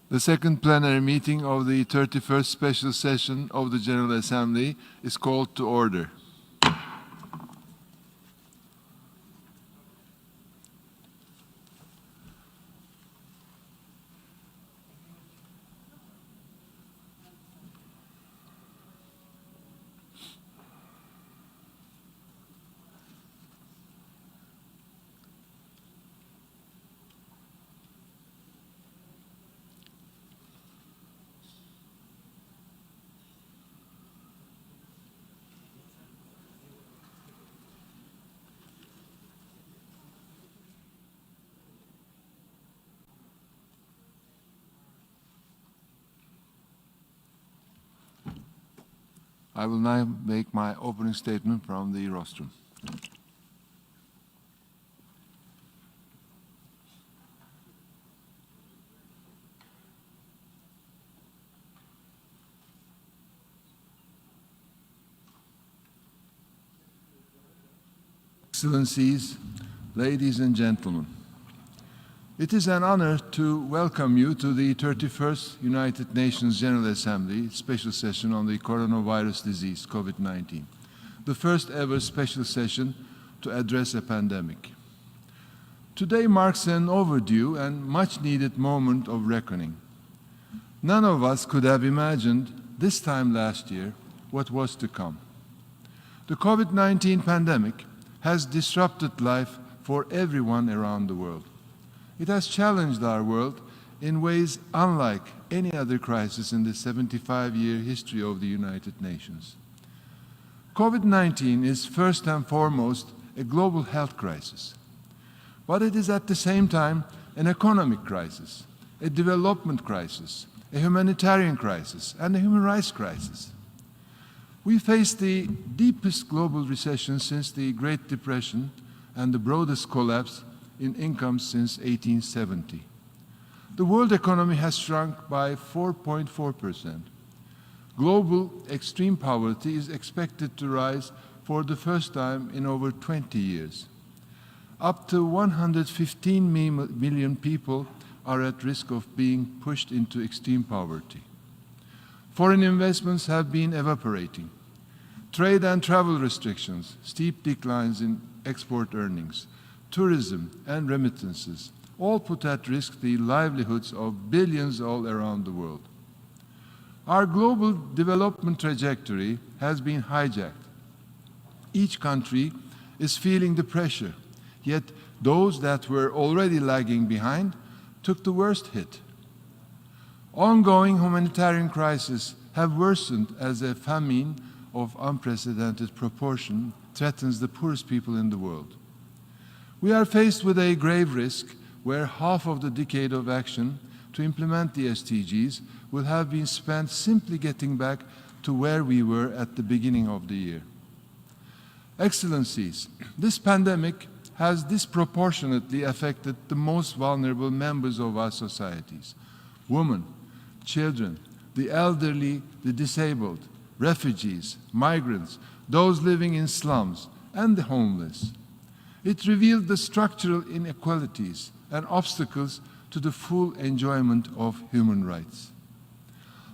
The second plenary meeting of the 31st special session of the General Assembly is called to order. I will now make my opening statement from the rostrum. Excellencies, ladies and gentlemen, it is an honor to welcome you to the 31st United Nations General Assembly special session on the coronavirus disease, COVID-19, the first ever special session to address a pandemic. Today marks an overdue and much needed moment of reckoning. None of us could have imagined this time last year what was to come. The COVID-19 pandemic has disrupted life for everyone around the world. It has challenged our world in ways unlike any other crisis in the 75-year history of the United Nations. COVID-19 is first and foremost a global health crisis, but it is at the same time an economic crisis, a development crisis, a humanitarian crisis, and a human rights crisis. We face the deepest global recession since the Great Depression and the broadest collapse in income since 1870. The world economy has shrunk by 4.4%. Global extreme poverty is expected to rise for the first time in over 20 years. Up to 115 million people are at risk of being pushed into extreme poverty. Foreign investments have been evaporating. Trade and travel restrictions, steep declines in export earnings, tourism and remittances all put at risk the livelihoods of billions all around the world. Our global development trajectory has been hijacked. Each country is feeling the pressure, yet those that were already lagging behind took the worst hit. Ongoing humanitarian crises have worsened as a famine of unprecedented proportion threatens the poorest people in the world. We are faced with a grave risk where half of the decade of action to implement the SDGs will have been spent simply getting back to where we were at the beginning of the year. Excellencies, this pandemic has disproportionately affected the most vulnerable members of our societies: women, children, the elderly, the disabled, refugees, migrants, those living in slums, and the homeless. It revealed the structural inequalities and obstacles to the full enjoyment of human rights.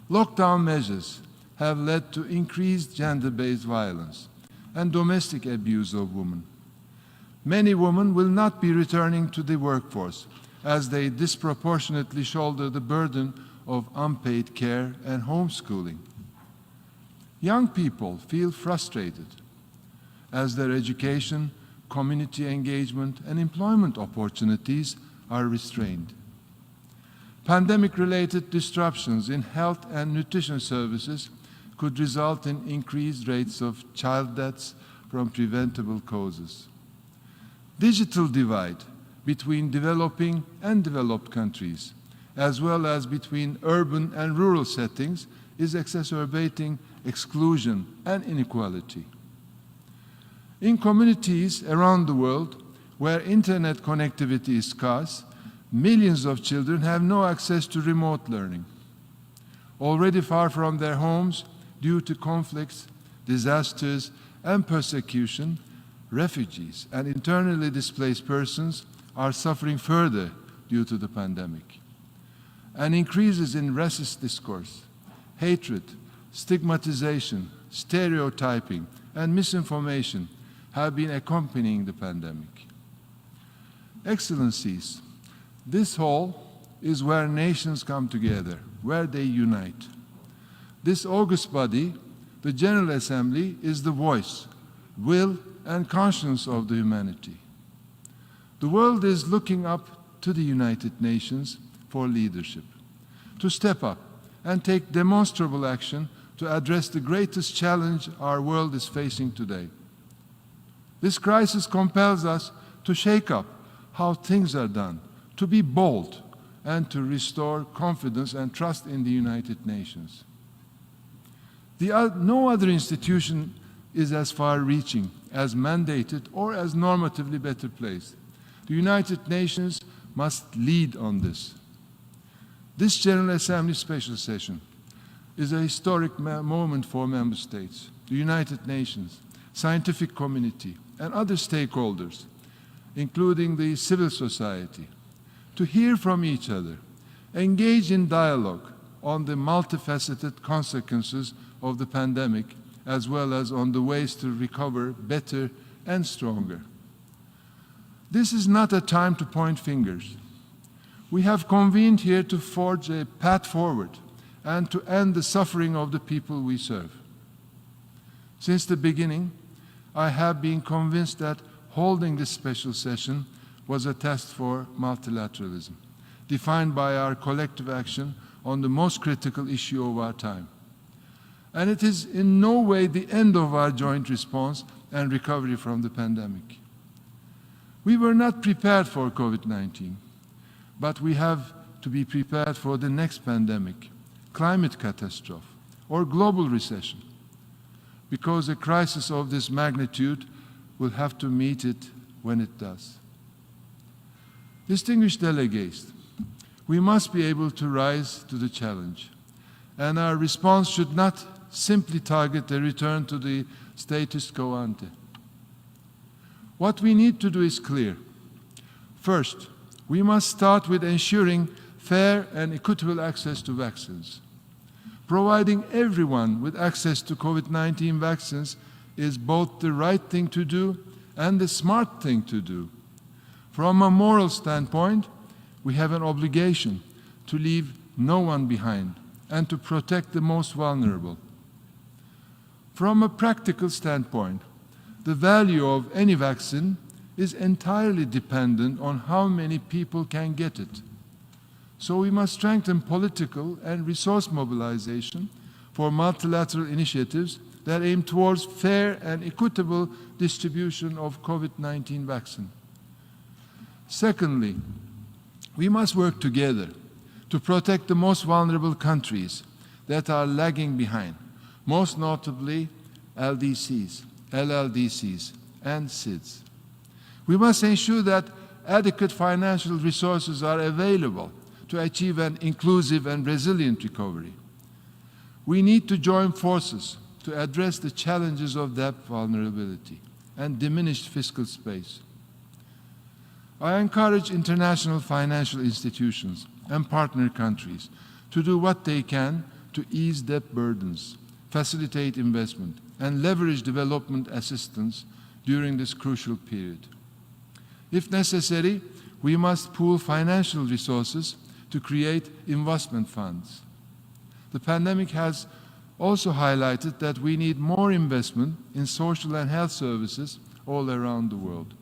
Lockdown measures have led to increased gender-based violence and domestic abuse of women. Many women will not be returning to the workforce as they disproportionately shoulder the burden of unpaid care and homeschooling. Young people feel frustrated as their education, community engagement, and employment opportunities are restrained. Pandemic-related disruptions in health and nutrition services could result in increased rates of child deaths from preventable causes. Digital divide between developing and developed countries, as well as between urban and rural settings, is exacerbating exclusion and inequality. In communities around the world where internet connectivity is scarce, millions of children have no access to remote learning. Already far from their homes due to conflicts, disasters, and persecution, refugees and internally displaced persons are suffering further due to the pandemic. and increases in racist discourse, hatred, stigmatization, stereotyping, and misinformation have been accompanying the pandemic. Excellencies, this hall is where nations come together, where they unite. This august body, the General Assembly, is the voice, will, and conscience of the humanity. The world is looking up to the United Nations for leadership, to step up and take demonstrable action to address the greatest challenge our world is facing today. This crisis compels us to shake up how things are done, to be bold, and to restore confidence and trust in the United Nations. No other institution is as far-reaching, as mandated, or as normatively better placed. The United Nations must lead on this. This General Assembly special session is a historic moment for member states, the United Nations, scientific community, and other stakeholders, including the civil society, to hear from each other, engage in dialogue on the multifaceted consequences of the pandemic, as well as on the ways to recover better and stronger. This is not a time to point fingers. We have convened here to forge a path forward and to end the suffering of the people we serve. Since the beginning, I have been convinced that holding this special session was a test for multilateralism, defined by our collective action on the most critical issue of our time. And it is in no way the end of our joint response and recovery from the pandemic. We were not prepared for COVID-19, but we have to be prepared for the next pandemic, climate catastrophe, or global recession, because a crisis of this magnitude will have to meet it when it does. Distinguished delegates, we must be able to rise to the challenge, and our response should not simply target a return to the status quo ante. What we need to do is clear. First, we must start with ensuring fair and equitable access to vaccines. Providing everyone with access to COVID-19 vaccines is both the right thing to do and the smart thing to do. From a moral standpoint, we have an obligation to leave no one behind and to protect the most vulnerable. From a practical standpoint, the value of any vaccine is entirely dependent on how many people can get it. So we must strengthen political and resource mobilization for multilateral initiatives that aim towards fair and equitable distribution of COVID-19 vaccine. Secondly, we must work together to protect the most vulnerable countries that are lagging behind, most notably LDCs, LLDCs, and SIDS. We must ensure that adequate financial resources are available to achieve an inclusive and resilient recovery. We need to join forces to address the challenges of debt vulnerability and diminished fiscal space. I encourage international financial institutions and partner countries to do what they can to ease debt burdens, facilitate investment, and leverage development assistance during this crucial period. If necessary, we must pool financial resources to create investment funds. The pandemic has also highlighted that we need more investment in social and health services all around the world.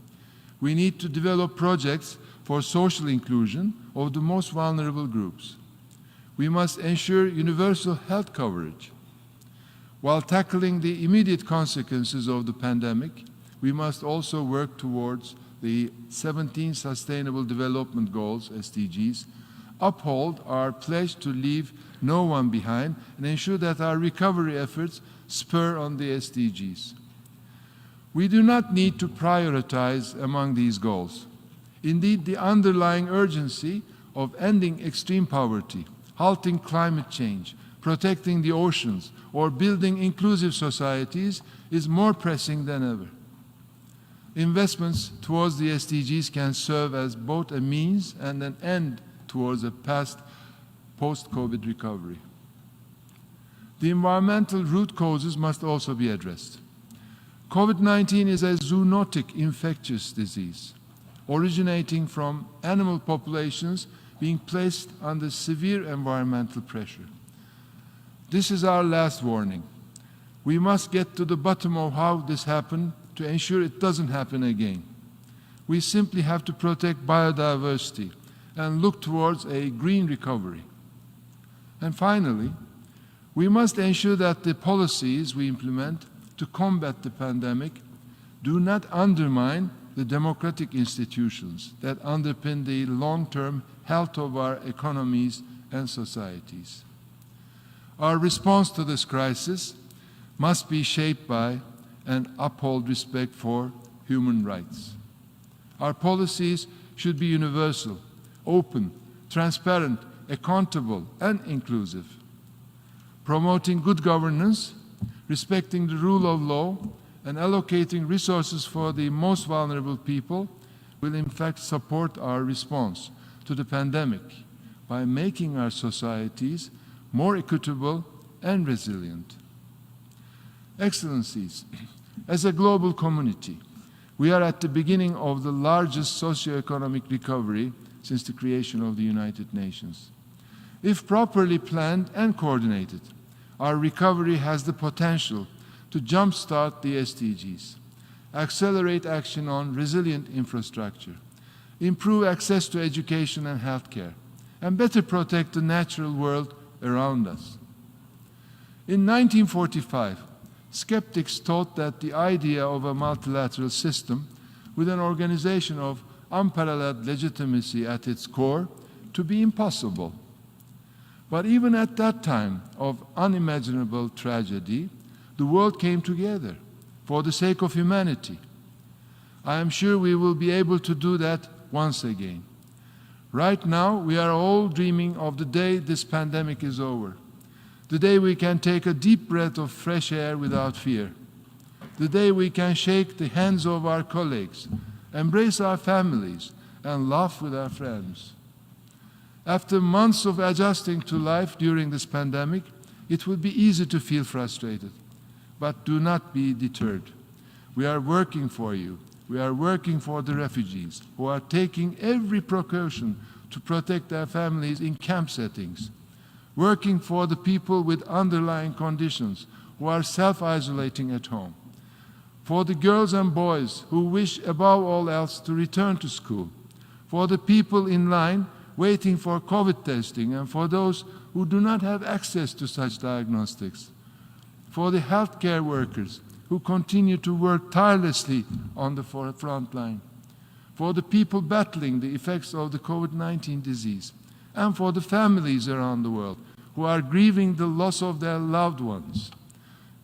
We need to develop projects for social inclusion of the most vulnerable groups. We must ensure universal health coverage. While tackling the immediate consequences of the pandemic, we must also work towards the 17 Sustainable Development Goals, SDGs, uphold our pledge to leave no one behind, and ensure that our recovery efforts spur on the SDGs. We do not need to prioritize among these goals. Indeed, the underlying urgency of ending extreme poverty, halting climate change, protecting the oceans, or building inclusive societies is more pressing than ever. Investments towards the SDGs can serve as both a means and an end towards a path post-COVID recovery. The environmental root causes must also be addressed. COVID-19 is a zoonotic infectious disease originating from animal populations being placed under severe environmental pressure. This is our last warning. We must get to the bottom of how this happened to ensure it doesn't happen again. We simply have to protect biodiversity and look towards a green recovery. And finally, we must ensure that the policies we implement to combat the pandemic do not undermine the democratic institutions that underpin the long-term health of our economies and societies. Our response to this crisis must be shaped by and uphold respect for human rights. Our policies should be universal, open, transparent, accountable, and inclusive. Promoting good governance, respecting the rule of law, and allocating resources for the most vulnerable people will in fact support our response to the pandemic by making our societies more equitable and resilient. Excellencies, as a global community, we are at the beginning of the largest socio-economic recovery since the creation of the United Nations. If properly planned and coordinated, our recovery has the potential to jumpstart the SDGs, accelerate action on resilient infrastructure, improve access to education and healthcare, and better protect the natural world around us. In 1945, skeptics thought that the idea of a multilateral system with an organization of unparalleled legitimacy at its core to be impossible. But even at that time of unimaginable tragedy, the world came together for the sake of humanity. I am sure we will be able to do that once again. Right now, we are all dreaming of the day this pandemic is over, the day we can take a deep breath of fresh air without fear, the day we can shake the hands of our colleagues, embrace our families, and laugh with our friends. After months of adjusting to life during this pandemic, it will be easy to feel frustrated. But do not be deterred. We are working for you. We are working for the refugees who are taking every precaution to protect their families in camp settings, working for the people with underlying conditions who are self-isolating at home, for the girls and boys who wish above all else to return to school, for the people in line waiting for COVID testing, and for those who do not have access to such diagnostics, for the healthcare workers who continue to work tirelessly on the front line, for the people battling the effects of the COVID-19 disease, and for the families around the world who are grieving the loss of their loved ones.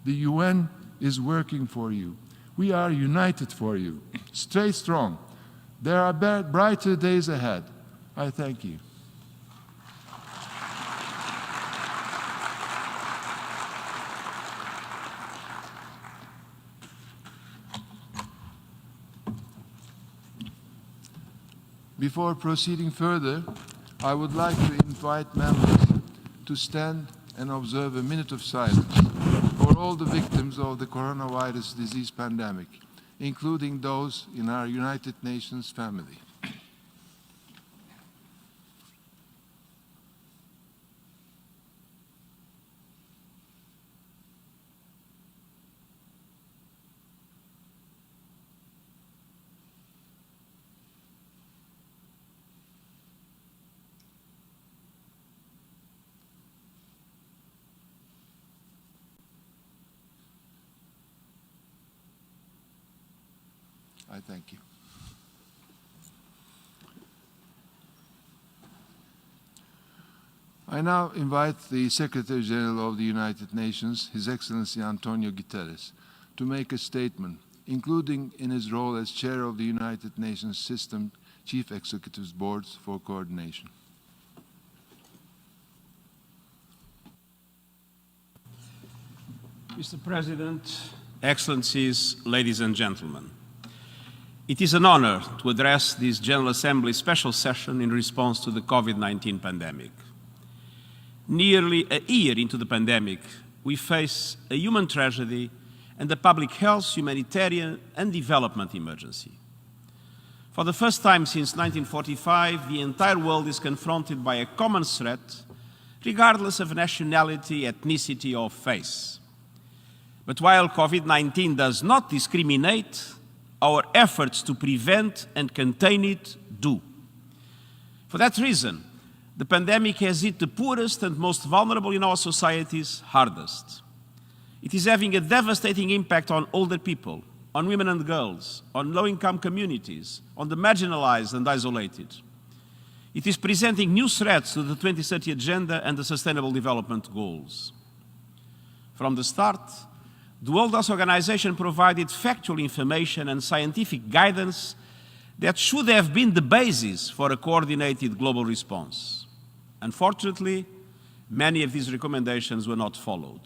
The UN is working for you. We are united for you. Stay strong. There are brighter days ahead. I thank you. Before proceeding further, I would like to invite members to stand and observe a minute of silence for all the victims of the coronavirus disease pandemic, including those in our United Nations family. I thank you. I now invite the Secretary General of the United Nations, His Excellency Antonio Guterres, to make a statement, including in his role as Chair of the United Nations System Chief Executives Boards for coordination. Mr. President, Excellencies, ladies and gentlemen, it is an honor to address this General Assembly special session in response to the COVID-19 pandemic. Nearly a year into the pandemic, we face a human tragedy and a public health, humanitarian, and development emergency. For the first time since 1945, the entire world is confronted by a common threat, regardless of nationality, ethnicity, or faith. But while COVID-19 does not discriminate, our efforts to prevent and contain it do. For that reason, the pandemic has hit the poorest and most vulnerable in our societies hardest. It is having a devastating impact on older people, on women and girls, on low-income communities, on the marginalized and isolated. It is presenting new threats to the 2030 Agenda and the Sustainable Development Goals. From the start, the World Health Organization provided factual information and scientific guidance that should have been the basis for a coordinated global response. Unfortunately, many of these recommendations were not followed.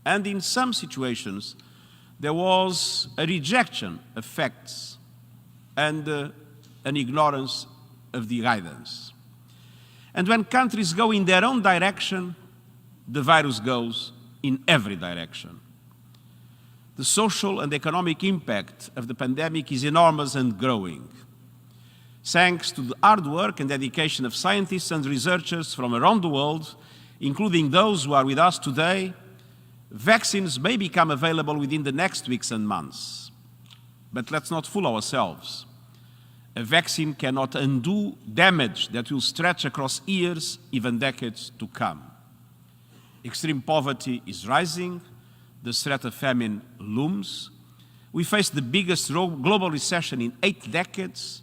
And in some situations, there was a rejection of facts and an ignorance of the guidance. And when countries go in their own direction, the virus goes in every direction. The social and economic impact of the pandemic is enormous and growing. Thanks to the hard work and dedication of scientists and researchers from around the world, including those who are with us today, vaccines may become available within the next weeks and months. But let's not fool ourselves. A vaccine cannot undo damage that will stretch across years, even decades to come. Extreme poverty is rising. The threat of famine looms. We face the biggest global recession in 8 decades.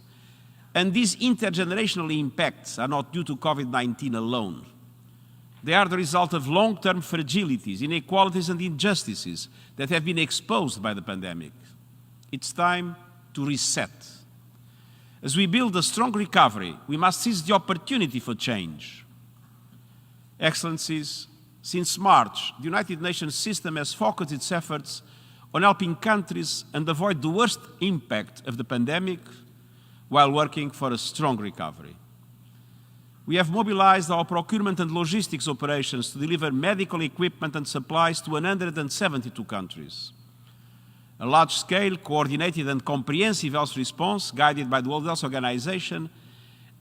And these intergenerational impacts are not due to COVID-19 alone. They are the result of long-term fragilities, inequalities, and injustices that have been exposed by the pandemic. It's time to reset. As we build a strong recovery, we must seize the opportunity for change. Excellencies, since March, the United Nations system has focused its efforts on helping countries and avoid the worst impact of the pandemic while working for a strong recovery. We have mobilized our procurement and logistics operations to deliver medical equipment and supplies to 172 countries. A large-scale, coordinated and comprehensive health response, guided by the World Health Organization,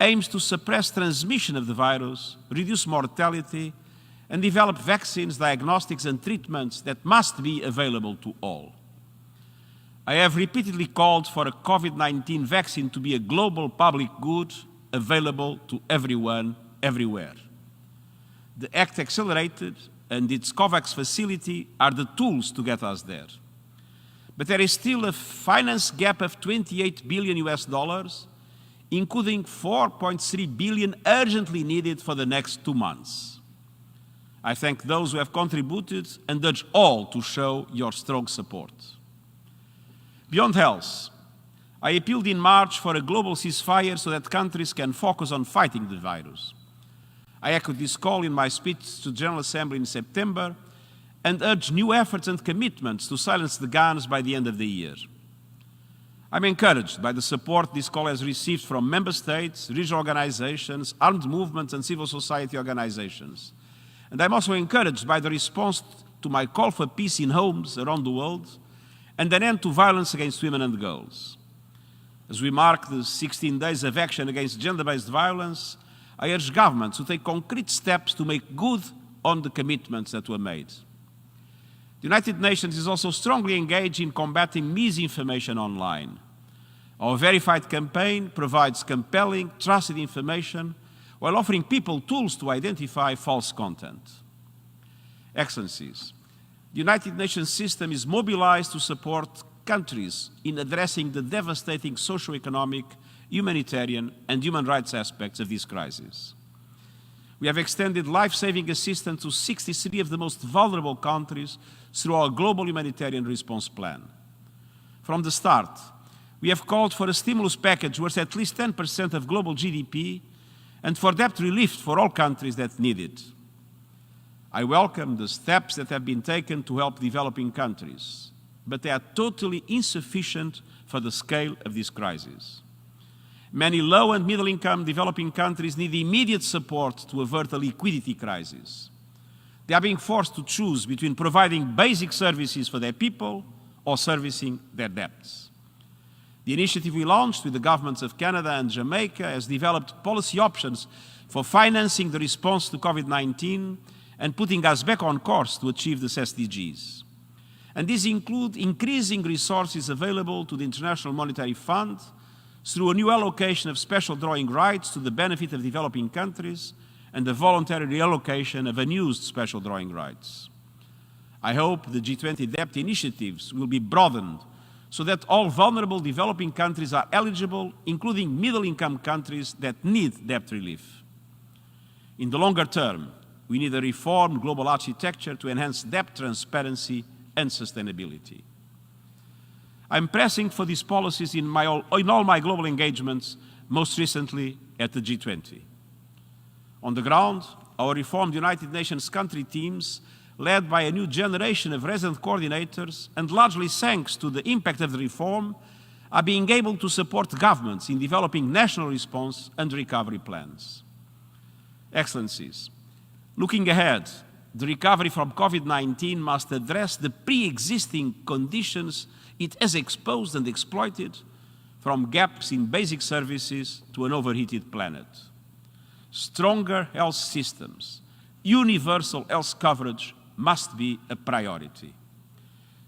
aims to suppress transmission of the virus, reduce mortality, and develop vaccines, diagnostics, and treatments that must be available to all. I have repeatedly called for a COVID-19 vaccine to be a global public good available to everyone, everywhere. The Act Accelerated and its COVAX facility are the tools to get us there. But there is still a finance gap of $28 billion, including $4.3 billion urgently needed for the next 2 months. I thank those who have contributed and urge all to show your strong support. Beyond health, I appealed in March for a global ceasefire so that countries can focus on fighting the virus. I echoed this call in my speech to the General Assembly in September and urged new efforts and commitments to silence the guns by the end of the year. I'm encouraged by the support this call has received from member states, regional organizations, armed movements, and civil society organizations. And I'm also encouraged by the response to my call for peace in homes around the world and an end to violence against women and girls. As we mark the 16 days of action against gender-based violence, I urge governments to take concrete steps to make good on the commitments that were made. The United Nations is also strongly engaged in combating misinformation online. Our Verified campaign provides compelling, trusted information while offering people tools to identify false content. Excellencies, the United Nations system is mobilized to support countries in addressing the devastating socio-economic, humanitarian, and human rights aspects of this crisis. We have extended life-saving assistance to 63 of the most vulnerable countries through our global humanitarian response plan. From the start, we have called for a stimulus package worth at least 10% of global GDP and for debt relief for all countries that need it. I welcome the steps that have been taken to help developing countries, but they are totally insufficient for the scale of this crisis. Many low and middle-income developing countries need immediate support to avert a liquidity crisis. They are being forced to choose between providing basic services for their people or servicing their debts. The initiative we launched with the governments of Canada and Jamaica has developed policy options for financing the response to COVID-19 and putting us back on course to achieve the SDGs. And these include increasing resources available to the International Monetary Fund through a new allocation of special drawing rights to the benefit of developing countries and the voluntary reallocation of unused special drawing rights. I hope the G20 debt initiatives will be broadened so that all vulnerable developing countries are eligible, including middle-income countries that need debt relief. In the longer term, we need a reformed global architecture to enhance debt transparency and sustainability. I'm pressing for these policies in all my global engagements, most recently at the G20. On the ground, our reformed United Nations country teams, led by a new generation of resident coordinators, and largely thanks to the impact of the reform, are being able to support governments in developing national response and recovery plans. Excellencies, looking ahead, the recovery from COVID-19 must address the pre-existing conditions it has exposed and exploited, from gaps in basic services to an overheated planet. Stronger health systems, universal health coverage must be a priority.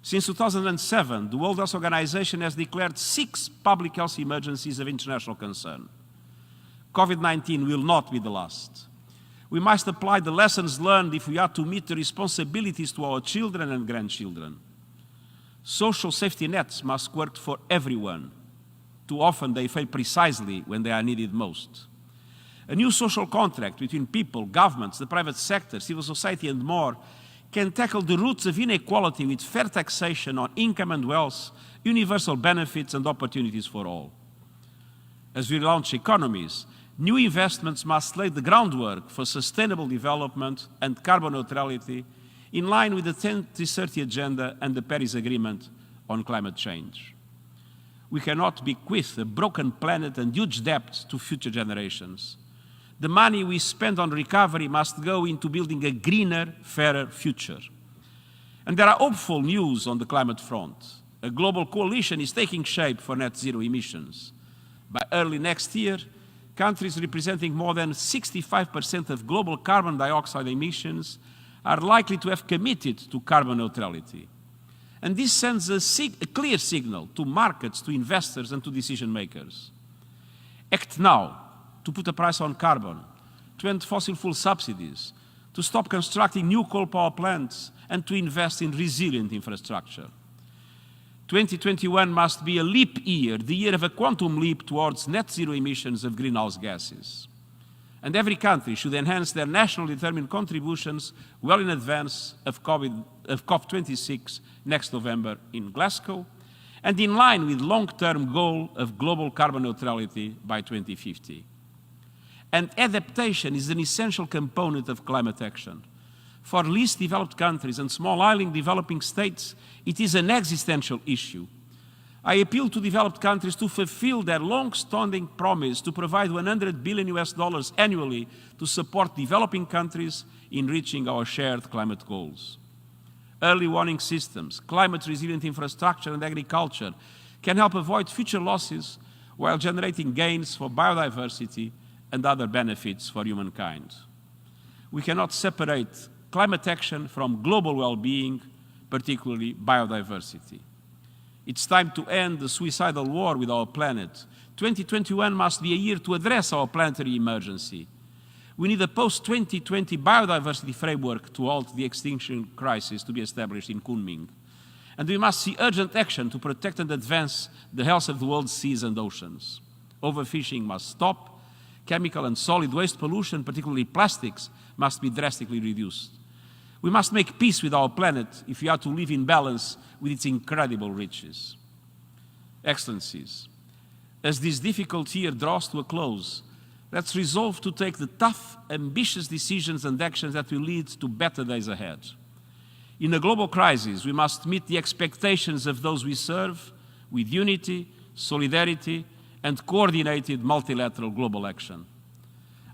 Since 2007, the World Health Organization has declared 6 public health emergencies of international concern. COVID-19 will not be the last. We must apply the lessons learned if we are to meet the responsibilities to our children and grandchildren. Social safety nets must work for everyone. Too often they fail precisely when they are needed most. A new social contract between people, governments, the private sector, civil society and more can tackle the roots of inequality with fair taxation on income and wealth, universal benefits and opportunities for all. As we launch economies, new investments must lay the groundwork for sustainable development and carbon neutrality in line with the 2030 Agenda and the Paris Agreement on climate change. We cannot bequeath a broken planet and huge debts to future generations. The money we spend on recovery must go into building a greener, fairer future. And there are hopeful news on the climate front. A global coalition is taking shape for net zero emissions. By early next year, countries representing more than 65% of global carbon dioxide emissions are likely to have committed to carbon neutrality. And this sends a clear signal to markets, to investors and to decision makers. Act now to put a price on carbon, to end fossil fuel subsidies, to stop constructing new coal power plants and to invest in resilient infrastructure. 2021 must be a leap year, the year of a quantum leap towards net zero emissions of greenhouse gases. And every country should enhance their nationally determined contributions well in advance of COP26 next November in Glasgow, and in line with the long-term goal of global carbon neutrality by 2050. And adaptation is an essential component of climate action. For least developed countries and small island developing states, it is an existential issue. I appeal to developed countries to fulfill their long-standing promise to provide $100 billion annually to support developing countries in reaching our shared climate goals. Early warning systems, climate-resilient infrastructure and agriculture can help avoid future losses while generating gains for biodiversity and other benefits for humankind. We cannot separate climate action from global well-being, particularly biodiversity. It's time to end the suicidal war with our planet. 2021 must be a year to address our planetary emergency. We need a post-2020 biodiversity framework to halt the extinction crisis to be established in Kunming. And we must see urgent action to protect and advance the health of the world's seas and oceans. Overfishing must stop. Chemical and solid waste pollution, particularly plastics, must be drastically reduced. We must make peace with our planet if we are to live in balance with its incredible riches. Excellencies, as this difficult year draws to a close, let's resolve to take the tough, ambitious decisions and actions that will lead to better days ahead. In a global crisis, we must meet the expectations of those we serve with unity, solidarity, and coordinated multilateral global action.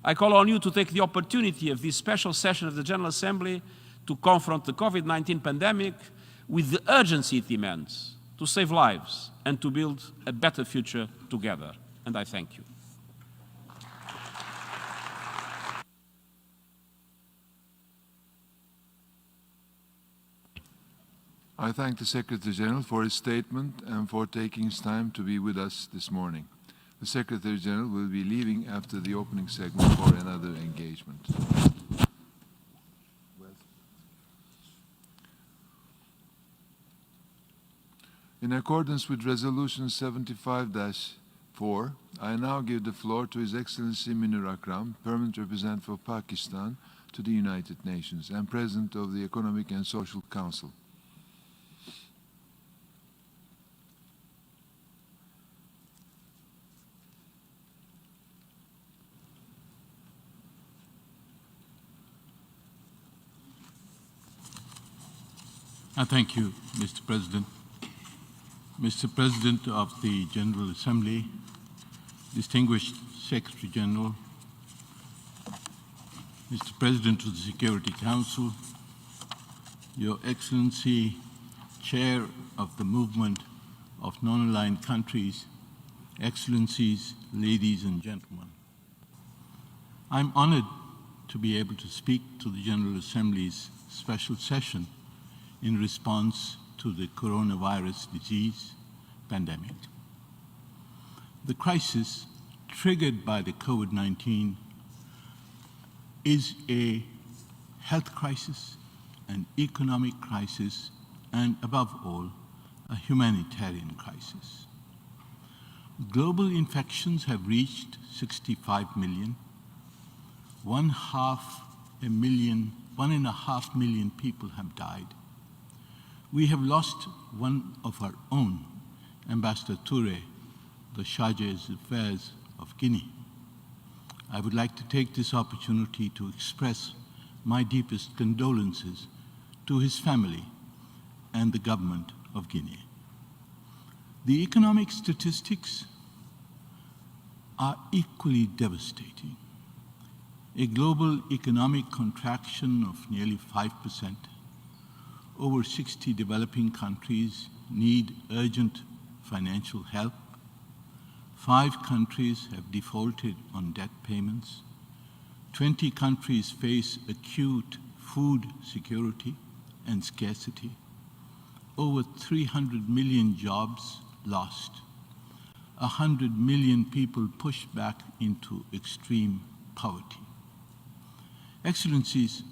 I call on you to take the opportunity of this special session of the General Assembly to confront the COVID-19 pandemic with the urgency it demands to save lives and to build a better future together. And I thank you. I thank the Secretary General for his statement and for taking his time to be with us this morning. The Secretary General will be leaving after the opening segment for another engagement. In accordance with Resolution 75-4, I now give the floor to His Excellency Munir Akram, Permanent Representative of Pakistan to the United Nations and President of the Economic and Social Council. Thank you, Mr. President. Mr. President of the General Assembly, distinguished Secretary General, Mr. President of the Security Council, Your Excellency, Chair of the Movement of Non-Aligned Countries, Excellencies, ladies and gentlemen. I'm honored to be able to speak to the General Assembly's special session in response to the coronavirus disease pandemic. The crisis triggered by the COVID-19 is a health crisis, an economic crisis, and above all, a humanitarian crisis. Global infections have reached 65 million. 1.5 million people have died. We have lost one of our own, Ambassador Toure, the Chargé d'Affaires of Guinea. I would like to take this opportunity to express my deepest condolences to his family and the government of Guinea. The economic statistics are equally devastating. A global economic contraction of nearly 5%. Over 60 developing countries need urgent financial help. 5 countries have defaulted on debt payments. 20 countries face acute food security and scarcity. Over 300 million jobs lost. 100 million people pushed back into extreme poverty. Excellencies,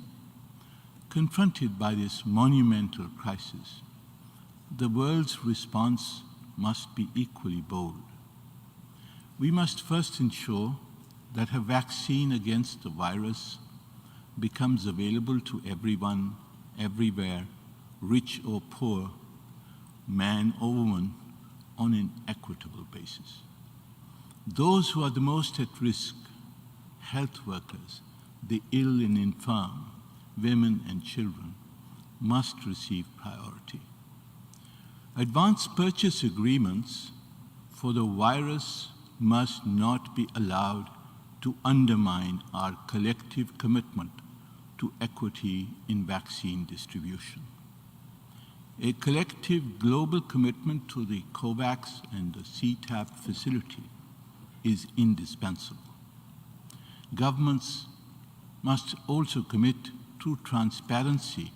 confronted by this monumental crisis, the world's response must be equally bold. We must first ensure that a vaccine against the virus becomes available to everyone, everywhere, rich or poor, man or woman, on an equitable basis. Those who are the most at risk, health workers, the ill and infirm, women and children, must receive priority. Advance purchase agreements for the virus must not be allowed to undermine our collective commitment to equity in vaccine distribution. A collective global commitment to the COVAX and the CTAP facility is indispensable. Governments must also commit to transparency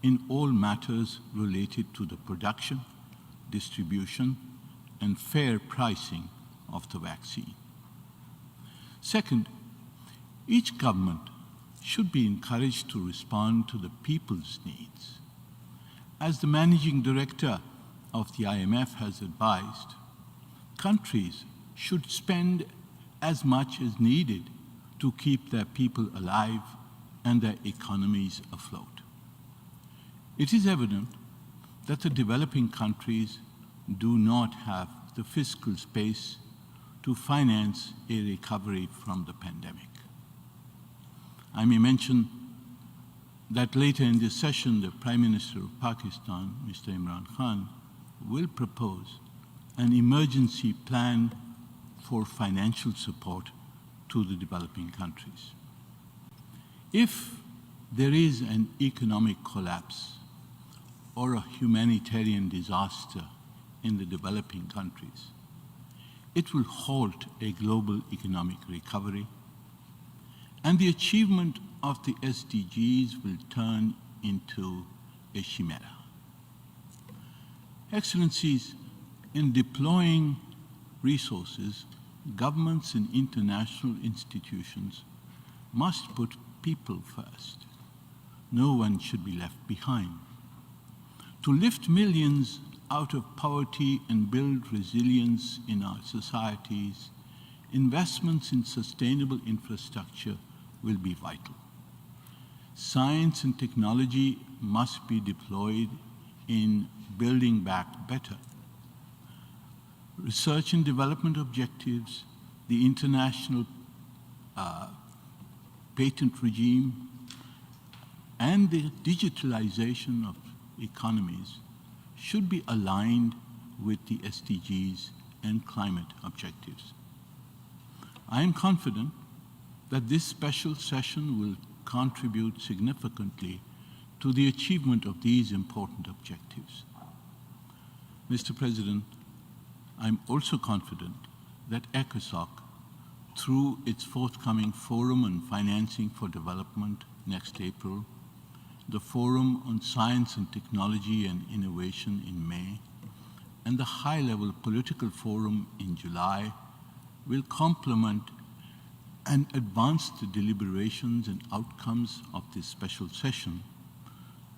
in all matters related to the production, distribution, and fair pricing of the vaccine. Second, each government should be encouraged to respond to the people's needs. As the managing director of the IMF has advised, countries should spend as much as needed to keep their people alive and their economies afloat. It is evident that the developing countries do not have the fiscal space to finance a recovery from the pandemic. I may mention that later in this session, the Prime Minister of Pakistan, Mr. Imran Khan, will propose an emergency plan for financial support to the developing countries. If there is an economic collapse or a humanitarian disaster in the developing countries, it will halt a global economic recovery, and the achievement of the SDGs will turn into a chimera. Excellencies, in deploying resources, governments and international institutions must put people first. No one should be left behind. To lift millions out of poverty and build resilience in our societies, investments in sustainable infrastructure will be vital. Science and technology must be deployed in building back better. Research and development objectives, the international patent regime, and the digitalization of economies should be aligned with the SDGs and climate objectives. I am confident that this special session will contribute significantly to the achievement of these important objectives. Mr. President, I'm also confident that ECOSOC, through its forthcoming Forum on Financing for Development next April, the Forum on Science and Technology and Innovation in May, and the high-level political forum in July will complement and advance the deliberations and outcomes of this special session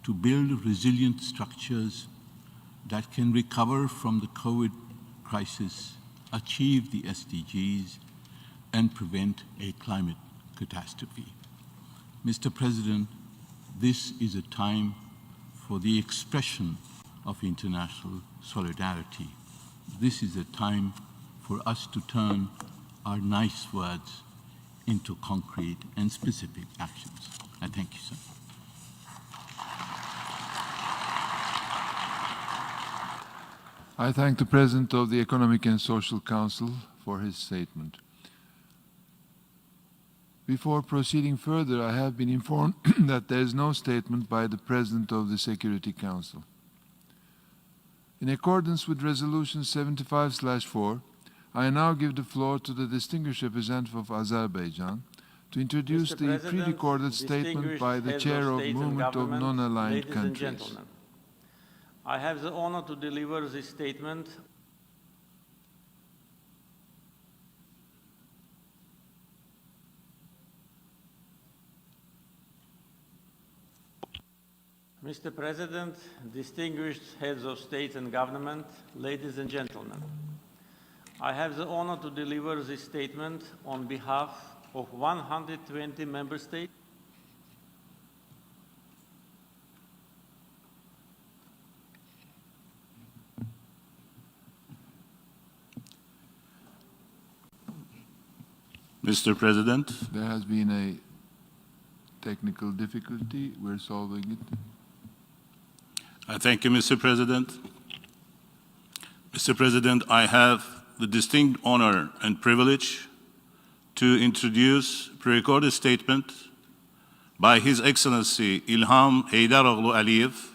to build resilient structures that can recover from the COVID crisis, achieve the SDGs, and prevent a climate catastrophe. Mr. President, this is a time for the expression of international solidarity. This is a time for us to turn our nice words into concrete and specific actions. I thank you, sir. I thank the President of the Economic and Social Council for his statement. Before proceeding further, I have been informed that there is no statement by the President of the Security Council. In accordance with Resolution 75/4, I now give the floor to the distinguished representative of Azerbaijan to introduce the pre-recorded statement by the Chair of Movement of Non-Aligned Countries. I have the honor to deliver this statement. Mr. President, distinguished heads of state and government, ladies and gentlemen, I have the honor to deliver this statement on behalf of 120 member states. Mr. President, There has been a technical difficulty. We're solving it. I thank you, Mr. President. Mr. President, I have the distinct honor and privilege to introduce a pre-recorded statement by His Excellency İlham Heydaroğlu Aliyev,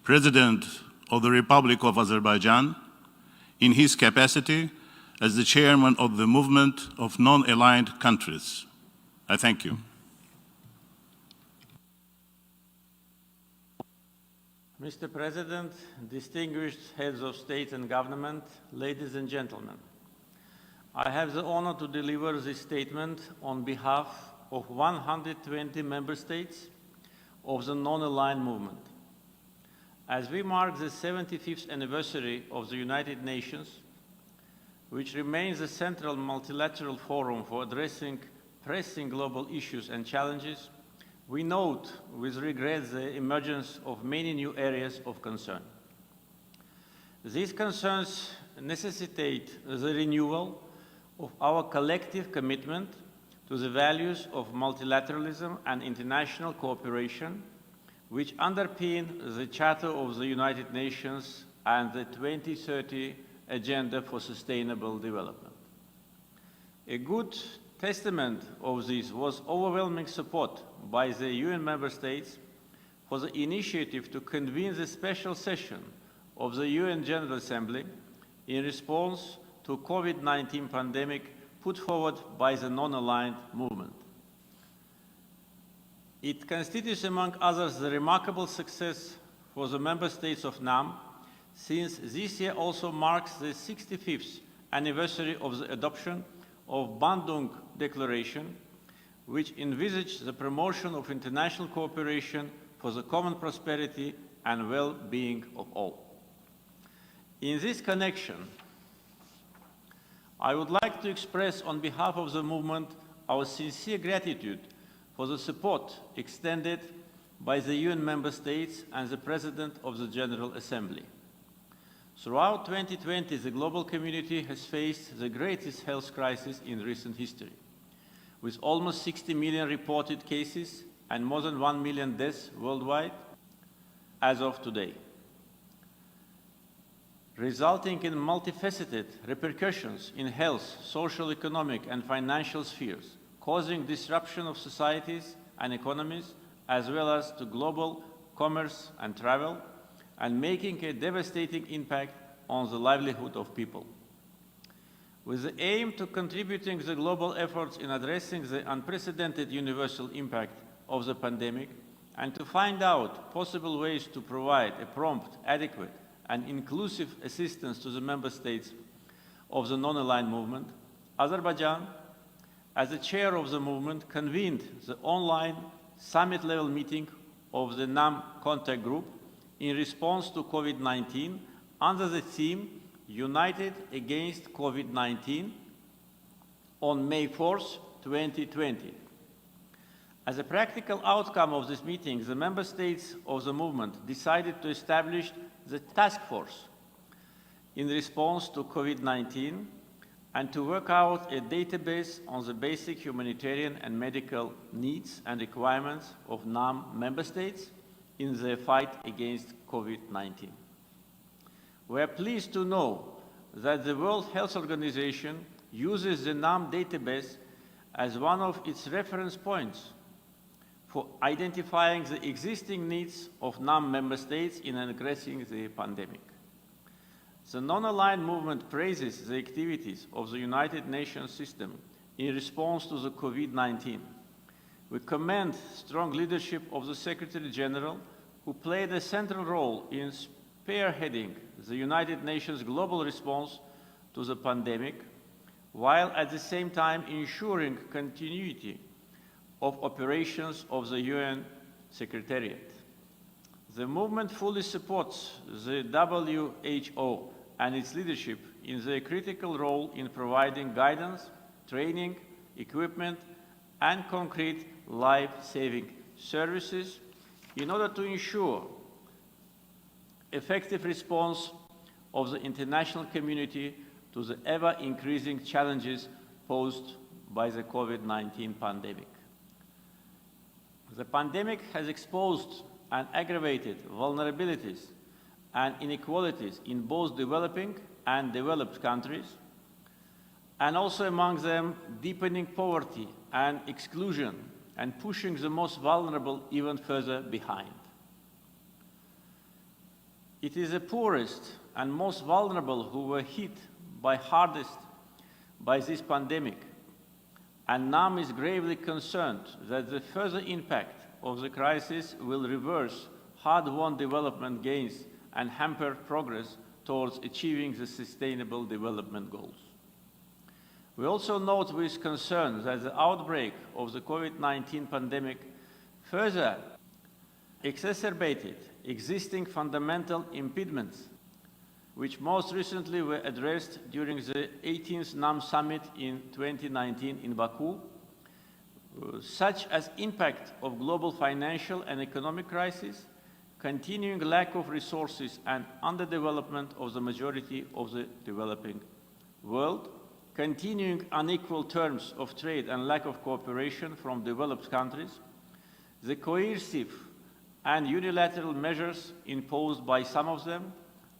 President of the Republic of Azerbaijan, in his capacity as the Chairman of the Movement of Non-Aligned Countries. I thank you. Mr. President, distinguished heads of state and government, ladies and gentlemen, I have the honor to deliver this statement on behalf of 120 member states of the non-aligned movement. As we mark the 75th anniversary of the United Nations, which remains a central multilateral forum for addressing pressing global issues and challenges, we note with regret the emergence of many new areas of concern. These concerns necessitate the renewal of our collective commitment to the values of multilateralism and international cooperation, which underpin the Charter of the United Nations and the 2030 Agenda for Sustainable Development. A good testament of this was overwhelming support by the UN member states for the initiative to convene the special session of the UN General Assembly in response to COVID-19 pandemic put forward by the non-aligned movement. It constitutes, among others, the remarkable success for the member states of NAM, since this year also marks the 65th anniversary of the adoption of Bandung Declaration, which envisaged the promotion of international cooperation for the common prosperity and well-being of all. In this connection, I would like to express on behalf of the movement our sincere gratitude for the support extended by the UN member states and the President of the General Assembly. Throughout 2020, the global community has faced the greatest health crisis in recent history, with almost 60 million reported cases and more than 1 million deaths worldwide as of today, resulting in multifaceted repercussions in health, social, economic, and financial spheres, causing disruption of societies and economies, as well as to global commerce and travel, and making a devastating impact on the livelihood of people. With the aim to contributing to the global efforts in addressing the unprecedented universal impact of the pandemic, and to find out possible ways to provide a prompt, adequate, and inclusive assistance to the member states of the non-aligned movement, Azerbaijan, as the chair of the movement, convened the online summit-level meeting of the NAM contact group in response to COVID-19 under the theme United Against COVID-19 on May 4th, 2020. As a practical outcome of this meeting, the member states of the movement decided to establish the task force in response to COVID-19 and to work out a database on the basic humanitarian and medical needs and requirements of NAM member states in the fight against COVID-19. We are pleased to know that the World Health Organization uses the NAM database as one of its reference points for identifying the existing needs of NAM member states in addressing the pandemic. The non-aligned movement praises the activities of the United Nations system in response to the COVID-19. We commend strong leadership of the Secretary General, who played a central role in spearheading the United Nations global response to the pandemic, while at the same time ensuring continuity of operations of the UN Secretariat. The movement fully supports the WHO and its leadership in their critical role in providing guidance, training, equipment, and concrete life-saving services in order to ensure effective response of the international community to the ever-increasing challenges posed by the COVID-19 pandemic. The pandemic has exposed and aggravated vulnerabilities and inequalities in both developing and developed countries, and also among them deepening poverty and exclusion and pushing the most vulnerable even further behind. It is the poorest and most vulnerable who were hit hardest by this pandemic, and NAM is gravely concerned that the further impact of the crisis will reverse hard-won development gains and hamper progress towards achieving the Sustainable Development Goals. We also note with concern that the outbreak of the COVID-19 pandemic further exacerbated existing fundamental impediments, which most recently were addressed during the 18th NAM Summit in 2019 in Baku, such as impact of global financial and economic crisis, continuing lack of resources and underdevelopment of the majority of the developing world, continuing unequal terms of trade and lack of cooperation from developed countries, the coercive and unilateral measures imposed by some of them,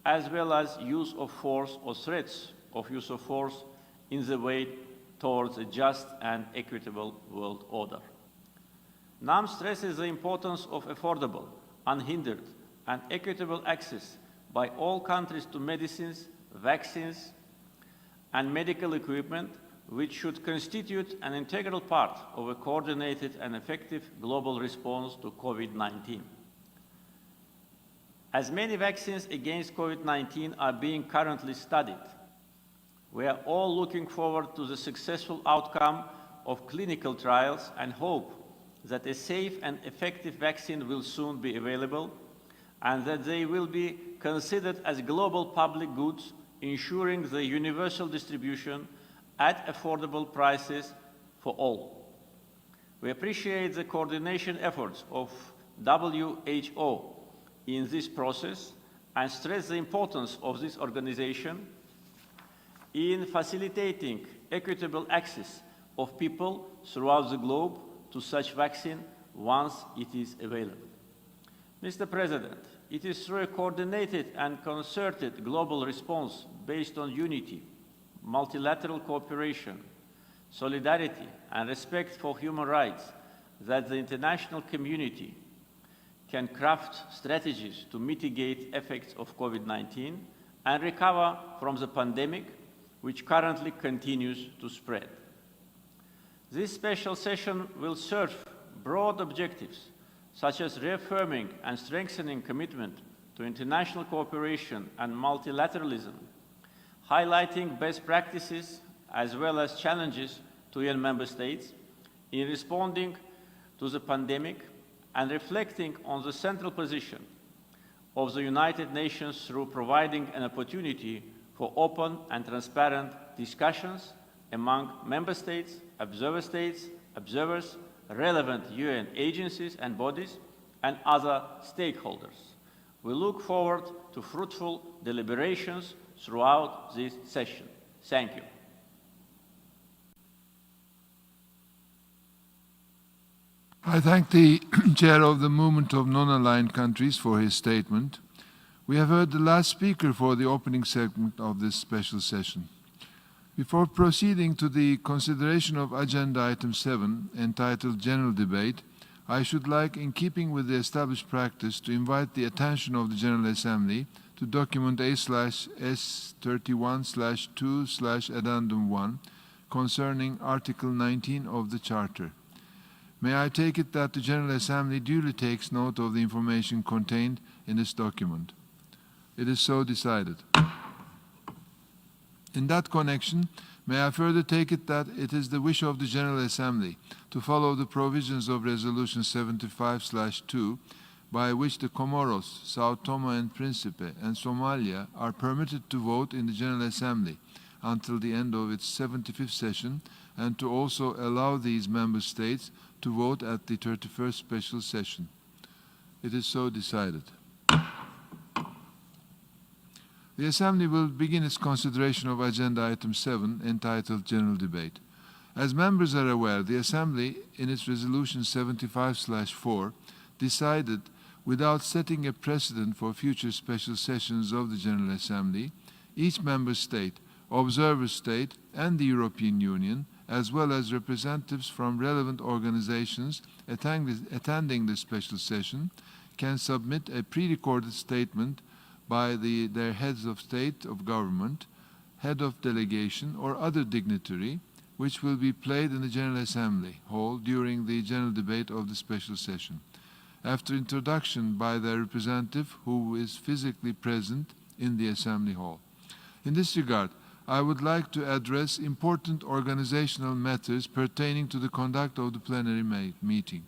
as well as use of force or threats of use of force in the way towards a just and equitable world order. NAM stresses the importance of affordable, unhindered, and equitable access by all countries to medicines, vaccines, and medical equipment, which should constitute an integral part of a coordinated and effective global response to COVID-19. As many vaccines against COVID-19 are being currently studied, we are all looking forward to the successful outcome of clinical trials and hope that a safe and effective vaccine will soon be available and that they will be considered as global public goods, ensuring the universal distribution at affordable prices for all. We appreciate the coordination efforts of WHO in this process and stress the importance of this organization in facilitating equitable access of people throughout the globe to such vaccine once it is available. Mr. President, it is through a coordinated and concerted global response based on unity, multilateral cooperation, solidarity, and respect for human rights that the international community can craft strategies to mitigate effects of COVID-19 and recover from the pandemic, which currently continues to spread. This special session will serve broad objectives, such as reaffirming and strengthening commitment to international cooperation and multilateralism, highlighting best practices as well as challenges to UN member states in responding to the pandemic and reflecting on the central position of the United Nations through providing an opportunity for open and transparent discussions among member states, observers, relevant UN agencies and bodies, and other stakeholders. We look forward to fruitful deliberations throughout this session. Thank you. I thank the Chair of the Movement of Non-Aligned Countries for his statement. We have heard the last speaker for the opening segment of this special session. Before proceeding to the consideration of Agenda Item 7, entitled General Debate, I should like, in keeping with the established practice, to invite the attention of the General Assembly to document A/S31/2/Addendum 1 concerning Article 19 of the Charter. May I take it that the General Assembly duly takes note of the information contained in this document? It is so decided. In that connection, may I further take it that it is the wish of the General Assembly to follow the provisions of Resolution 75/2, by which the Comoros, Sao Tome and Principe, and Somalia are permitted to vote in the General Assembly until the end of its 75th session, and to also allow these member states to vote at the 31st special session. It is so decided. The Assembly will begin its consideration of Agenda Item 7, entitled General Debate. As members are aware, the Assembly, in its Resolution 75/4, decided, without setting a precedent for future special sessions of the General Assembly, each member state, observer state, and the European Union, as well as representatives from relevant organizations attending the special session, can submit a pre-recorded statement by their heads of state, of government, head of delegation, or other dignitary, which will be played in the General Assembly Hall during the general debate of the special session, after introduction by their representative who is physically present in the Assembly Hall. In this regard, I would like to address important organizational matters pertaining to the conduct of the plenary meeting.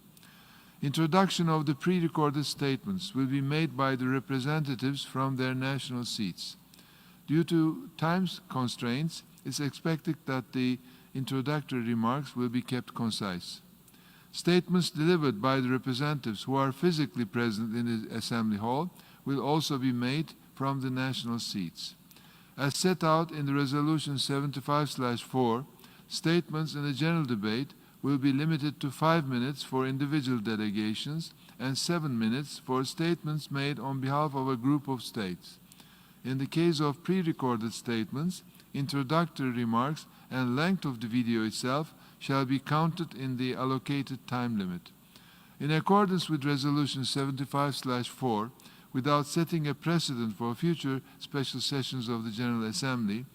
Introduction of the pre-recorded statements will be made by the representatives from their national seats. Due to time constraints, it's expected that the introductory remarks will be kept concise. Statements delivered by the representatives who are physically present in the Assembly Hall will also be made from the national seats. As set out in the Resolution 75/4, statements in the general debate will be limited to 5 minutes for individual delegations and 7 minutes for statements made on behalf of a group of states. In the case of pre-recorded statements, introductory remarks and length of the video itself shall be counted in the allocated time limit. In accordance with Resolution 75/4, without setting a precedent for future special sessions of the General Assembly,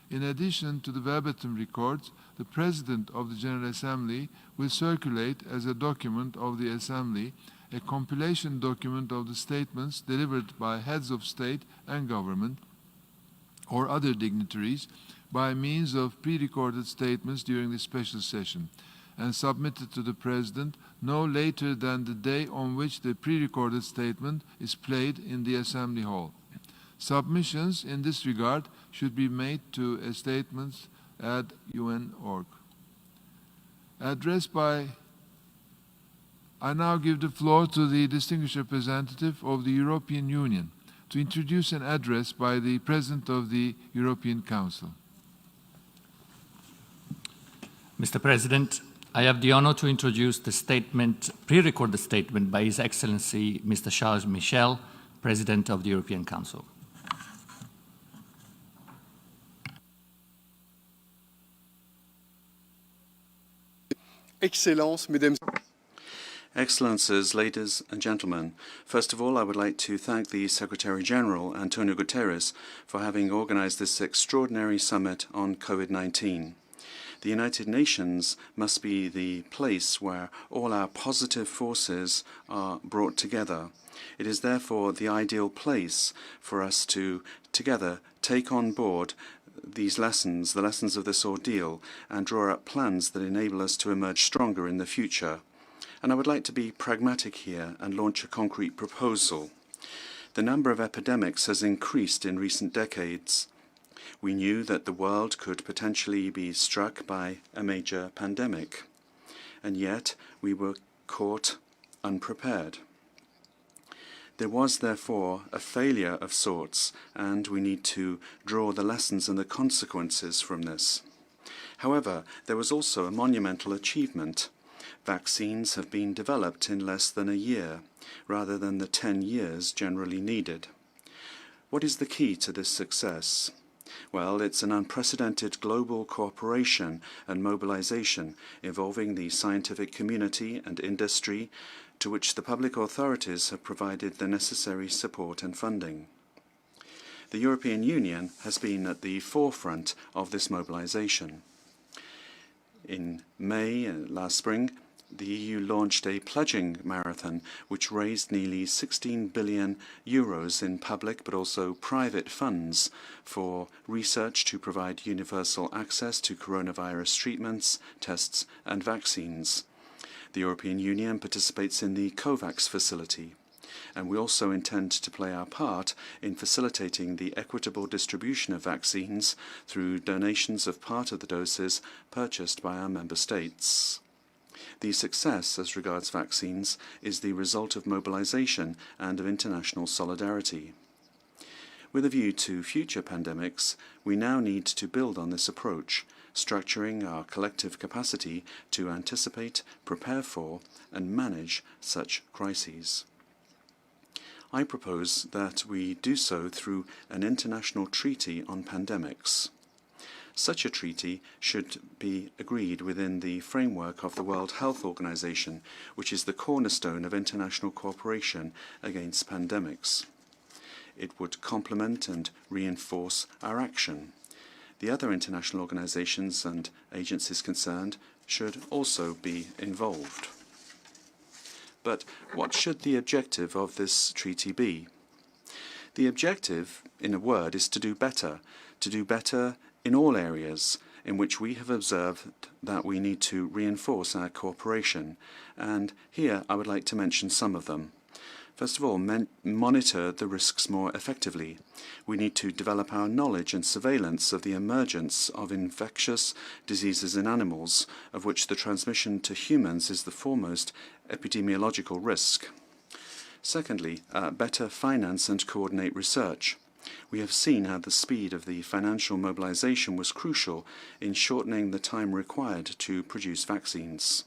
in addition to the verbatim records, the President of the General Assembly will circulate as a document of the Assembly a compilation document of the statements delivered by heads of state and government or other dignitaries by means of pre-recorded statements during the special session, and submitted to the President no later than the day on which the pre-recorded statement is played in the Assembly Hall. Submissions in this regard should be made to statements@un.org. I now give the floor to the distinguished representative of the European Union to introduce an address by the President of the European Council. Mr. President, I have the honor to introduce the statement, pre-recorded statement by His Excellency Mr. Charles Michel, President of the European Council. Excellences, Mesdames. Excellencies, ladies and gentlemen, first of all, I would like to thank the Secretary-General, Antonio Guterres, for having organized this extraordinary summit on COVID-19. The United Nations must be the place where all our positive forces are brought together. It is therefore the ideal place for us to, together, take on board these lessons, the lessons of this ordeal, and draw up plans that enable us to emerge stronger in the future. And I would like to be pragmatic here and launch a concrete proposal. The number of epidemics has increased in recent decades. We knew that the world could potentially be struck by a major pandemic, and yet we were caught unprepared. There was therefore a failure of sorts, and we need to draw the lessons and the consequences from this. However, there was also a monumental achievement. Vaccines have been developed in less than a year, rather than the 10 years generally needed. What is the key to this success? Well, it's an unprecedented global cooperation and mobilization involving the scientific community and industry, to which the public authorities have provided the necessary support and funding. The European Union has been at the forefront of this mobilization. In May last spring, the EU launched a pledging marathon which raised nearly 16 billion euros in public but also private funds for research to provide universal access to coronavirus treatments, tests and vaccines. The European Union participates in the COVAX facility, and we also intend to play our part in facilitating the equitable distribution of vaccines through donations of part of the doses purchased by our member states. The success as regards vaccines is the result of mobilization and of international solidarity. With a view to future pandemics, we now need to build on this approach, structuring our collective capacity to anticipate, prepare for, and manage such crises. I propose that we do so through an international treaty on pandemics. Such a treaty should be agreed within the framework of the World Health Organization, which is the cornerstone of international cooperation against pandemics. It would complement and reinforce our action. The other international organizations and agencies concerned should also be involved. But what should the objective of this treaty be? The objective, in a word, is to do better in all areas in which we have observed that we need to reinforce our cooperation, and here I would like to mention some of them. First of all, monitor the risks more effectively. We need to develop our knowledge and surveillance of the emergence of infectious diseases in animals, of which the transmission to humans is the foremost epidemiological risk. Secondly, better finance and coordinate research. We have seen how the speed of the financial mobilization was crucial in shortening the time required to produce vaccines.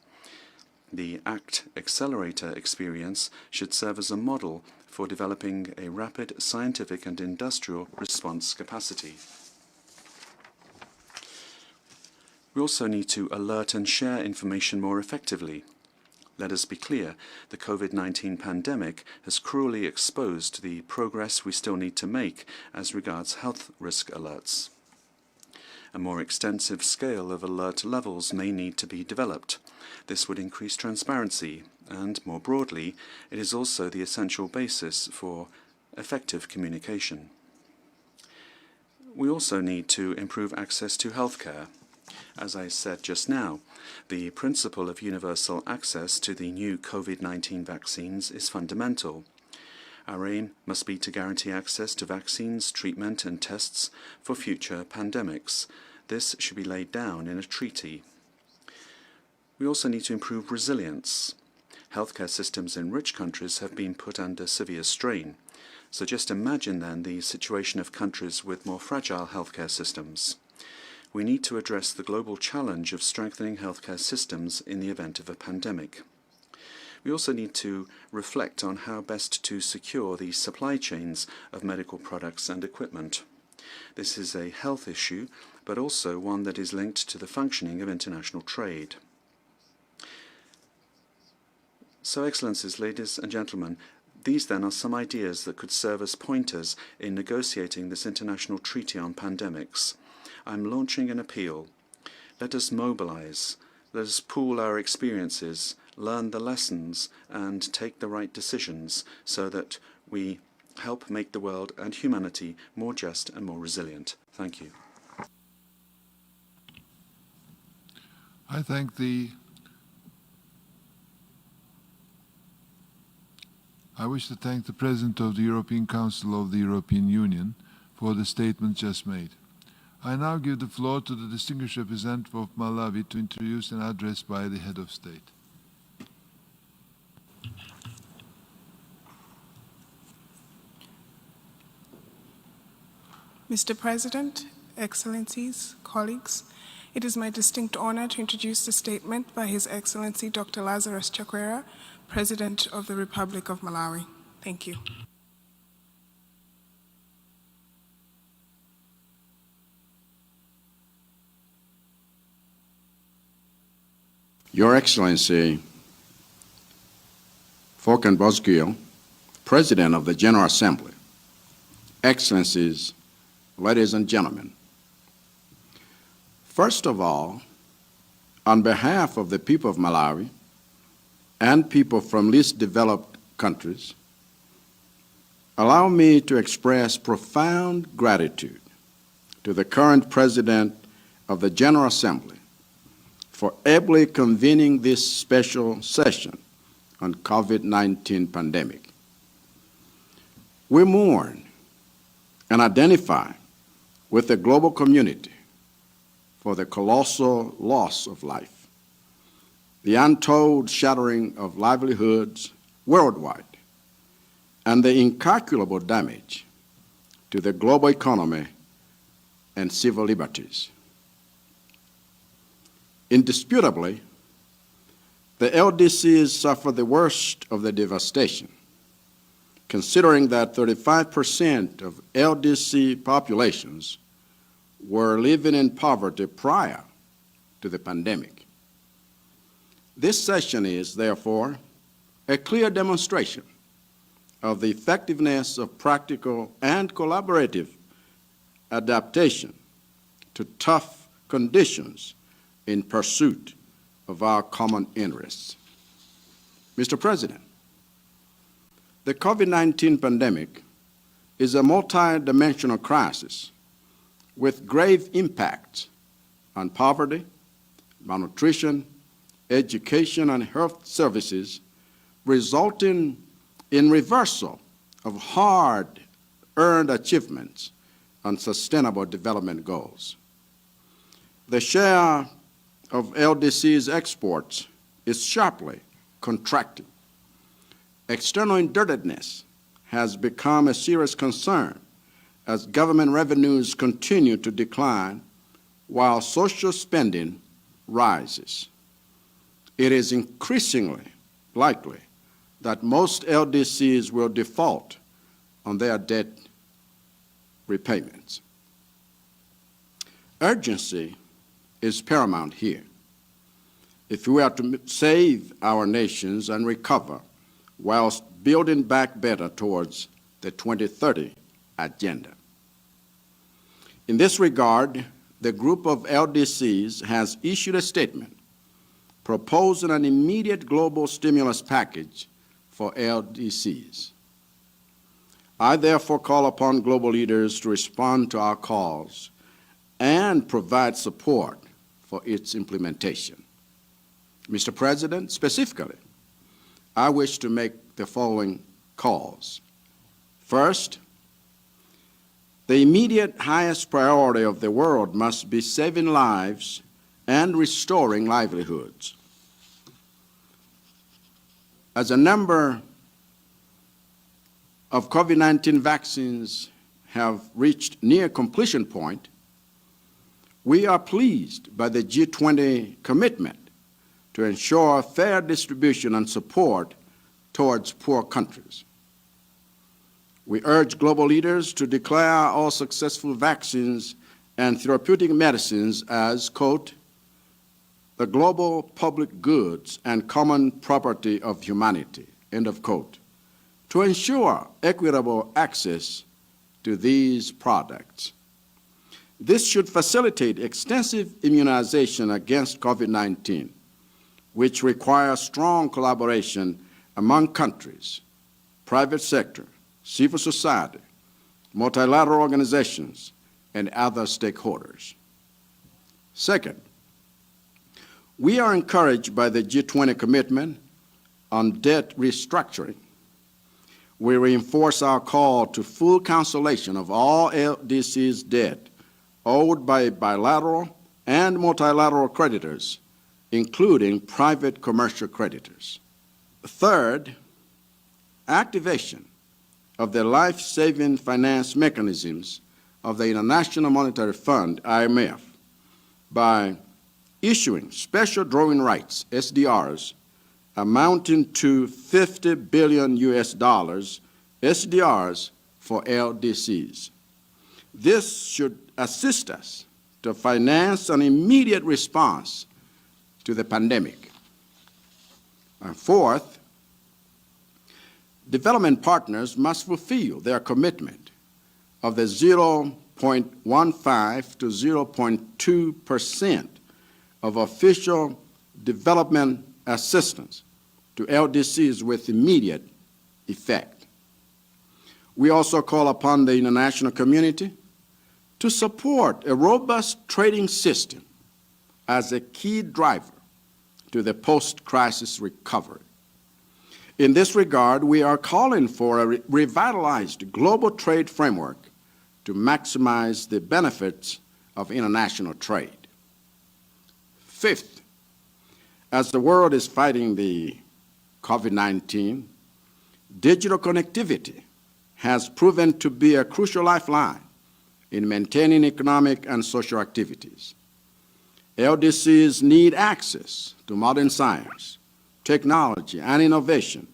The ACT Accelerator experience should serve as a model for developing a rapid scientific and industrial response capacity. We also need to alert and share information more effectively. Let us be clear, the COVID-19 pandemic has cruelly exposed the progress we still need to make as regards health risk alerts. A more extensive scale of alert levels may need to be developed. This would increase transparency, and more broadly, it is also the essential basis for effective communication. We also need to improve access to healthcare. As I said just now, the principle of universal access to the new COVID-19 vaccines is fundamental. Our aim must be to guarantee access to vaccines, treatment and tests for future pandemics. This should be laid down in a treaty. We also need to improve resilience. Healthcare systems in rich countries have been put under severe strain. So just imagine then the situation of countries with more fragile healthcare systems. We need to address the global challenge of strengthening healthcare systems in the event of a pandemic. We also need to reflect on how best to secure the supply chains of medical products and equipment. This is a health issue, but also one that is linked to the functioning of international trade. So, Excellencies, ladies and gentlemen, these then are some ideas that could serve as pointers in negotiating this international treaty on pandemics. I'm launching an appeal. Let us mobilize, let us pool our experiences, learn the lessons, and take the right decisions so that we help make the world and humanity more just and more resilient. Thank you. I wish to thank the President of the European Council of the European Union for the statement just made. I now give the floor to the distinguished representative of Malawi to introduce an address by the head of state. Mr. President, Excellencies, colleagues, it is my distinct honor to introduce the statement by His Excellency Dr. Lazarus Chakwera, President of the Republic of Malawi. Thank you. Your Excellency, Falcon Bosquio, President of the General Assembly, Excellencies, ladies and gentlemen, first of all, on behalf of the people of Malawi and people from least developed countries, allow me to express profound gratitude to the current President of the General Assembly for ably convening this special session on COVID-19 pandemic. We mourn and identify with the global community for the colossal loss of life, the untold shattering of livelihoods worldwide, and the incalculable damage to the global economy and civil liberties. Indisputably, the LDCs suffer the worst of the devastation, considering that 35% of LDC populations were living in poverty prior to the pandemic. This session is, therefore, a clear demonstration of the effectiveness of practical and collaborative adaptation to tough conditions in pursuit of our common interests. Mr. President, the COVID-19 pandemic is a multi-dimensional crisis with grave impacts on poverty, malnutrition, education, and health services, resulting in reversal of hard-earned achievements on sustainable development goals. The share of LDC's exports is sharply contracting. External indebtedness has become a serious concern as government revenues continue to decline while social spending rises. It is increasingly likely that most LDCs will default on their debt repayments. Urgency is paramount here. If we are to save our nations and recover whilst building back better towards the 2030 agenda. In this regard, the group of LDCs has issued a statement proposing an immediate global stimulus package for LDCs. I therefore call upon global leaders to respond to our calls and provide support for its implementation. Mr. President, specifically, I wish to make the following calls. First, the immediate highest priority of the world must be saving lives and restoring livelihoods. As a number of COVID-19 vaccines have reached near completion point, we are pleased by the G20 commitment to ensure fair distribution and support towards poor countries. We urge global leaders to declare all successful vaccines and therapeutic medicines as, quote, the global public goods and common property of humanity, end of quote, to ensure equitable access to these products. This should facilitate extensive immunization against COVID-19, which requires strong collaboration among countries, private sector, civil society, multilateral organizations, and other stakeholders. Second, we are encouraged by the G20 commitment on debt restructuring. We reinforce our call to full cancellation of all LDC's debt owed by bilateral and multilateral creditors, including private commercial creditors. Third, activation of the life-saving finance mechanisms of the International Monetary Fund, IMF, by issuing special drawing rights, SDRs, amounting to $50 billion SDRs for LDCs. This should assist us to finance an immediate response to the pandemic. And fourth, development partners must fulfill their commitment of the 0.15 to 0.2% of official development assistance to LDCs with immediate effect. We also call upon the international community to support a robust trading system as a key driver to the post-crisis recovery. In this regard, we are calling for a revitalized global trade framework to maximize the benefits of international trade. Fifth, as the world is fighting the COVID-19, digital connectivity has proven to be a crucial lifeline in maintaining economic and social activities. LDCs need access to modern science, technology, and innovation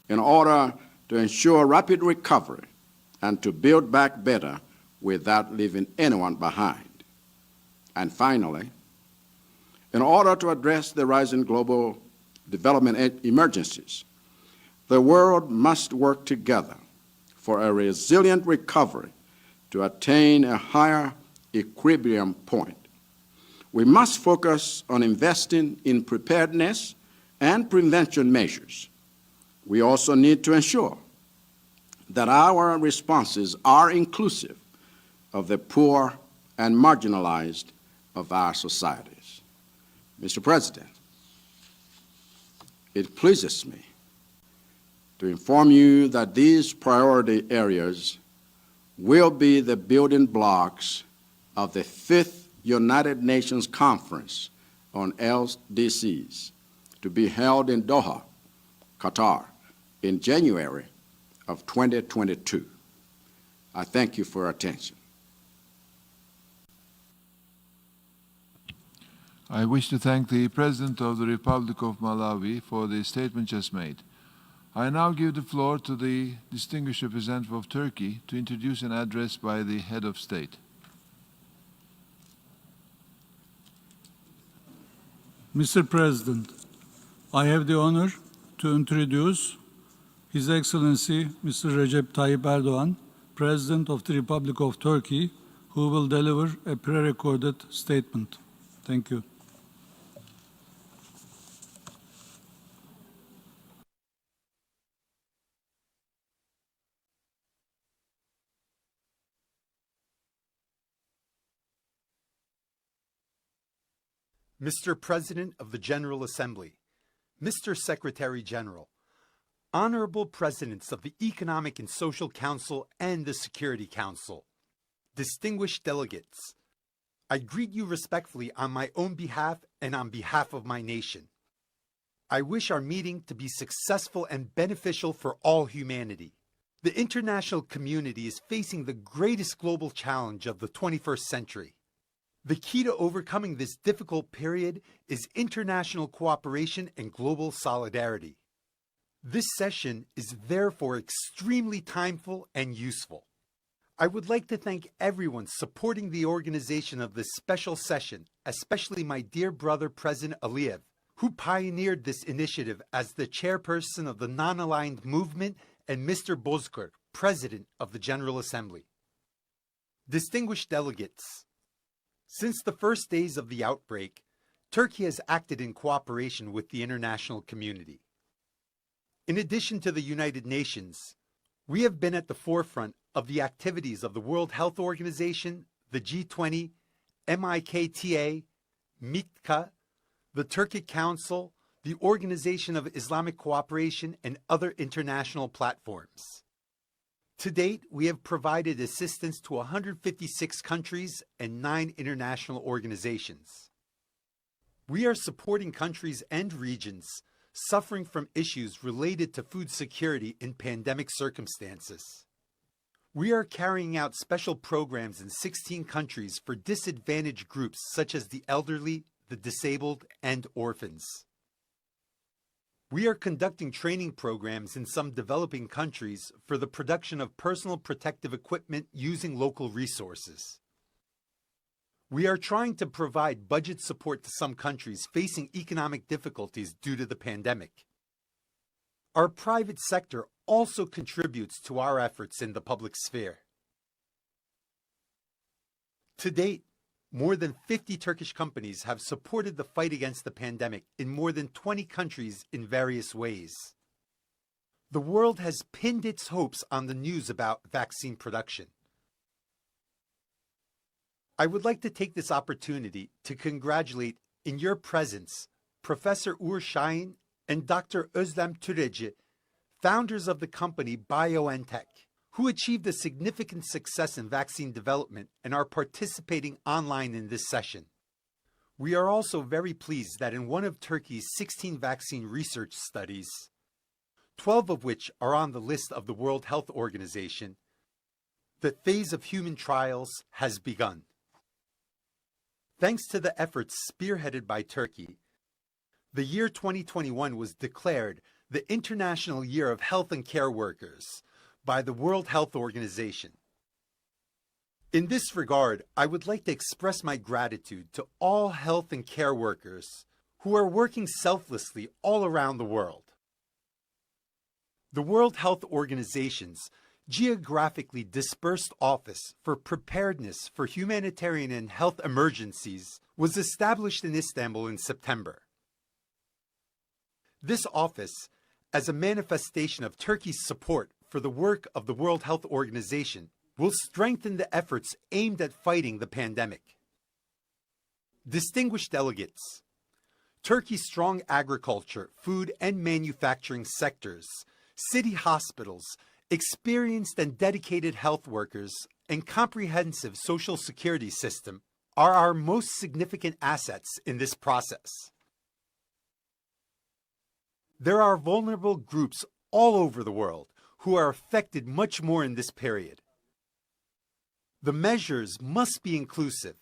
in order to ensure rapid recovery and to build back better without leaving anyone behind. And finally, in order to address the rising global development emergencies, the world must work together for a resilient recovery to attain a higher equilibrium point. We must focus on investing in preparedness and prevention measures. We also need to ensure that our responses are inclusive of the poor and marginalized of our societies. Mr. President, it pleases me to inform you that these priority areas will be the building blocks of the 5th United Nations Conference on LDCs to be held in Doha, Qatar, in January of 2022. I thank you for your attention. I wish to thank the President of the Republic of Malawi for the statement just made. I now give the floor to the distinguished representative of Turkey to introduce an address by the head of state. Mr. President, I have the honor to introduce His Excellency Mr. Recep Tayyip Erdoğan, President of the Republic of Turkey, who will deliver a pre-recorded statement. Thank you. Mr. President of the General Assembly, Mr. Secretary General, Honorable Presidents of the Economic and Social Council and the Security Council, distinguished delegates, I greet you respectfully on my own behalf and on behalf of my nation. I wish our meeting to be successful and beneficial for all humanity. The international community is facing the greatest global challenge of the 21st century. The key to overcoming this difficult period is international cooperation and global solidarity. This session is therefore extremely timely and useful. I would like to thank everyone supporting the organization of this special session, especially my dear brother President Aliyev, who pioneered this initiative as the chairperson of the Non-Aligned Movement, and Mr. Bozkır, President of the General Assembly. Distinguished delegates, since the first days of the outbreak, Turkey has acted in cooperation with the international community. In addition to the United Nations, we have been at the forefront of the activities of the World Health Organization, the G20, MIKTA, MITKA, the Turkic Council, the Organization of Islamic Cooperation, and other international platforms. To date, we have provided assistance to 156 countries and 9 international organizations. We are supporting countries and regions suffering from issues related to food security in pandemic circumstances. We are carrying out special programs in 16 countries for disadvantaged groups such as the elderly, the disabled, and orphans. We are conducting training programs in some developing countries for the production of personal protective equipment using local resources. We are trying to provide budget support to some countries facing economic difficulties due to the pandemic. Our private sector also contributes to our efforts in the public sphere. To date, more than 50 Turkish companies have supported the fight against the pandemic in more than 20 countries in various ways. The world has pinned its hopes on the news about vaccine production. I would like to take this opportunity to congratulate, in your presence, Professor Uğur Şahin and Dr. Özlem Türeci, founders of the company BioNTech, who achieved a significant success in vaccine development and are participating online in this session. We are also very pleased that in one of Turkey's 16 vaccine research studies, 12 of which are on the list of the World Health Organization, the phase of human trials has begun. Thanks to the efforts spearheaded by Turkey, the year 2021 was declared the International Year of Health and Care Workers by the World Health Organization. In this regard, I would like to express my gratitude to all health and care workers who are working selflessly all around the world. The World Health Organization's geographically dispersed Office for Preparedness for Humanitarian and Health Emergencies was established in Istanbul in September. This office, as a manifestation of Turkey's support for the work of the World Health Organization, will strengthen the efforts aimed at fighting the pandemic. Distinguished delegates, Turkey's strong agriculture, food, and manufacturing sectors, city hospitals, experienced and dedicated health workers, and comprehensive social security system are our most significant assets in this process. There are vulnerable groups all over the world who are affected much more in this period. The measures must be inclusive,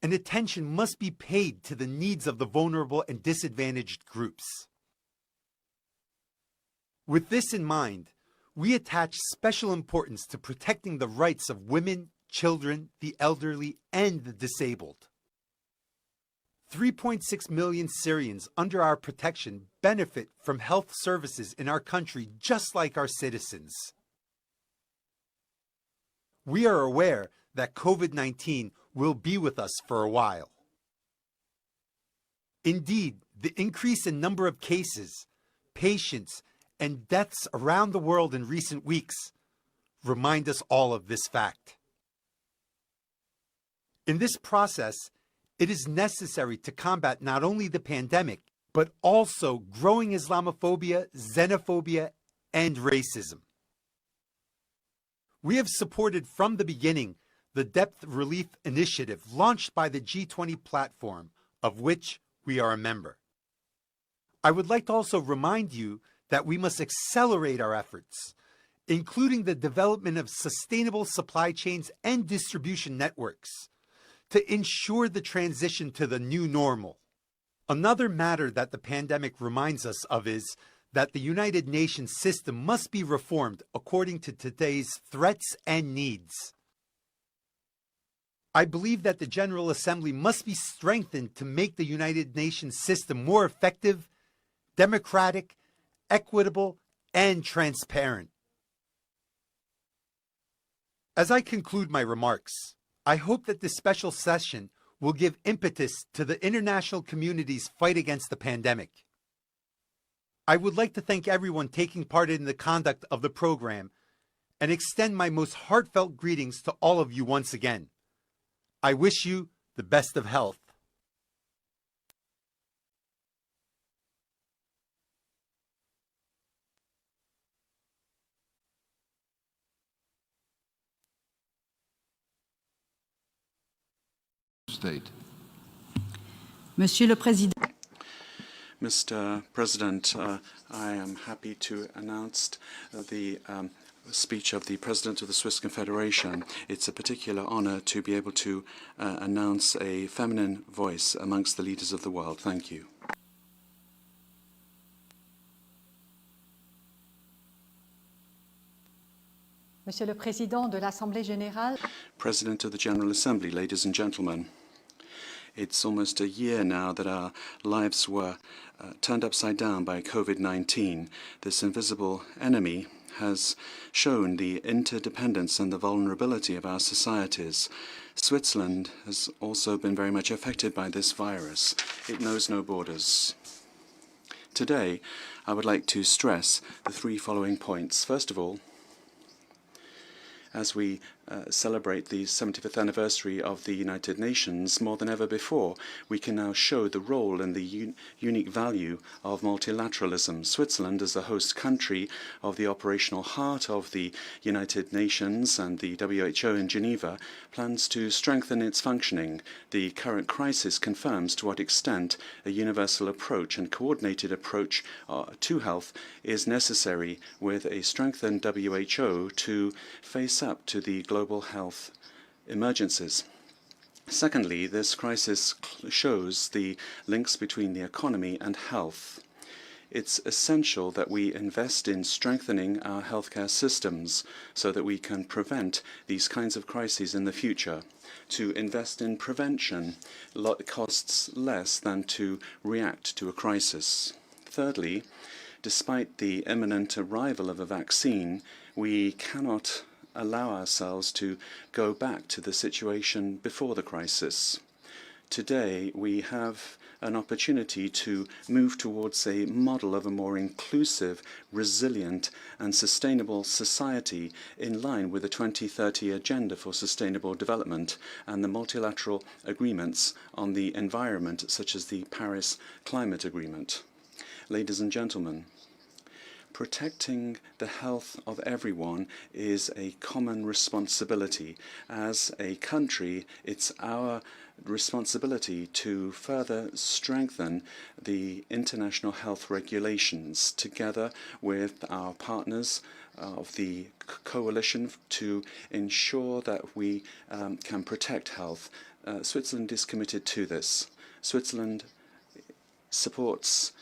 and attention must be paid to the needs of the vulnerable and disadvantaged groups. With this in mind, we attach special importance to protecting the rights of women, children, the elderly, and the disabled. 3.6 million Syrians under our protection benefit from health services in our country just like our citizens. We are aware that COVID-19 will be with us for a while. Indeed, the increase in number of cases, patients, and deaths around the world in recent weeks remind us all of this fact. In this process, it is necessary to combat not only the pandemic, but also growing Islamophobia, xenophobia, and racism. We have supported from the beginning the Debt Relief Initiative launched by the G20 platform, of which we are a member. I would like to also remind you that we must accelerate our efforts, including the development of sustainable supply chains and distribution networks, to ensure the transition to the new normal. Another matter that the pandemic reminds us of is that the United Nations system must be reformed according to today's threats and needs. I believe that the General Assembly must be strengthened to make the United Nations system more effective, democratic, equitable, and transparent. As I conclude my remarks, I hope that this special session will give impetus to the international community's fight against the pandemic. I would like to thank everyone taking part in the conduct of the program and extend my most heartfelt greetings to all of you once again. I wish you the best of health. State. Monsieur le Président. Mr. President, I am happy to announce the speech of the President of the Swiss Confederation. It's a particular honor to be able to announce a feminine voice amongst the leaders of the world. Thank you. Monsieur le Président de l'Assemblée générale. President of the General Assembly, ladies and gentlemen. It's almost a year now that our lives were turned upside down by COVID-19. This invisible enemy has shown the interdependence and the vulnerability of our societies. Switzerland has also been very much affected by this virus. It knows no borders. Today, I would like to stress the three following points. First of all, as we celebrate the 75th anniversary of the United Nations, more than ever before, we can now show the role and the unique value of multilateralism. Switzerland, as the host country of the operational heart of the United Nations and the WHO in Geneva, plans to strengthen its functioning. The current crisis confirms to what extent a universal approach and coordinated approach to health is necessary, with a strengthened WHO to face up to the global health emergencies. Secondly, this crisis shows the links between the economy and health. It's essential that we invest in strengthening our healthcare systems so that we can prevent these kinds of crises in the future. To invest in prevention costs less than to react to a crisis. Thirdly, despite the imminent arrival of a vaccine, we cannot allow ourselves to go back to the situation before the crisis. Today, we have an opportunity to move towards a model of a more inclusive, resilient, and sustainable society in line with the 2030 Agenda for Sustainable Development and the multilateral agreements on the environment, such as the Paris Climate Agreement. Ladies and gentlemen, protecting the health of everyone is a common responsibility. As a country, it's our responsibility to further strengthen the international health regulations together with our partners of the coalition to ensure that we can protect health. Switzerland is committed to this. Switzerland supports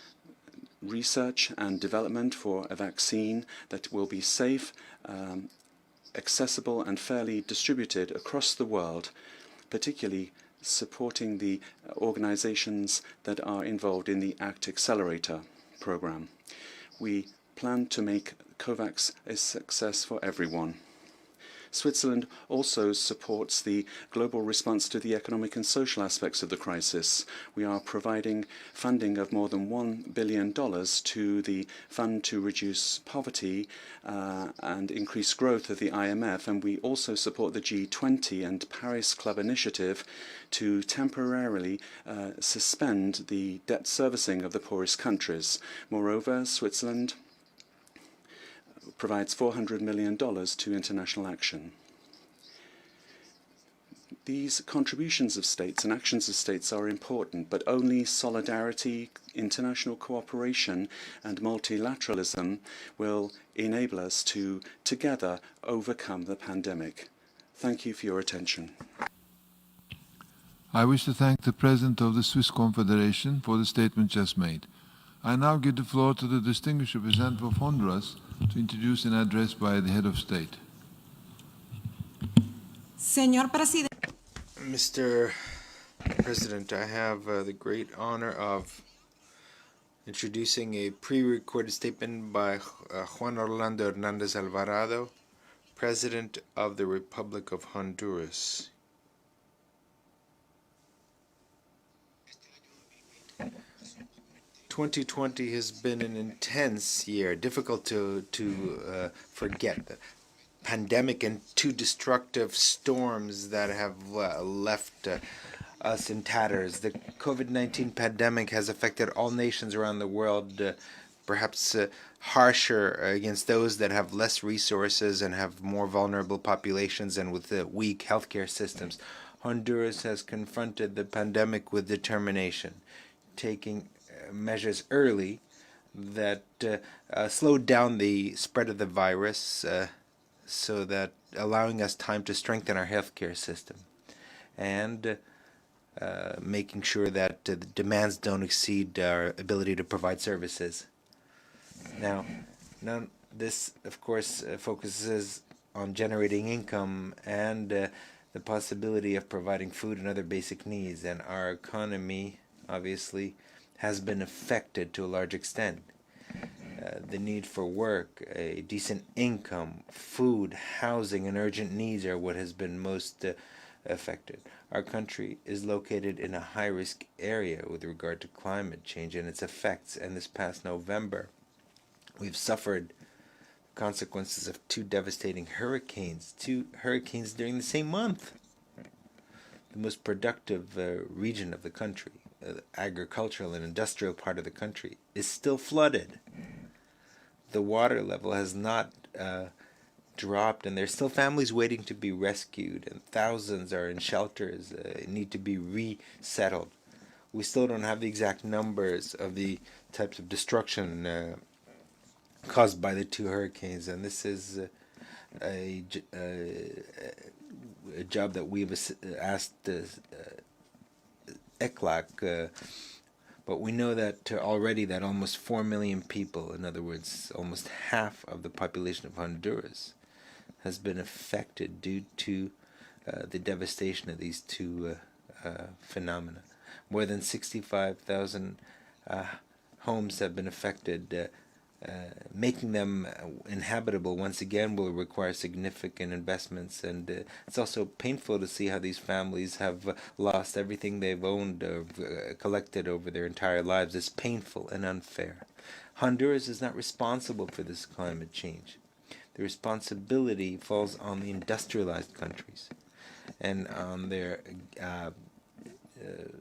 research and development for a vaccine that will be safe, accessible and fairly distributed across the world, particularly supporting the organizations that are involved in the ACT Accelerator program. We plan to make COVAX a success for everyone. Switzerland also supports the global response to the economic and social aspects of the crisis. We are providing funding of more than $1 billion to the Fund to Reduce Poverty and Increase Growth of the IMF, and we also support the G20 and Paris Club initiative to temporarily suspend the debt servicing of the poorest countries. Moreover, Switzerland provides $400 million to international action. These contributions of states and actions of states are important, but only solidarity, international cooperation, and multilateralism will enable us to, together, overcome the pandemic. Thank you for your attention. I wish to thank the President of the Swiss Confederation for the statement just made. I now give the floor to the distinguished representative of Honduras to introduce an address by the head of state. Señor Presidente. Mr. President, I have the great honor of introducing a pre-recorded statement by Juan Orlando Hernández Alvarado, President of the Republic of Honduras. "2020 has been an intense year, difficult to forget. The pandemic and two destructive storms that have left us in tatters. The COVID-19 pandemic has affected all nations around the world, perhaps harsher against those that have less resources and have more vulnerable populations and with weak healthcare systems. Honduras has confronted the pandemic with determination, taking measures early that slowed down the spread of the virus, so that allowing us time to strengthen our healthcare system and making sure that the demands don't exceed our ability to provide services. Now this, of course, focuses on generating income and the possibility of providing food and other basic needs, and our economy, obviously, has been affected to a large extent. The need for work, a decent income, food, housing, and urgent needs are what has been most affected. Our country is located in a high-risk area with regard to climate change and its effects, and this past November, we've suffered consequences of two devastating hurricanes during the same month. The most productive region of the country, the agricultural and industrial part of the country, is still flooded. The water level has not dropped, and there's still families waiting to be rescued, and thousands are in shelters, need to be resettled. We still don't have the exact numbers of the types of destruction caused by the two hurricanes, and this is a job that we've asked ECLAC, but we know that already that almost 4 million people, in other words, almost half of the population of Honduras, has been affected due to the devastation of these two phenomena. More than 65,000 homes have been affected. Making them inhabitable once again will require significant investments, and it's also painful to see how these families have lost everything they've owned or collected over their entire lives. It's painful and unfair. Honduras is not responsible for this climate change. The responsibility falls on the industrialized countries and on their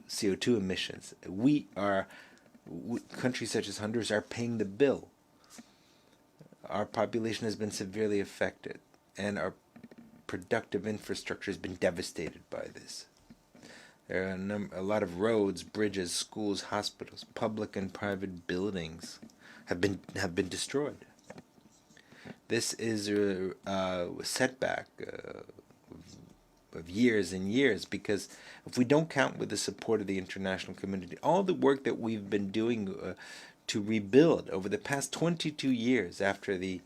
CO2 emissions. Countries such as Honduras are paying the bill. Our population has been severely affected, and our productive infrastructure has been devastated by this. There are a lot of roads, bridges, schools, hospitals, public and private buildings have been destroyed. This is a setback of years and years, because if we don't count with the support of the international community, all the work that we've been doing to rebuild over the past 22 years after the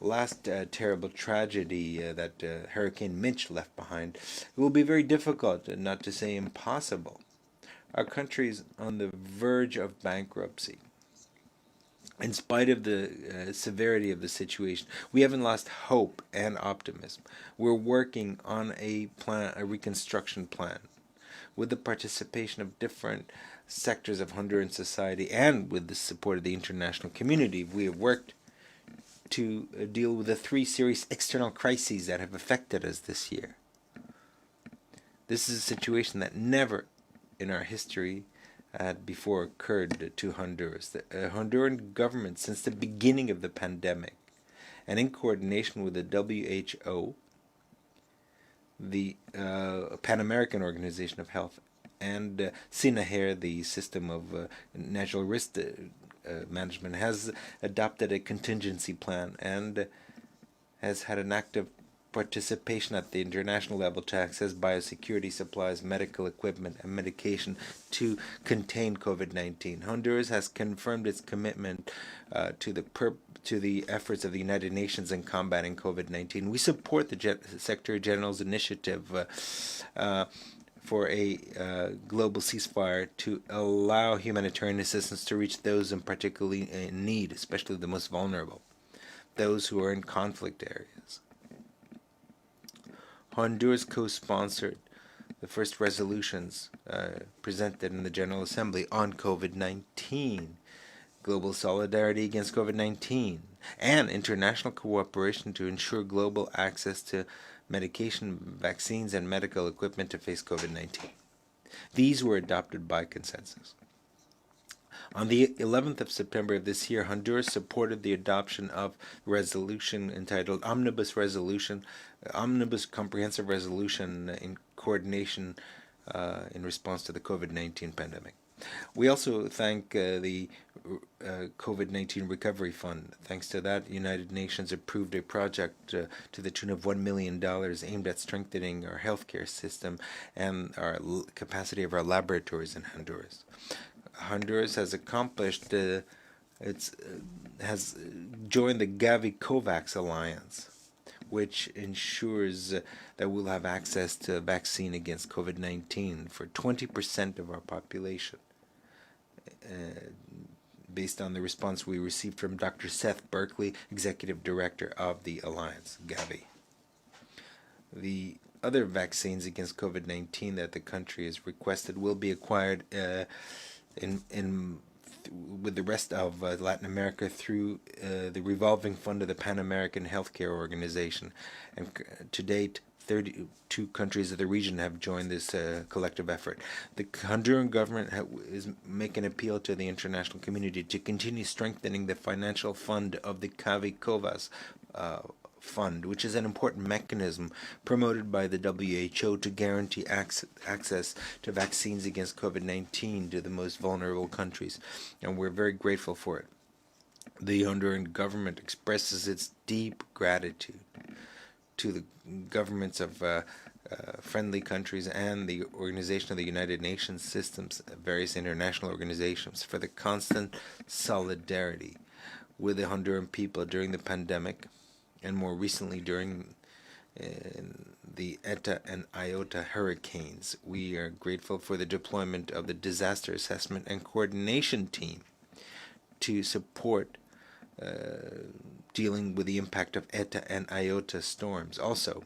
last terrible tragedy that Hurricane Mitch left behind, it will be very difficult, not to say impossible. Our country is on the verge of bankruptcy. In spite of the severity of the situation, we haven't lost hope and optimism. We're working on a reconstruction plan, with the participation of different sectors of Honduran society and with the support of the international community. We have worked to deal with the 3 serious external crises that have affected us this year. This is a situation that never in our history had before occurred to Honduras. The Honduran government, since the beginning of the pandemic, and in coordination with the WHO, the Pan American Organization of Health, and SINAHER, the System of Natural Risk Management, has adopted a contingency plan and has had an active participation at the international level to access biosecurity supplies, medical equipment, and medication to contain COVID-19. Honduras has confirmed its commitment to the efforts of the United Nations in combating COVID-19. We support the Secretary General's initiative for a global ceasefire to allow humanitarian assistance to reach those in particularly in need, especially the most vulnerable, those who are in conflict areas. Honduras co-sponsored the first resolutions presented in the General Assembly on COVID-19, global solidarity against COVID-19, and international cooperation to ensure global access to medication, vaccines, and medical equipment to face COVID-19. These were adopted by consensus. On the 11th of September of this year, Honduras supported the adoption of a resolution entitled Omnibus Comprehensive Resolution in coordination in response to the COVID-19 pandemic. We also thank the COVID-19 Recovery Fund. Thanks to that, the United Nations approved a project to the tune of $1 million aimed at strengthening our healthcare system and our capacity of our laboratories in Honduras. Honduras has accomplished has joined the Gavi-COVAX alliance, which ensures that we'll have access to a vaccine against COVID-19 for 20% of our population, based on the response we received from Dr. Seth Berkley, Executive Director of the Alliance, Gavi. The other vaccines against COVID-19 that the country has requested will be acquired with the rest of Latin America through the revolving fund of the Pan American Healthcare Organization. And to date, 32 countries of the region have joined this collective effort. The Honduran government is making an appeal to the international community to continue strengthening the financial fund of the Gavi-COVAX fund, which is an important mechanism promoted by the WHO to guarantee access to vaccines against COVID-19 to the most vulnerable countries, and we're very grateful for it. The Honduran government expresses its deep gratitude to the governments of friendly countries and the Organization of the United Nations systems, various international organizations, for the constant solidarity with the Honduran people during the pandemic, and more recently during the Eta and Iota hurricanes. We are grateful for the deployment of the Disaster Assessment and Coordination Team to support dealing with the impact of Eta and Iota storms. Also,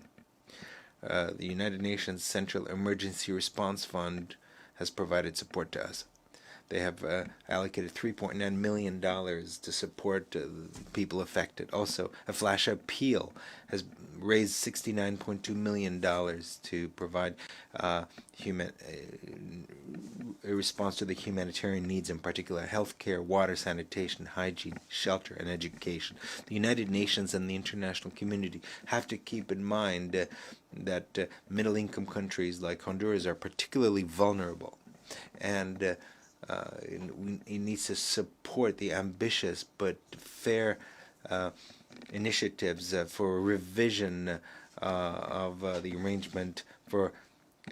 the United Nations Central Emergency Response Fund has provided support to us. They have allocated $3.9 million to support people affected. Also, a flash appeal has raised $69.2 million to provide a response to the humanitarian needs, in particular healthcare, water, sanitation, hygiene, shelter, and education. The United Nations and the international community have to keep in mind that middle-income countries like Honduras are particularly vulnerable, and it needs to support the ambitious but fair initiatives for revision of the arrangement for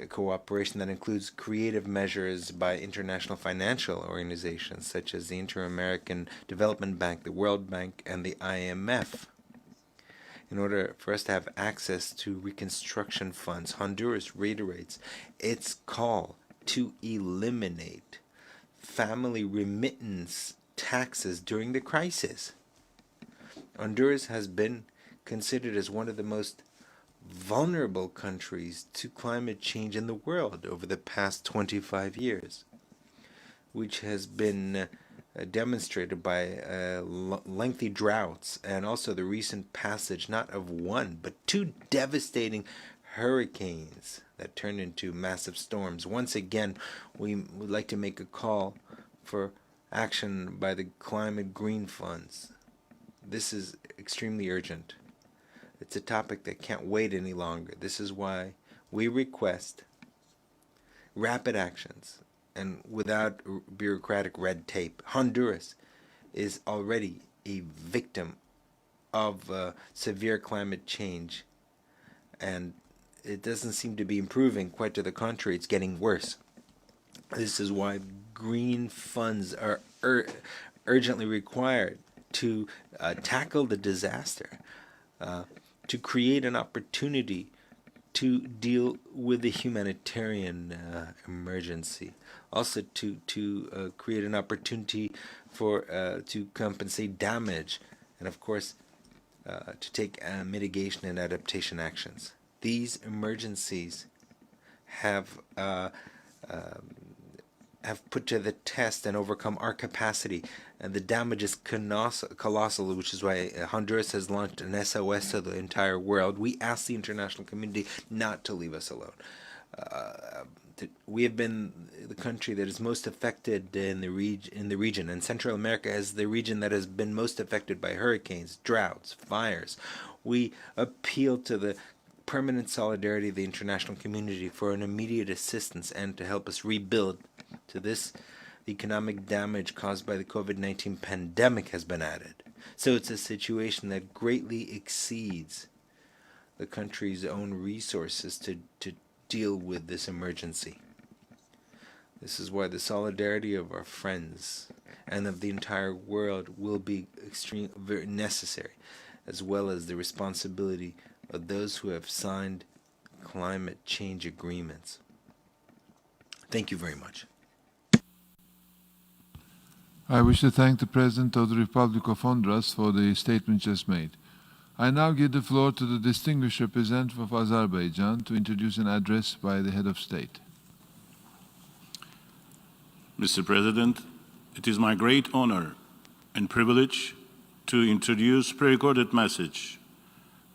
cooperation that includes creative measures by international financial organizations such as the Inter-American Development Bank, the World Bank, and the IMF. in order for us to have access to reconstruction funds. Honduras reiterates its call to eliminate family remittance taxes during the crisis. Honduras has been considered as one of the most vulnerable countries to climate change in the world over the past 25 years, which has been demonstrated by lengthy droughts and also the recent passage not of one but two devastating hurricanes that turned into massive storms. Once again, we would like to make a call for action by the Climate Green Funds. This is extremely urgent. It's a topic that can't wait any longer. This is why we request rapid actions and without bureaucratic red tape. Honduras is already a victim of severe climate change, and it doesn't seem to be improving. Quite to the contrary, it's getting worse. This is why green funds are urgently required to tackle the disaster, to create an opportunity to deal with the humanitarian emergency, also to create an opportunity for to compensate damage, and of course to take mitigation and adaptation actions. These emergencies have put to the test and overcome our capacity, and the damage is colossal, which is why Honduras has launched an SOS to the entire world. We ask the international community not to leave us alone. We have been the country that is most affected in the region, and Central America is the region that has been most affected by hurricanes, droughts, fires. We appeal to the permanent solidarity of the international community for an immediate assistance and to help us rebuild. To this, the economic damage caused by the COVID-19 pandemic has been added. So it's a situation that greatly exceeds the country's own resources to deal with this emergency. This is why the solidarity of our friends and of the entire world will be very necessary, as well as the responsibility of those who have signed climate change agreements. Thank you very much. I wish to thank the President of the Republic of Honduras for the statement just made. I now give the floor to the distinguished representative of Azerbaijan to introduce an address by the head of state. Mr. President, it is my great honor and privilege to introduce pre-recorded message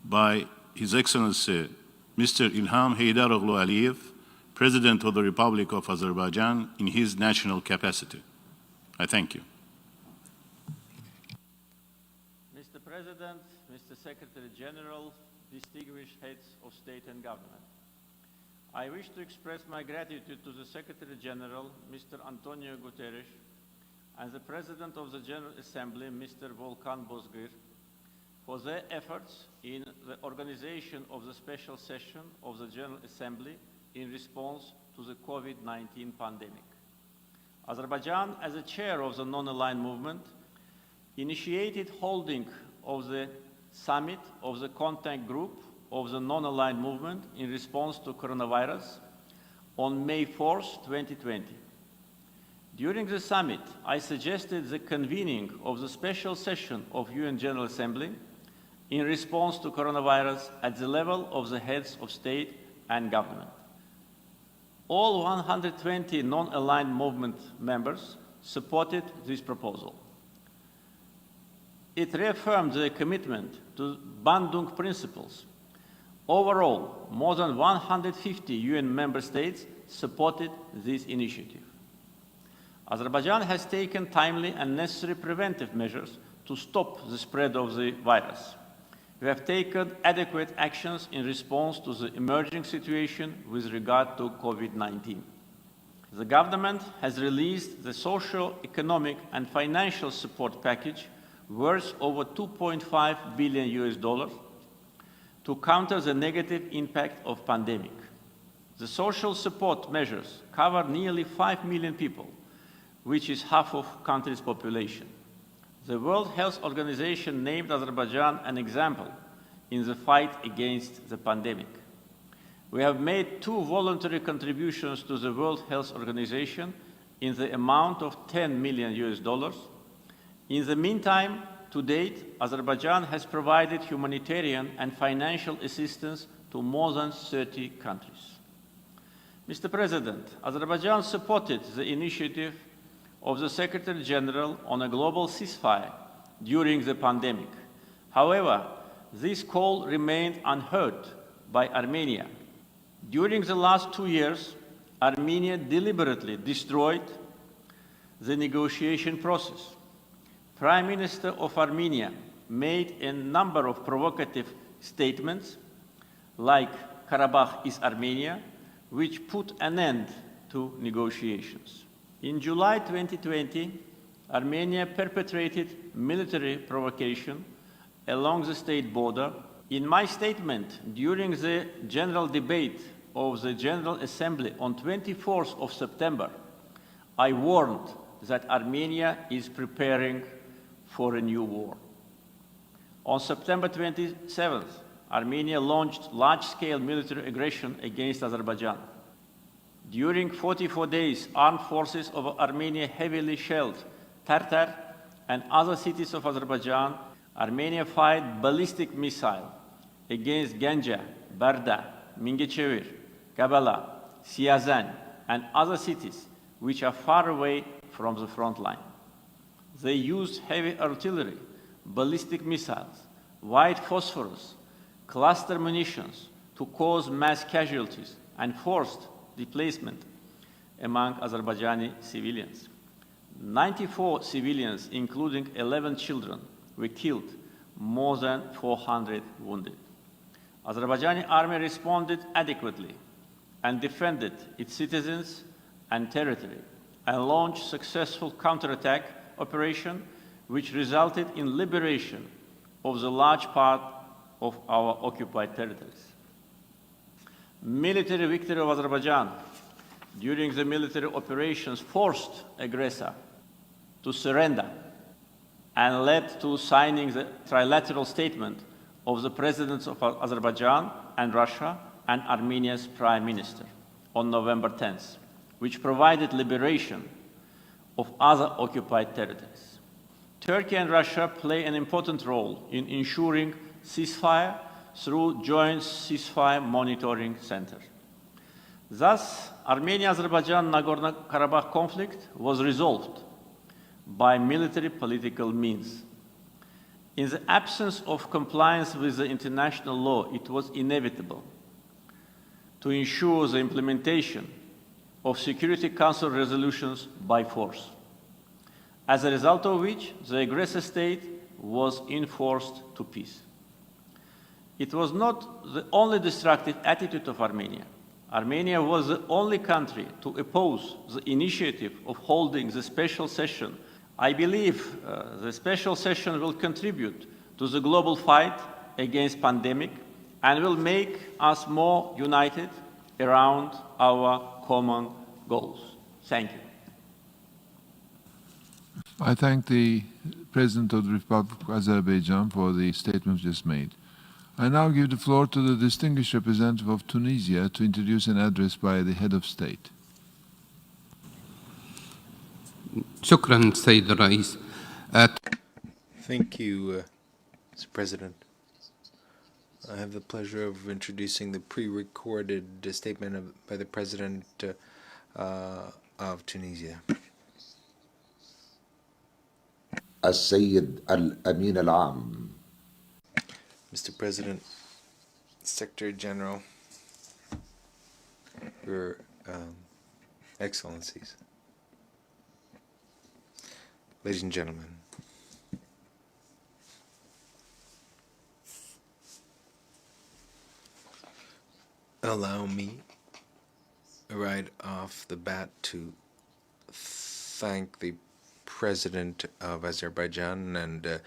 by His Excellency Mr. Ilham Heydaroglu Aliyev, President of the Republic of Azerbaijan, in his national capacity. I thank you. Mr. President, Mr. Secretary General, distinguished heads of state and government, I wish to express my gratitude to the Secretary General, Mr. Antonio Guterres, and the President of the General Assembly, Mr. Volkan Bozkır, for their efforts in the organization of the special session of the General Assembly in response to the COVID-19 pandemic. Azerbaijan, as a chair of the non-aligned movement, initiated holding of the summit of the contact group of the non-aligned movement in response to coronavirus on May 4th, 2020. During the summit, I suggested the convening of the special session of UN General Assembly in response to coronavirus at the level of the heads of state and government. All 120 non-aligned movement members supported this proposal. It reaffirmed their commitment to Bandung principles. Overall, more than 150 UN member states supported this initiative. Azerbaijan has taken timely and necessary preventive measures to stop the spread of the virus. We have taken adequate actions in response to the emerging situation with regard to COVID-19. The government has released the social, economic, and financial support package worth over $2.5 billion to counter the negative impact of pandemic. The social support measures cover nearly 5 million people, which is half of the country's population. The World Health Organization named Azerbaijan an example in the fight against the pandemic. We have made 2 voluntary contributions to the World Health Organization in the amount of $10 million. In the meantime, to date, Azerbaijan has provided humanitarian and financial assistance to more than 30 countries. Mr. President, Azerbaijan supported the initiative of the Secretary General on a global ceasefire during the pandemic. However, this call remained unheard by Armenia. During the last 2 years, Armenia deliberately destroyed the negotiation process. Prime Minister of Armenia made a number of provocative statements, like Karabakh is Armenia, which put an end to negotiations. In July 2020, Armenia perpetrated military provocation along the state border. In my statement during the general debate of the General Assembly on 24th of September, I warned that Armenia is preparing for a new war. On September 27th, Armenia launched large-scale military aggression against Azerbaijan. During 44 days, armed forces of Armenia heavily shelled Tartar and other cities of Azerbaijan. Armenia fired ballistic missiles against Ganja, Barda, Mingechevir, Gabala, Siazan, and other cities which are far away from the front line. They used heavy artillery, ballistic missiles, white phosphorus, cluster munitions to cause mass casualties and forced displacement among Azerbaijani civilians. 94 civilians, including 11 children, were killed, more than 400 wounded. Azerbaijani army responded adequately and defended its citizens and territory, and launched successful counterattack operation which resulted in liberation of the large part of our occupied territories. Military victory of Azerbaijan during the military operations forced aggressor to surrender and led to signing the trilateral statement of the presidents of Azerbaijan and Russia and Armenia's prime minister on November 10th, which provided liberation of other occupied territories. Turkey and Russia play an important role in ensuring ceasefire through joint ceasefire monitoring center. Thus, Armenia-Azerbaijan Nagorno-Karabakh conflict was resolved by military political means. In the absence of compliance with the international law, it was inevitable to ensure the implementation of Security Council resolutions by force, as a result of which the aggressor state was enforced to peace. It was not the only destructive attitude of Armenia. Armenia was the only country to oppose the initiative of holding the special session. I believe the special session will contribute to the global fight against pandemic and will make us more united around our common goals. Thank you. I thank the President of the Republic of Azerbaijan for the statements just made. I now give the floor to the distinguished representative of Tunisia to introduce an address by the head of state. شكرا سيد الرئيس. Thank you, Mr. President. I have the pleasure of introducing the pre-recorded statement by the President of Tunisia. السيد الأمين العام. Mr. President, Secretary General, Your Excellencies, ladies and gentlemen, allow me right off the bat to thank the President of Azerbaijan and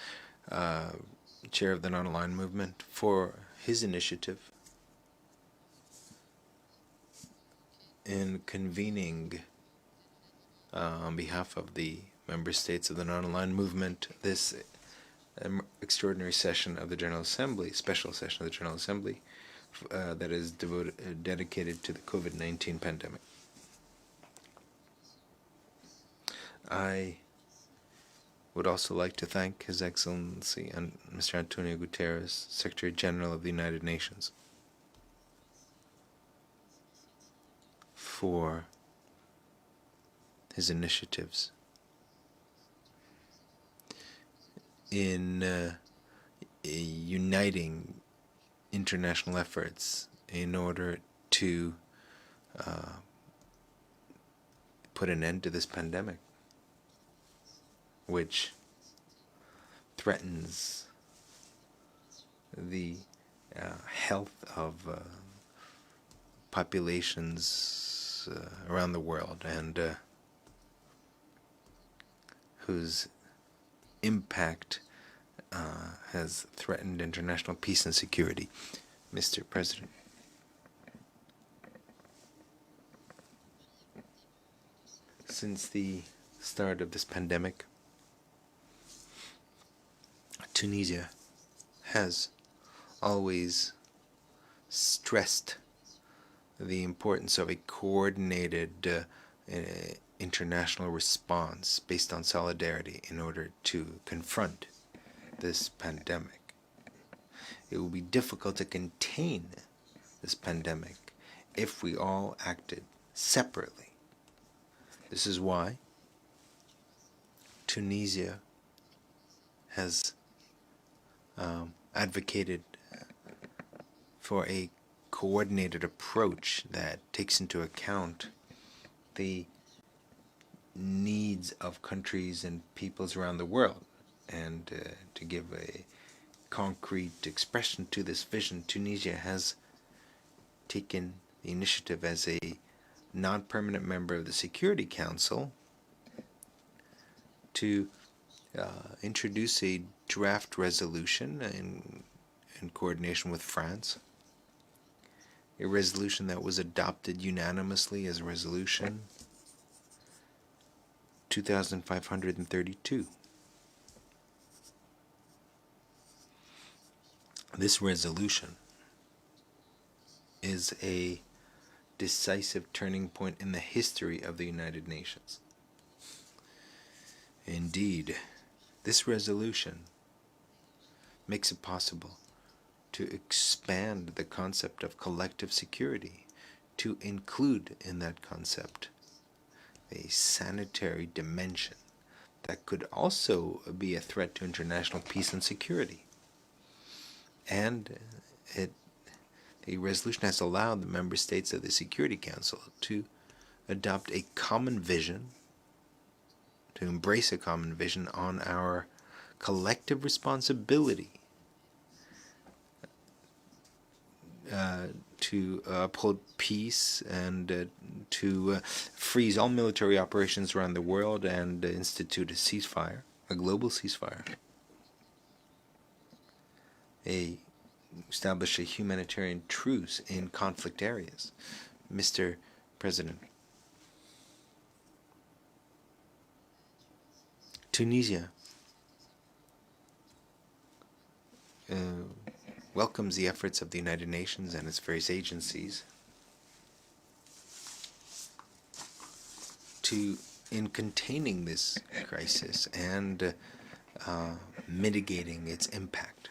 Chair of the Non-Aligned Movement for his initiative in convening on behalf of the member states of the Non-Aligned Movement this extraordinary session of the General Assembly, special session of the General Assembly, that is dedicated to the COVID-19 pandemic. I would also like to thank His Excellency and Mr. Antonio Guterres, Secretary General of the United Nations, for his initiatives in uniting international efforts in order to put an end to this pandemic, which threatens the health of populations around the world, and whose impact has threatened international peace and security. Mr. President, since the start of this pandemic, Tunisia has always stressed the importance of a coordinated international response based on solidarity in order to confront this pandemic. It will be difficult to contain this pandemic if we all acted separately. This is why Tunisia has advocated for a coordinated approach that takes into account the needs of countries and peoples around the world. And to give a concrete expression to this vision, Tunisia has taken the initiative as a non-permanent member of the Security Council to introduce a draft resolution in coordination with France, a resolution that was adopted unanimously as resolution 2532. This resolution is a decisive turning point in the history of the United Nations. Indeed, this resolution makes it possible to expand the concept of collective security, to include in that concept a sanitary dimension that could also be a threat to international peace and security. And the resolution has allowed the member states of the Security Council to adopt a common vision, to embrace a common vision on our collective responsibility to uphold peace and to freeze all military operations around the world and institute a ceasefire, a global ceasefire, establish a humanitarian truce in conflict areas. Mr. President, Tunisia welcomes the efforts of the United Nations and its various agencies in containing this crisis and mitigating its impact.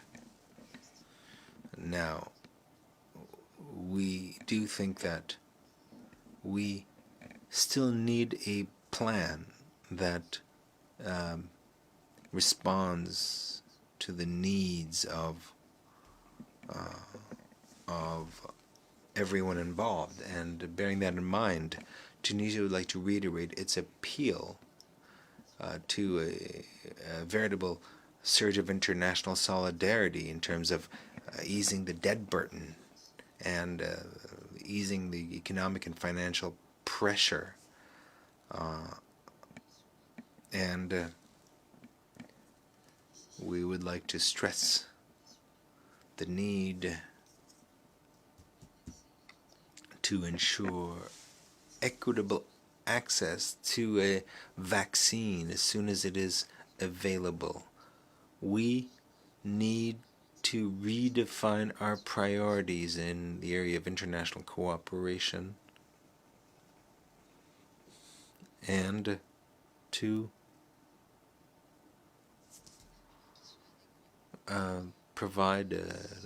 Now, we do think that we still need a plan that responds to the needs of everyone involved. And bearing that in mind, Tunisia would like to reiterate its appeal to a veritable surge of international solidarity in terms of easing the debt burden and easing the economic and financial pressure. And we would like to stress the need to ensure equitable access to a vaccine as soon as it is available. We need to redefine our priorities in the area of international cooperation and to provide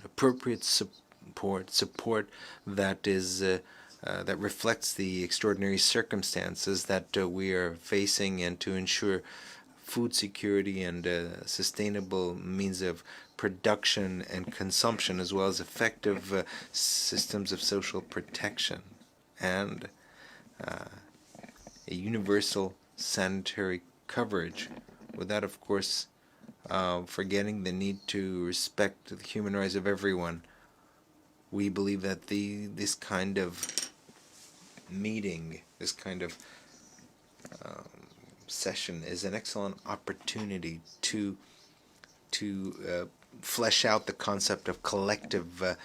appropriate support that is that reflects the extraordinary circumstances that we are facing, and to ensure food security and sustainable means of production and consumption, as well as effective systems of social protection and a universal sanitary coverage, without, of course, forgetting the need to respect the human rights of everyone. We believe that this kind of meeting, this kind of session is an excellent opportunity to flesh out the concept of collective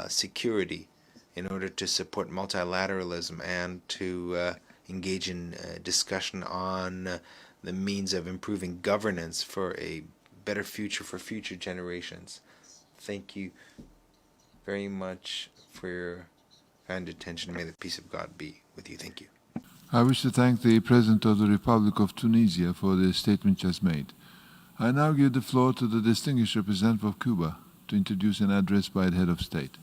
security in order to support multilateralism and to engage in discussion on the means of improving governance for a better future for future generations. Thank you very much for your kind attention. May the peace of God be with you. Thank you. I wish to thank the President of the Republic of Tunisia for the statement just made. I now give the floor to the distinguished representative of Cuba to introduce an address by the head of state.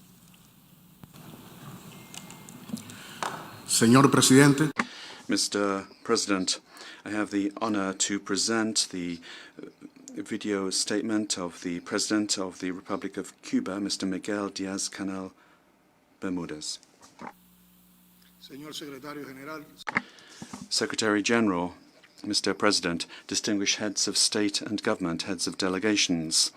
Señor Presidente. Mr. President, I have the honor to present the video statement of the President of the Republic of Cuba, Mr. Miguel Diaz-Canel Bermudez. Señor Secretario General. Secretary General, Mr. President, distinguished heads of state and government, heads of delegations,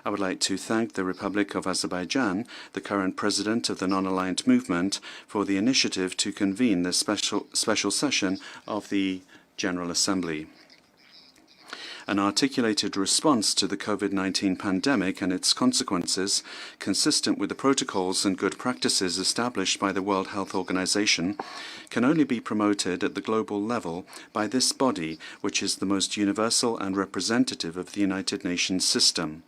I would like to thank the Republic of Azerbaijan, the current president of the Non-Aligned Movement, for the initiative to convene this special session of the General Assembly. An articulated response to the COVID-19 pandemic and its consequences, consistent with the protocols and good practices established by the World Health Organization, can only be promoted at the global level by this body, which is the most universal and representative of the United Nations system.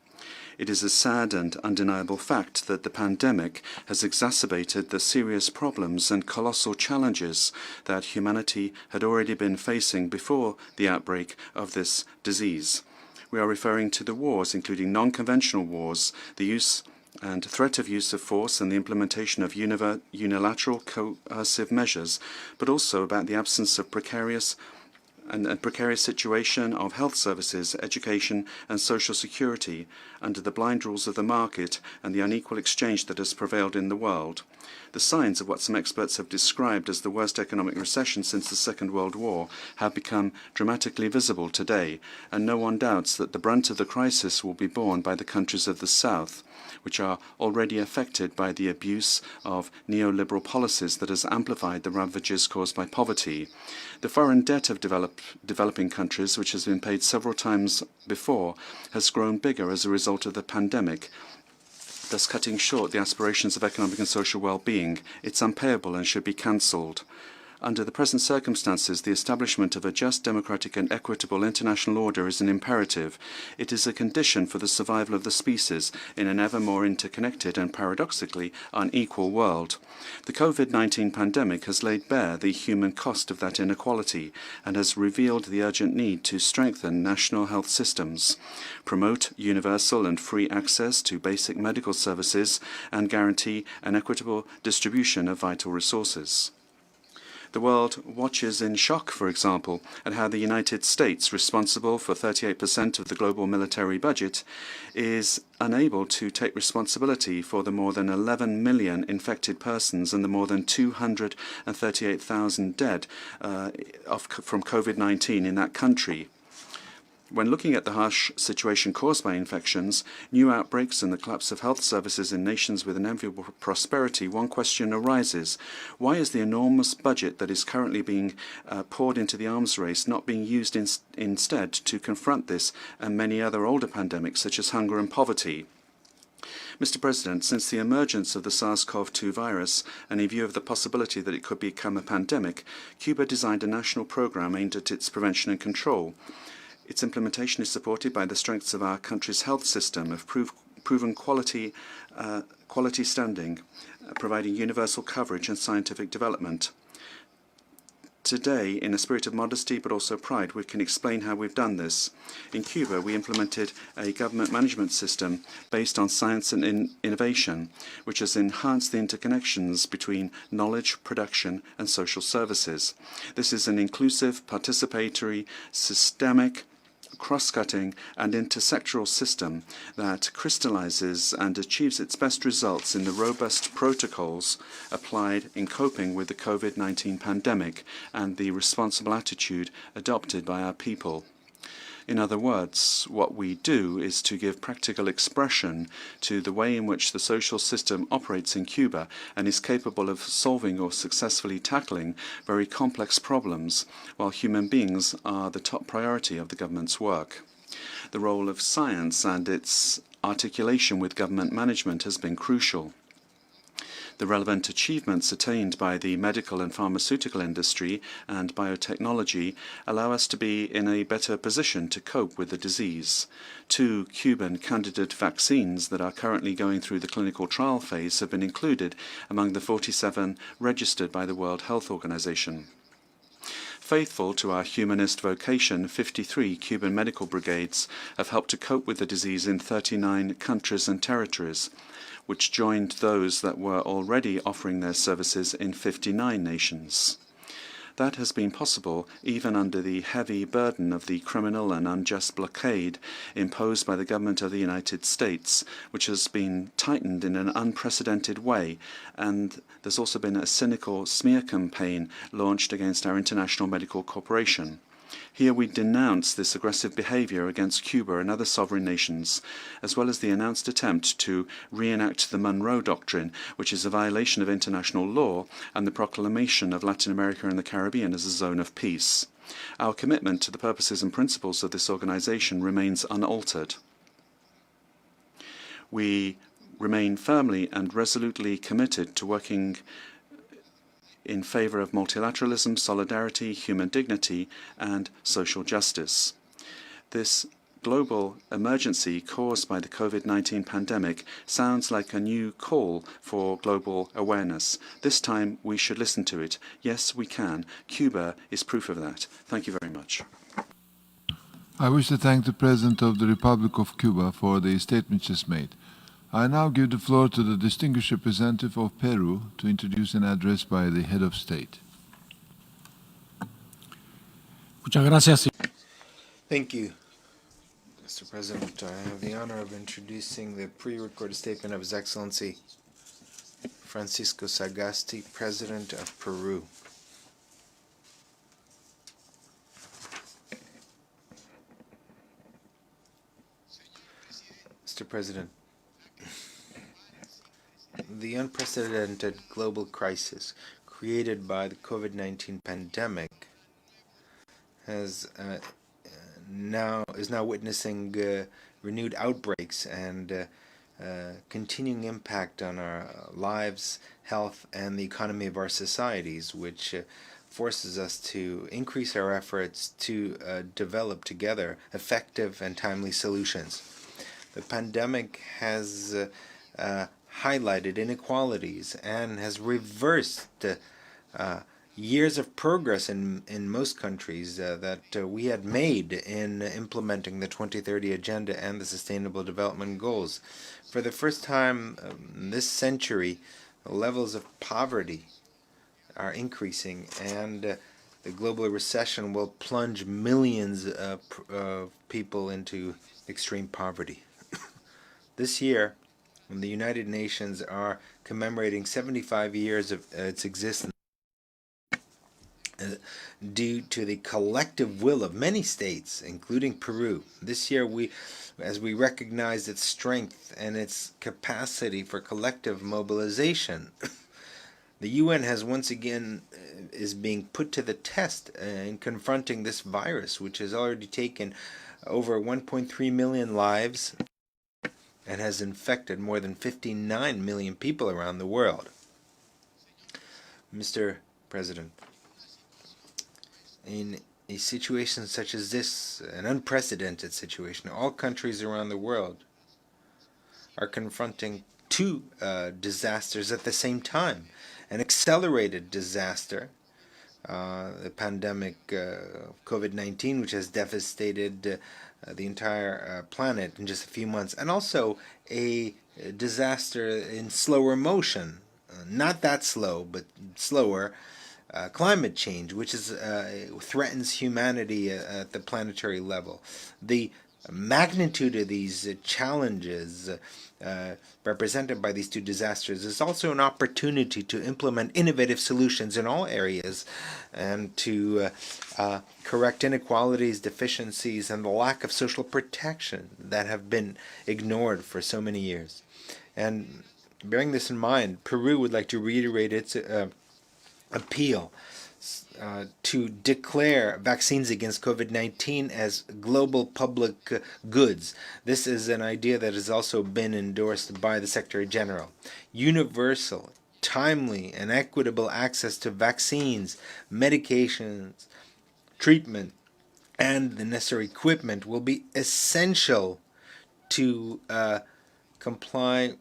It is a sad and undeniable fact that the pandemic has exacerbated the serious problems and colossal challenges that humanity had already been facing before the outbreak of this disease. We are referring to the wars, including non-conventional wars, the use and threat of use of force and the implementation of unilateral coercive measures, but also about the absence of precarious situation of health services, education and social security under the blind rules of the market and the unequal exchange that has prevailed in the world. The signs of what some experts have described as the worst economic recession since the Second World War have become dramatically visible today, and no one doubts that the brunt of the crisis will be borne by the countries of the South, which are already affected by the abuse of neoliberal policies that has amplified the ravages caused by poverty. The foreign debt of developing countries, which has been paid several times before, has grown bigger as a result of the pandemic, thus cutting short the aspirations of economic and social well-being. It's unpayable and should be cancelled. Under the present circumstances, the establishment of a just, democratic and equitable international order is an imperative. It is a condition for the survival of the species in an ever more interconnected and paradoxically unequal world. The COVID-19 pandemic has laid bare the human cost of that inequality and has revealed the urgent need to strengthen national health systems, promote universal and free access to basic medical services, and guarantee an equitable distribution of vital resources. The world watches in shock, for example, at how the United States, responsible for 38% of the global military budget, is unable to take responsibility for the more than 11 million infected persons and the more than 238,000 dead from COVID-19 in that country. When looking at the harsh situation caused by infections, new outbreaks and the collapse of health services in nations with an enviable prosperity, one question arises. Why is the enormous budget that is currently being poured into the arms race not being used instead to confront this and many other older pandemics such as hunger and poverty? Mr. President, since the emergence of the SARS-CoV-2 virus and in view of the possibility that it could become a pandemic, Cuba designed a national program aimed at its prevention and control. Its implementation is supported by the strengths of our country's health system of proven quality standing, providing universal coverage and scientific development. Today, in a spirit of modesty but also pride, we can explain how we've done this. In Cuba, we implemented a government management system based on science and innovation, which has enhanced the interconnections between knowledge, production, and social services. This is an inclusive, participatory, systemic, cross-cutting and intersectoral system that crystallizes and achieves its best results in the robust protocols applied in coping with the COVID-19 pandemic and the responsible attitude adopted by our people. In other words, what we do is to give practical expression to the way in which the social system operates in Cuba and is capable of solving or successfully tackling very complex problems, while human beings are the top priority of the government's work. The role of science and its articulation with government management has been crucial. The relevant achievements attained by the medical and pharmaceutical industry and biotechnology allow us to be in a better position to cope with the disease. 2 Cuban candidate vaccines that are currently going through the clinical trial phase have been included among the 47 registered by the World Health Organization. Faithful to our humanist vocation, 53 Cuban medical brigades have helped to cope with the disease in 39 countries and territories, which joined those that were already offering their services in 59 nations. That has been possible even under the heavy burden of the criminal and unjust blockade imposed by the government of the United States, which has been tightened in an unprecedented way, and there's also been a cynical smear campaign launched against our international medical corporation. Here we denounce this aggressive behavior against Cuba and other sovereign nations, as well as the announced attempt to reenact the Monroe Doctrine, which is a violation of international law, and the proclamation of Latin America and the Caribbean as a zone of peace. Our commitment to the purposes and principles of this organization remains unaltered. We remain firmly and resolutely committed to working in favor of multilateralism, solidarity, human dignity, and social justice. This global emergency caused by the COVID-19 pandemic sounds like a new call for global awareness. This time we should listen to it. Yes, we can. Cuba is proof of that. Thank you very much. I wish to thank the President of the Republic of Cuba for the statement just made. I now give the floor to the distinguished representative of Peru to introduce an address by the head of state. Thank you, Mr. President. I have the honor of introducing the pre-recorded statement of His Excellency Francisco Sagasti, President of Peru. Mr. President, the unprecedented global crisis created by the COVID-19 pandemic is now witnessing renewed outbreaks and continuing impact on our lives, health, and the economy of our societies, which forces us to increase our efforts to develop together effective and timely solutions. The pandemic has highlighted inequalities and has reversed years of progress in most countries that we had made in implementing the 2030 Agenda and the Sustainable Development Goals. For the first time this century, levels of poverty are increasing, and the global recession will plunge millions of people into extreme poverty. This year, when the United Nations are commemorating 75 years of its existence, due to the collective will of many states, including Peru. This year, as we recognize its strength and its capacity for collective mobilization, the UN has once again is being put to the test in confronting this virus, which has already taken over 1.3 million lives and has infected more than 59 million people around the world. Mr. President, in a situation such as this, an unprecedented situation, all countries around the world are confronting two disasters at the same time. An accelerated disaster, the pandemic COVID-19, which has devastated the entire planet in just a few months, and also a disaster in slower motion, not that slow, but slower, climate change, which is threatens humanity at the planetary level. The magnitude of these challenges represented by these two disasters is also an opportunity to implement innovative solutions in all areas and to correct inequalities, deficiencies, and the lack of social protection that have been ignored for so many years. And bearing this in mind, Peru would like to reiterate its appeal to declare vaccines against COVID-19 as global public goods. This is an idea that has also been endorsed by the Secretary General. Universal, timely, and equitable access to vaccines, medications, treatment, and the necessary equipment will be essential to comply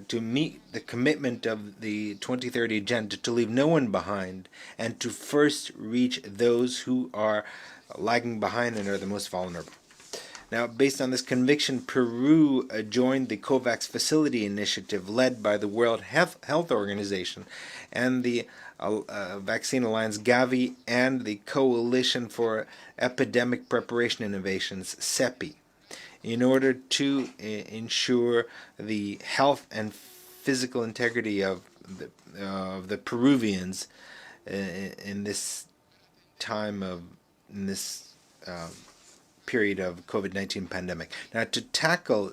to meet the commitment of the 2030 Agenda to leave no one behind and to first reach those who are lagging behind and are the most vulnerable. Now, based on this conviction, Peru joined the COVAX Facility Initiative led by the World Health Organization and the Vaccine Alliance Gavi and the Coalition for Epidemic Preparation Innovations, CEPI, in order to ensure the health and physical integrity of the Peruvians in this time of period of COVID-19 pandemic. Now, to tackle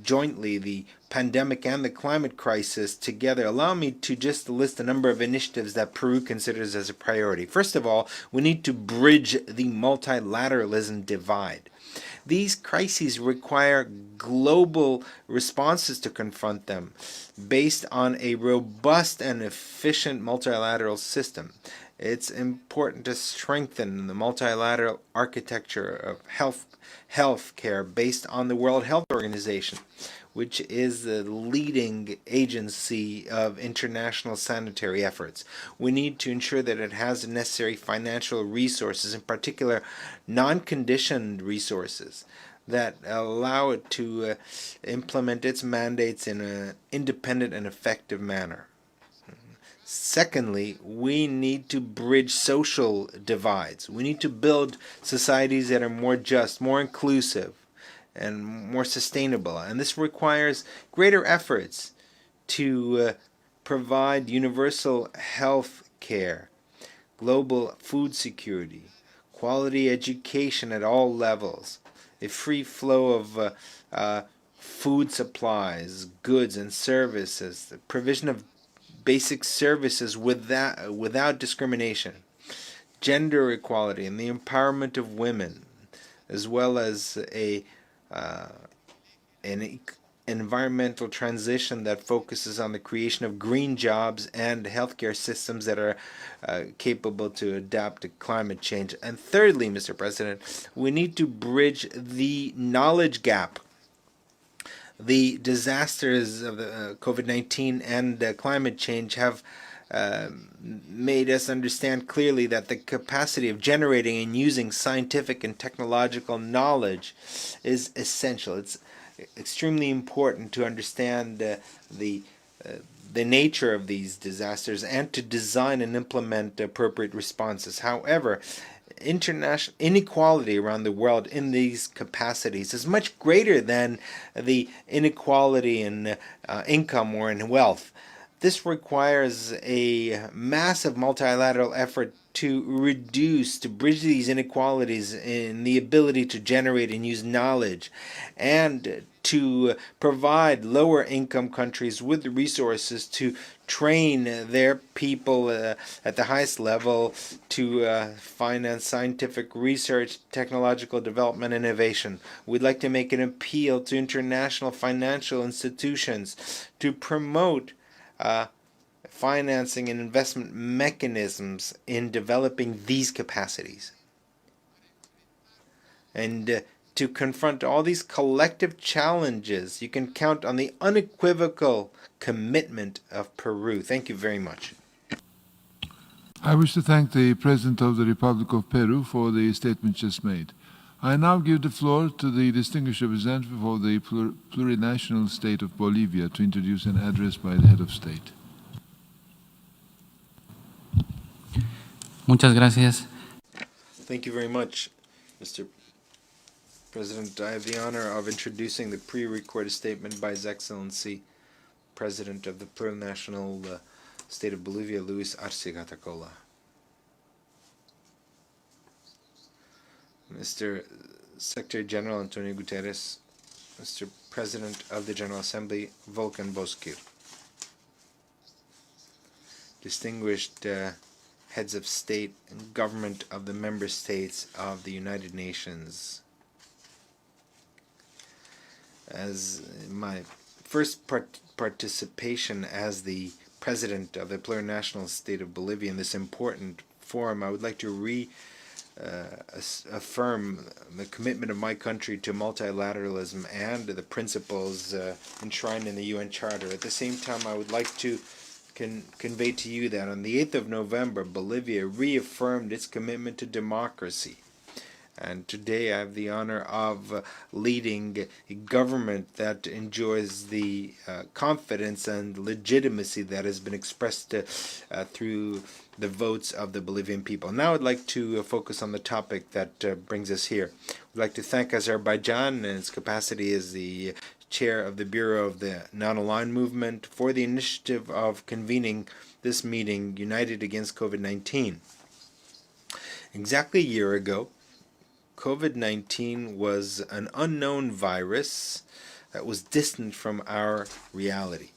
jointly the pandemic and the climate crisis together, allow me to just list a number of initiatives that Peru considers as a priority. First of all, we need to bridge the multilateralism divide. These crises require global responses to confront them based on a robust and efficient multilateral system. It's important to strengthen the multilateral architecture of health care based on the World Health Organization, which is the leading agency of international sanitary efforts. We need to ensure that it has the necessary financial resources, in particular non-conditioned resources, that allow it to implement its mandates in an independent and effective manner. Secondly, we need to bridge social divides. We need to build societies that are more just, more inclusive, and more sustainable. And this requires greater efforts to provide universal health care, global food security, quality education at all levels, a free flow of food supplies, goods and services, the provision of basic services without discrimination, gender equality and the empowerment of women, as well as an environmental transition that focuses on the creation of green jobs and healthcare systems that are capable to adapt to climate change. And thirdly, Mr. President, we need to bridge the knowledge gap. The disasters of the COVID-19 and climate change have made us understand clearly that the capacity of generating and using scientific and technological knowledge is essential. It's extremely important to understand the nature of these disasters and to design and implement appropriate responses. However, international inequality around the world in these capacities is much greater than the inequality in income or in wealth. This requires a massive multilateral effort to bridge these inequalities in the ability to generate and use knowledge, and to provide lower income countries with the resources to train their people at the highest level to finance scientific research, technological development, innovation. We'd like to make an appeal to international financial institutions to promote financing and investment mechanisms in developing these capacities. And to confront all these collective challenges, you can count on the unequivocal commitment of Peru. Thank you very much. I wish to thank the President of the Republic of Peru for the statement just made. I now give the floor to the distinguished representative of the plurinational state of Bolivia to introduce an address by the head of state. Muchas gracias. Thank you very much, Mr. President. I have the honor of introducing the pre-recorded statement by His Excellency, President of the plurinational state of Bolivia, Luis Arce Gatacola. Mr. Secretary General Antonio Guterres, Mr. President of the General Assembly, Volkan Bozkır, distinguished heads of state and government of the member states of the United Nations. As my first participation as the President of the plurinational state of Bolivia in this important forum, I would like to affirm the commitment of my country to multilateralism and the principles enshrined in the UN Charter. At the same time, I would like to convey to you that on the 8th of November, Bolivia reaffirmed its commitment to democracy. And today I have the honor of leading a government that enjoys the confidence and legitimacy that has been expressed through the votes of the Bolivian people. Now I'd like to focus on the topic that brings us here. We'd like to thank Azerbaijan in its capacity as the chair of the Bureau of the Non-Aligned Movement for the initiative of convening this meeting, United Against COVID-19. Exactly a year ago, COVID-19 was an unknown virus that was distant from our reality.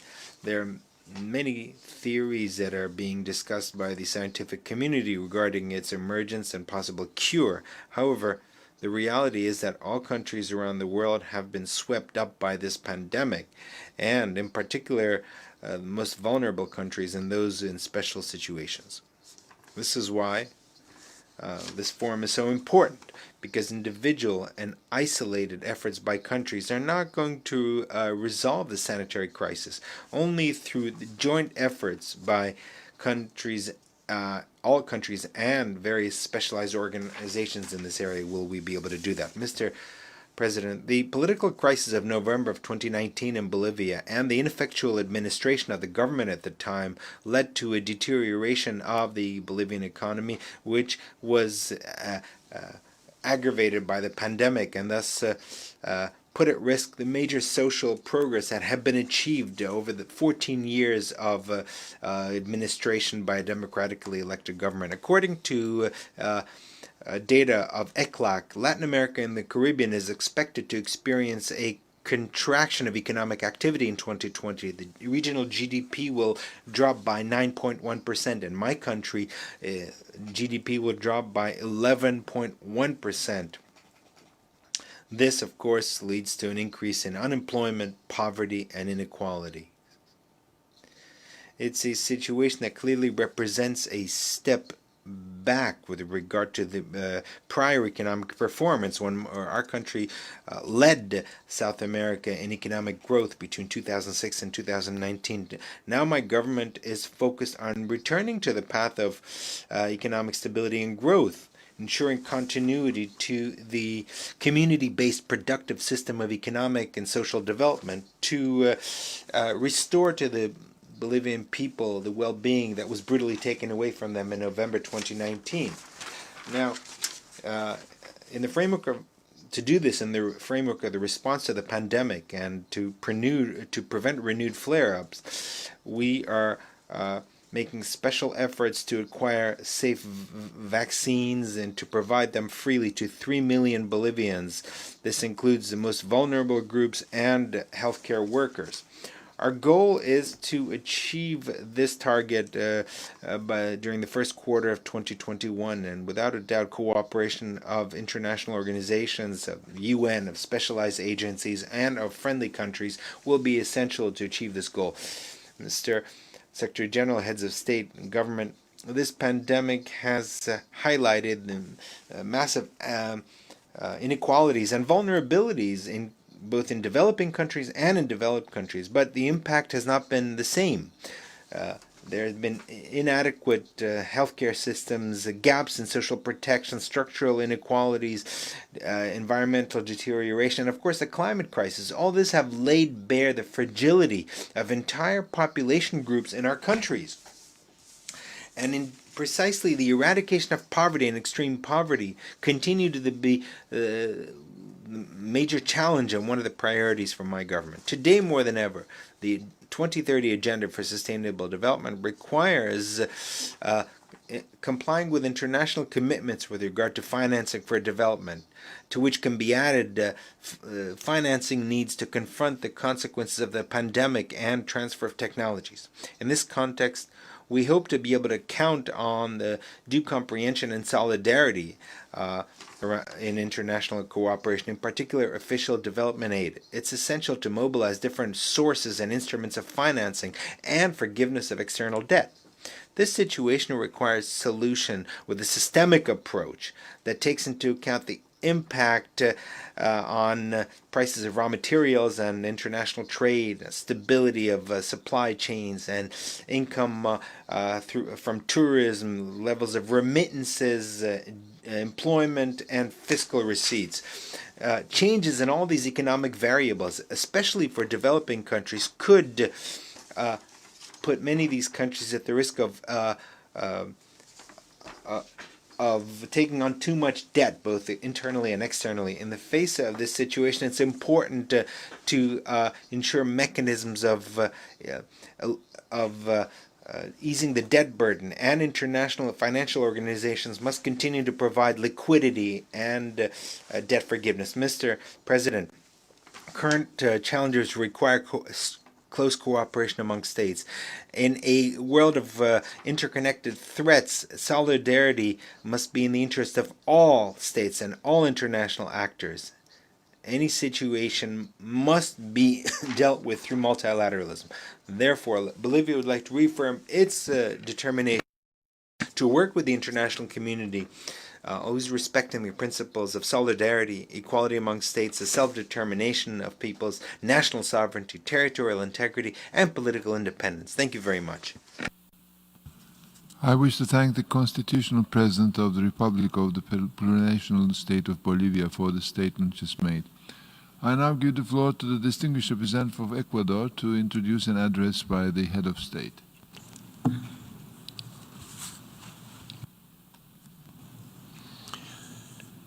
There are many theories that are being discussed by the scientific community regarding its emergence and possible cure. However, the reality is that all countries around the world have been swept up by this pandemic, and in particular, the most vulnerable countries and those in special situations. This is why this forum is so important, because individual and isolated efforts by countries are not going to resolve the sanitary crisis. Only through the joint efforts by countries, all countries and various specialized organizations in this area will we be able to do that. Mr. President, the political crisis of November of 2019 in Bolivia and the ineffectual administration of the government at the time led to a deterioration of the Bolivian economy, which was aggravated by the pandemic and thus put at risk the major social progress that had been achieved over the 14 years of administration by a democratically elected government. According to data of ECLAC, Latin America and the Caribbean is expected to experience a contraction of economic activity in 2020. The regional GDP will drop by 9.1%. In my country, GDP will drop by 11.1%. This, of course, leads to an increase in unemployment, poverty, and inequality. It's a situation that clearly represents a step back with regard to the prior economic performance when our country led South America in economic growth between 2006 and 2019. Now my government is focused on returning to the path of economic stability and growth, ensuring continuity to the community-based productive system of economic and social development to restore to the Bolivian people the well-being that was brutally taken away from them in November 2019. Now, in the framework of to do this in the framework of the response to the pandemic and to prevent renewed flare-ups, we are making special efforts to acquire safe vaccines and to provide them freely to 3 million Bolivians. This includes the most vulnerable groups and healthcare workers. Our goal is to achieve this target during the first quarter of 2021, and without a doubt, cooperation of international organizations, of UN, of specialized agencies, and of friendly countries will be essential to achieve this goal. Mr. Secretary General, heads of state and government, this pandemic has highlighted the massive inequalities and vulnerabilities in both in developing countries and in developed countries, but the impact has not been the same. There have been inadequate healthcare systems, gaps in social protection, structural inequalities, environmental deterioration, and of course the climate crisis. All this have laid bare the fragility of entire population groups in our countries. And in precisely the eradication of poverty and extreme poverty continue to be the major challenge and one of the priorities for my government. Today more than ever, the 2030 Agenda for Sustainable Development requires complying with international commitments with regard to financing for development, to which can be added financing needs to confront the consequences of the pandemic and transfer of technologies. In this context, we hope to be able to count on the due comprehension and solidarity in international cooperation, in particular official development aid. It's essential to mobilize different sources and instruments of financing and forgiveness of external debt. This situation requires solution with a systemic approach that takes into account the impact on prices of raw materials and international trade, stability of supply chains, and income from tourism, levels of remittances, employment, and fiscal receipts. Changes in all these economic variables, especially for developing countries, could put many of these countries at the risk of taking on too much debt, both internally and externally. In the face of this situation, it's important to ensure mechanisms of easing the debt burden, and international financial organizations must continue to provide liquidity and debt forgiveness. Mr. President, current challenges require close cooperation among states. In a world of interconnected threats, solidarity must be in the interest of all states and all international actors. Any situation must be dealt with through multilateralism. Therefore, Bolivia would like to reaffirm its determination to work with the international community, always respecting the principles of solidarity, equality among states, the self-determination of peoples, national sovereignty, territorial integrity, and political independence. Thank you very much. I wish to thank the Constitutional President of the Republic of the Plurinational State of Bolivia for the statement just made. I now give the floor to the distinguished representative of Ecuador to introduce an address by the head of state.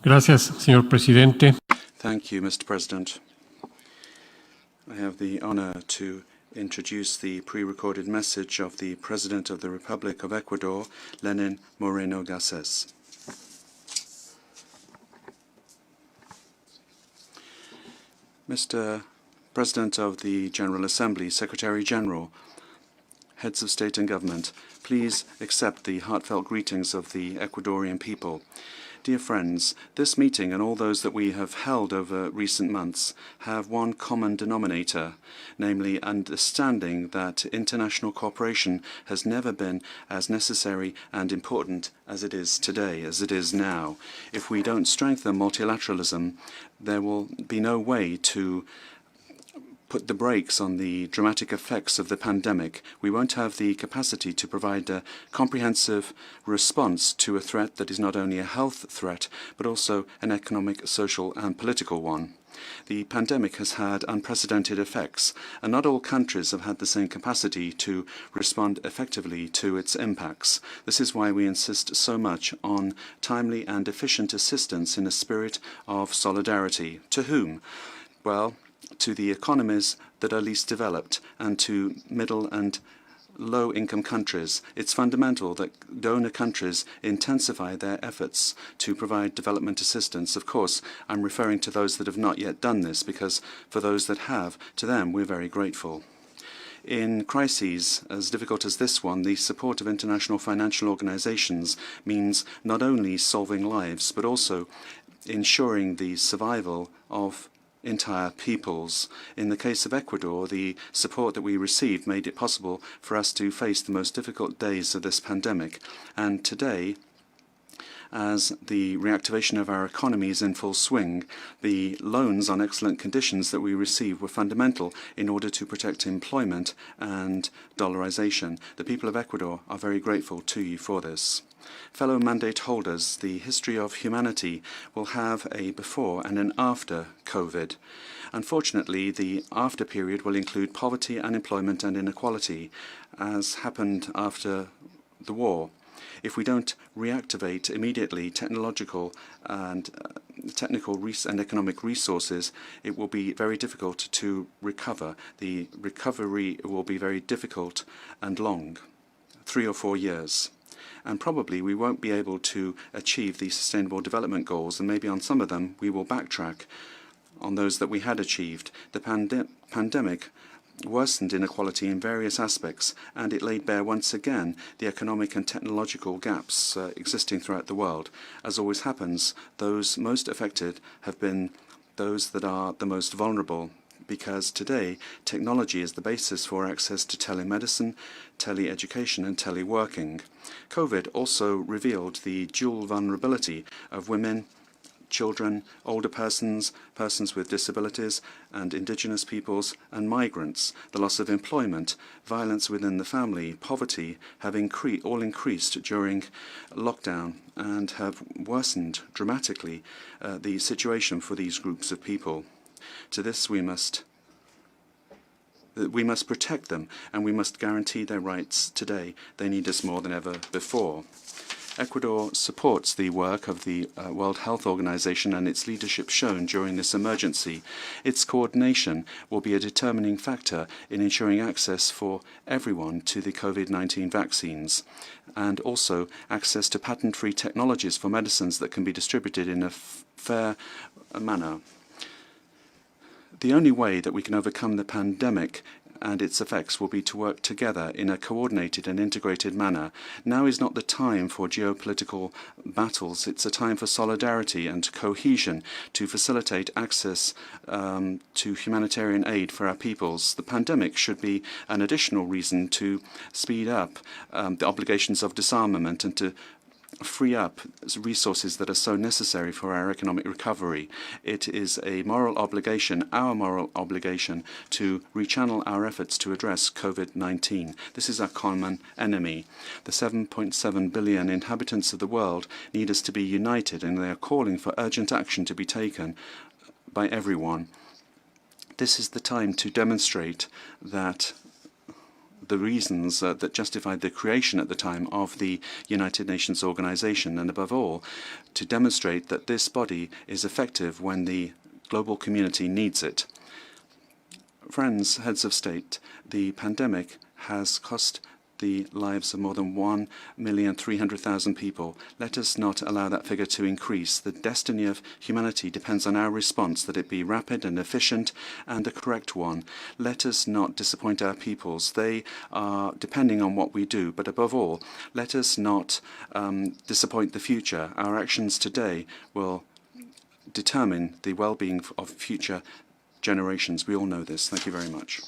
Gracias, señor presidente. Thank you, Mr. President. I have the honor to introduce the pre-recorded message of the President of the Republic of Ecuador, Lenin Moreno Garces. Mr. President of the General Assembly, Secretary General, heads of state and government, please accept the heartfelt greetings of the Ecuadorian people. Dear friends, this meeting and all those that we have held over recent months have one common denominator, namely understanding that international cooperation has never been as necessary and important as it is today, as it is now. If we don't strengthen multilateralism, there will be no way to put the brakes on the dramatic effects of the pandemic. We won't have the capacity to provide a comprehensive response to a threat that is not only a health threat, but also an economic, social, and political one. The pandemic has had unprecedented effects, and not all countries have had the same capacity to respond effectively to its impacts. This is why we insist so much on timely and efficient assistance in a spirit of solidarity. To whom? Well, to the economies that are least developed and to middle and low-income countries. It's fundamental that donor countries intensify their efforts to provide development assistance. Of course, I'm referring to those that have not yet done this, because for those that have, to them we're very grateful. In crises as difficult as this one, the support of international financial organizations means not only solving lives, but also ensuring the survival of entire peoples. In the case of Ecuador, the support that we received made it possible for us to face the most difficult days of this pandemic. And today, as the reactivation of our economy is in full swing, the loans on excellent conditions that we received were fundamental in order to protect employment and dollarization. The people of Ecuador are very grateful to you for this. Fellow mandate holders, the history of humanity will have a before and an after COVID. Unfortunately, the after period will include poverty, unemployment and inequality, as happened after the war. If we don't reactivate immediately technological and economic resources, it will be very difficult to recover. The recovery will be very difficult and long, 3 or 4 years. And probably we won't be able to achieve the Sustainable Development Goals, and maybe on some of them we will backtrack on those that we had achieved. The pandemic worsened inequality in various aspects, and it laid bare once again the economic and technological gaps existing throughout the world. As always happens, those most affected have been those that are the most vulnerable, because today technology is the basis for access to telemedicine, tele-education and teleworking. COVID also revealed the dual vulnerability of women, children, older persons, persons with disabilities, and indigenous peoples and migrants. The loss of employment, violence within the family, poverty have all increased during lockdown and have worsened dramatically the situation for these groups of people. To this we must protect them, and we must guarantee their rights today. They need us more than ever before. Ecuador supports the work of the World Health Organization and its leadership shown during this emergency. Its coordination will be a determining factor in ensuring access for everyone to the COVID-19 vaccines, and also access to patent-free technologies for medicines that can be distributed in a fair manner. The only way that we can overcome the pandemic and its effects will be to work together in a coordinated and integrated manner. Now is not the time for geopolitical battles. It's a time for solidarity and cohesion to facilitate access to humanitarian aid for our peoples. The pandemic should be an additional reason to speed up the obligations of disarmament and to free up resources that are so necessary for our economic recovery. It is a moral obligation, our moral obligation, to rechannel our efforts to address COVID-19. This is our common enemy. The 7.7 billion inhabitants of the world need us to be united, and they are calling for urgent action to be taken by everyone. This is the time to demonstrate that the reasons that justified the creation at the time of the United Nations Organization, and above all, to demonstrate that this body is effective when the global community needs it. Friends, heads of state, the pandemic has cost the lives of more than 1,300,000 people. Let us not allow that figure to increase. The destiny of humanity depends on our response, that it be rapid and efficient and the correct one. Let us not disappoint our peoples. They are depending on what we do, but above all, let us not disappoint the future. Our actions today will determine the well-being of future generations. We all know this. Thank you very much.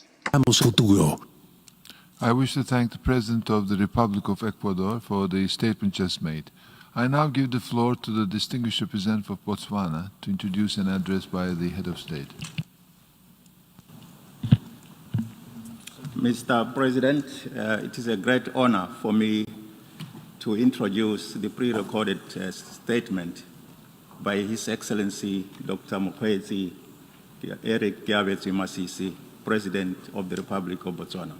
I wish to thank the President of the Republic of Ecuador for the statement just made. I now give the floor to the distinguished representative of Botswana to introduce an address by the head of state. Mr. President, it is a great honor for me to introduce the pre-recorded statement by His Excellency Dr. Mokgweetsi Eric Giabetsi Masisi, President of the Republic of Botswana.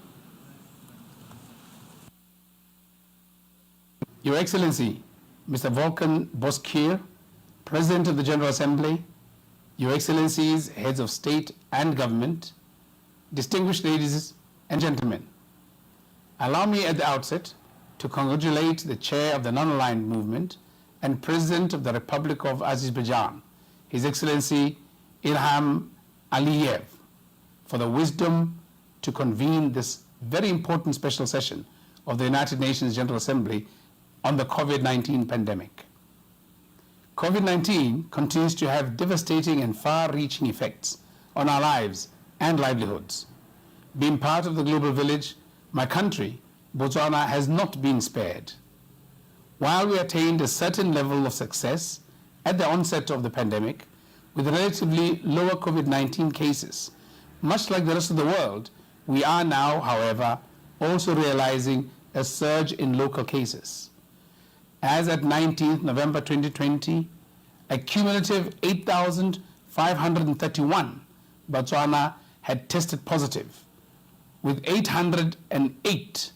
Your Excellency, Mr. Volkan Bozkir, President of the General Assembly, Your Excellencies, Heads of State and Government, distinguished ladies and gentlemen, allow me at the outset to congratulate the Chair of the Non-Aligned Movement and President of the Republic of Azerbaijan, His Excellency Ilham Aliyev, for the wisdom to convene this very important special session of the United Nations General Assembly on the COVID-19 pandemic. COVID-19 continues to have devastating and far-reaching effects on our lives and livelihoods. Being part of the global village, my country, Botswana, has not been spared. While we attained a certain level of success at the onset of the pandemic, with relatively lower COVID-19 cases, much like the rest of the world, we are now, however, also realizing a surge in local cases. As at 19th November 2020, a cumulative 8,531 Botswana had tested positive, with 808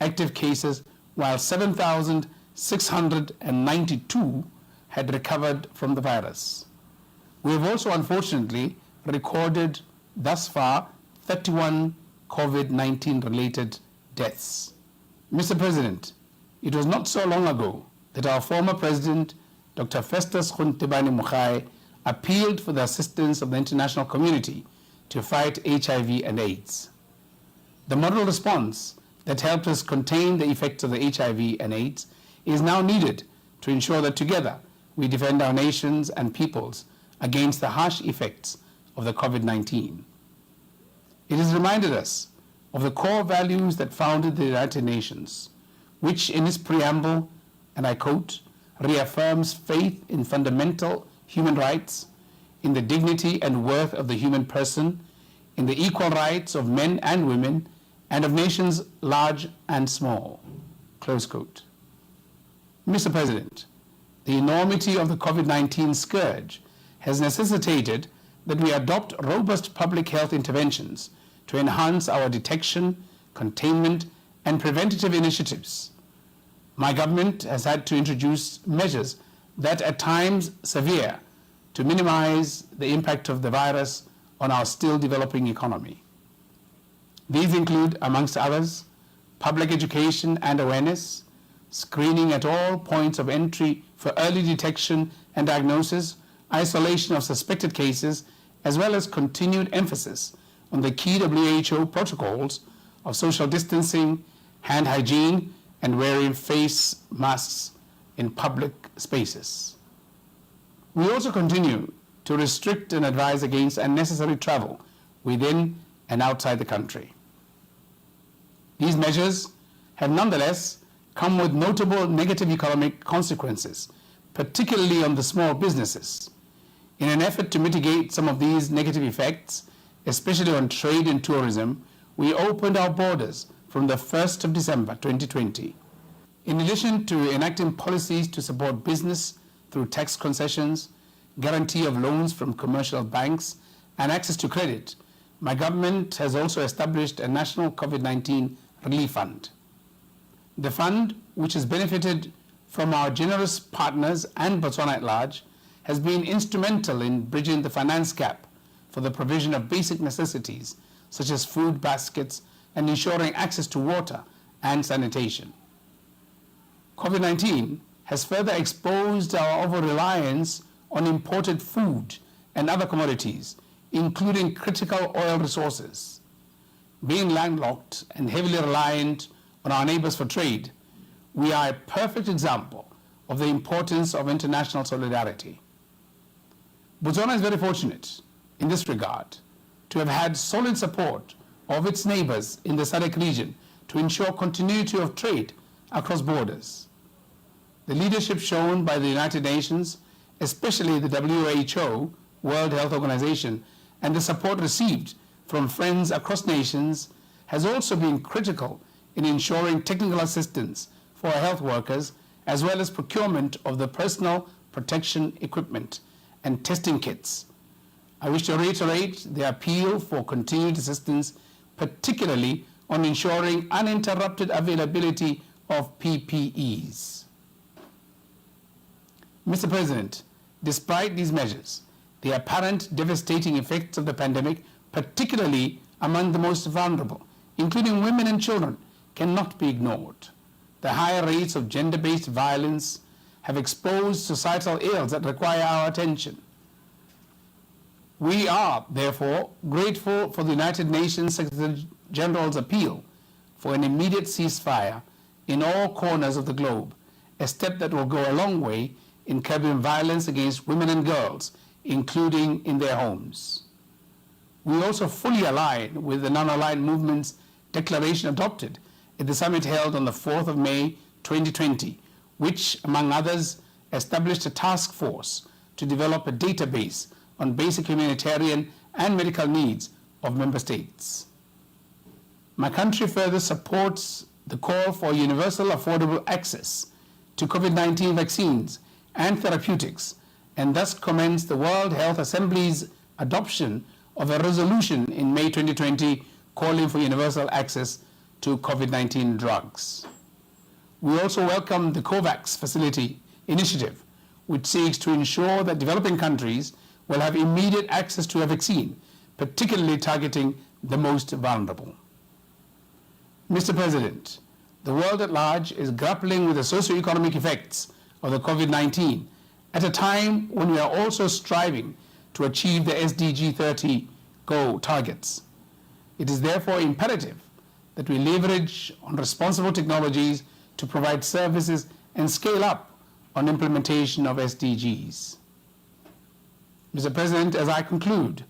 active cases, while 7,692 had recovered from the virus. We have also unfortunately recorded thus far 31 COVID-19 related deaths. Mr. President, it was not so long ago that our former President, Dr. Festus Mogae, appealed for the assistance of the international community to fight HIV and AIDS. The model response that helped us contain the effects of the HIV and AIDS is now needed to ensure that together we defend our nations and peoples against the harsh effects of the COVID-19. It has reminded us of the core values that founded the United Nations, which in its preamble, and I quote, reaffirms faith in fundamental human rights, in the dignity and worth of the human person, in the equal rights of men and women, and of nations large and small, close quote. Mr. President, the enormity of the COVID-19 scourge has necessitated that we adopt robust public health interventions to enhance our detection, containment, and preventative initiatives. My government has had to introduce measures that at times severe to minimize the impact of the virus on our still developing economy. These include, amongst others, public education and awareness, screening at all points of entry for early detection and diagnosis, isolation of suspected cases, as well as continued emphasis on the key WHO protocols of social distancing, hand hygiene, and wearing face masks in public spaces. We also continue to restrict and advise against unnecessary travel within and outside the country. These measures have nonetheless come with notable negative economic consequences, particularly on the small businesses. In an effort to mitigate some of these negative effects, especially on trade and tourism, we opened our borders from the 1st of December 2020. In addition to enacting policies to support business through tax concessions, guarantee of loans from commercial banks, and access to credit, my government has also established a national COVID-19 relief fund. The fund, which has benefited from our generous partners and Botswana at large, has been instrumental in bridging the finance gap for the provision of basic necessities such as food baskets and ensuring access to water and sanitation. COVID-19 has further exposed our over-reliance on imported food and other commodities, including critical oil resources. Being landlocked and heavily reliant on our neighbors for trade, we are a perfect example of the importance of international solidarity. Botswana is very fortunate in this regard to have had solid support of its neighbors in the SADC region to ensure continuity of trade across borders. The leadership shown by the United Nations, especially the WHO, World Health Organization, and the support received from friends across nations has also been critical in ensuring technical assistance for our health workers, as well as procurement of the personal protection equipment and testing kits. I wish to reiterate the appeal for continued assistance, particularly on ensuring uninterrupted availability of PPEs. Mr. President, despite these measures, the apparent devastating effects of the pandemic, particularly among the most vulnerable, including women and children, cannot be ignored. The higher rates of gender-based violence have exposed societal ills that require our attention. We are, therefore, grateful for the United Nations Secretary General's appeal for an immediate ceasefire in all corners of the globe, a step that will go a long way in curbing violence against women and girls, including in their homes. We also fully align with the non-aligned movement's declaration adopted at the summit held on the 4th of May 2020, which, among others, established a task force to develop a database on basic humanitarian and medical needs of member states. My country further supports the call for universal affordable access to COVID-19 vaccines and therapeutics, and thus commends the World Health Assembly's adoption of a resolution in May 2020 calling for universal access to COVID-19 drugs. We also welcome the COVAX facility initiative, which seeks to ensure that developing countries will have immediate access to a vaccine, particularly targeting the most vulnerable. Mr. President, the world at large is grappling with the socio-economic effects of the COVID-19 at a time when we are also striving to achieve the SDG 30 goal targets. It is therefore imperative that we leverage on responsible technologies to provide services and scale up on implementation of SDGs. Mr. President, as I conclude,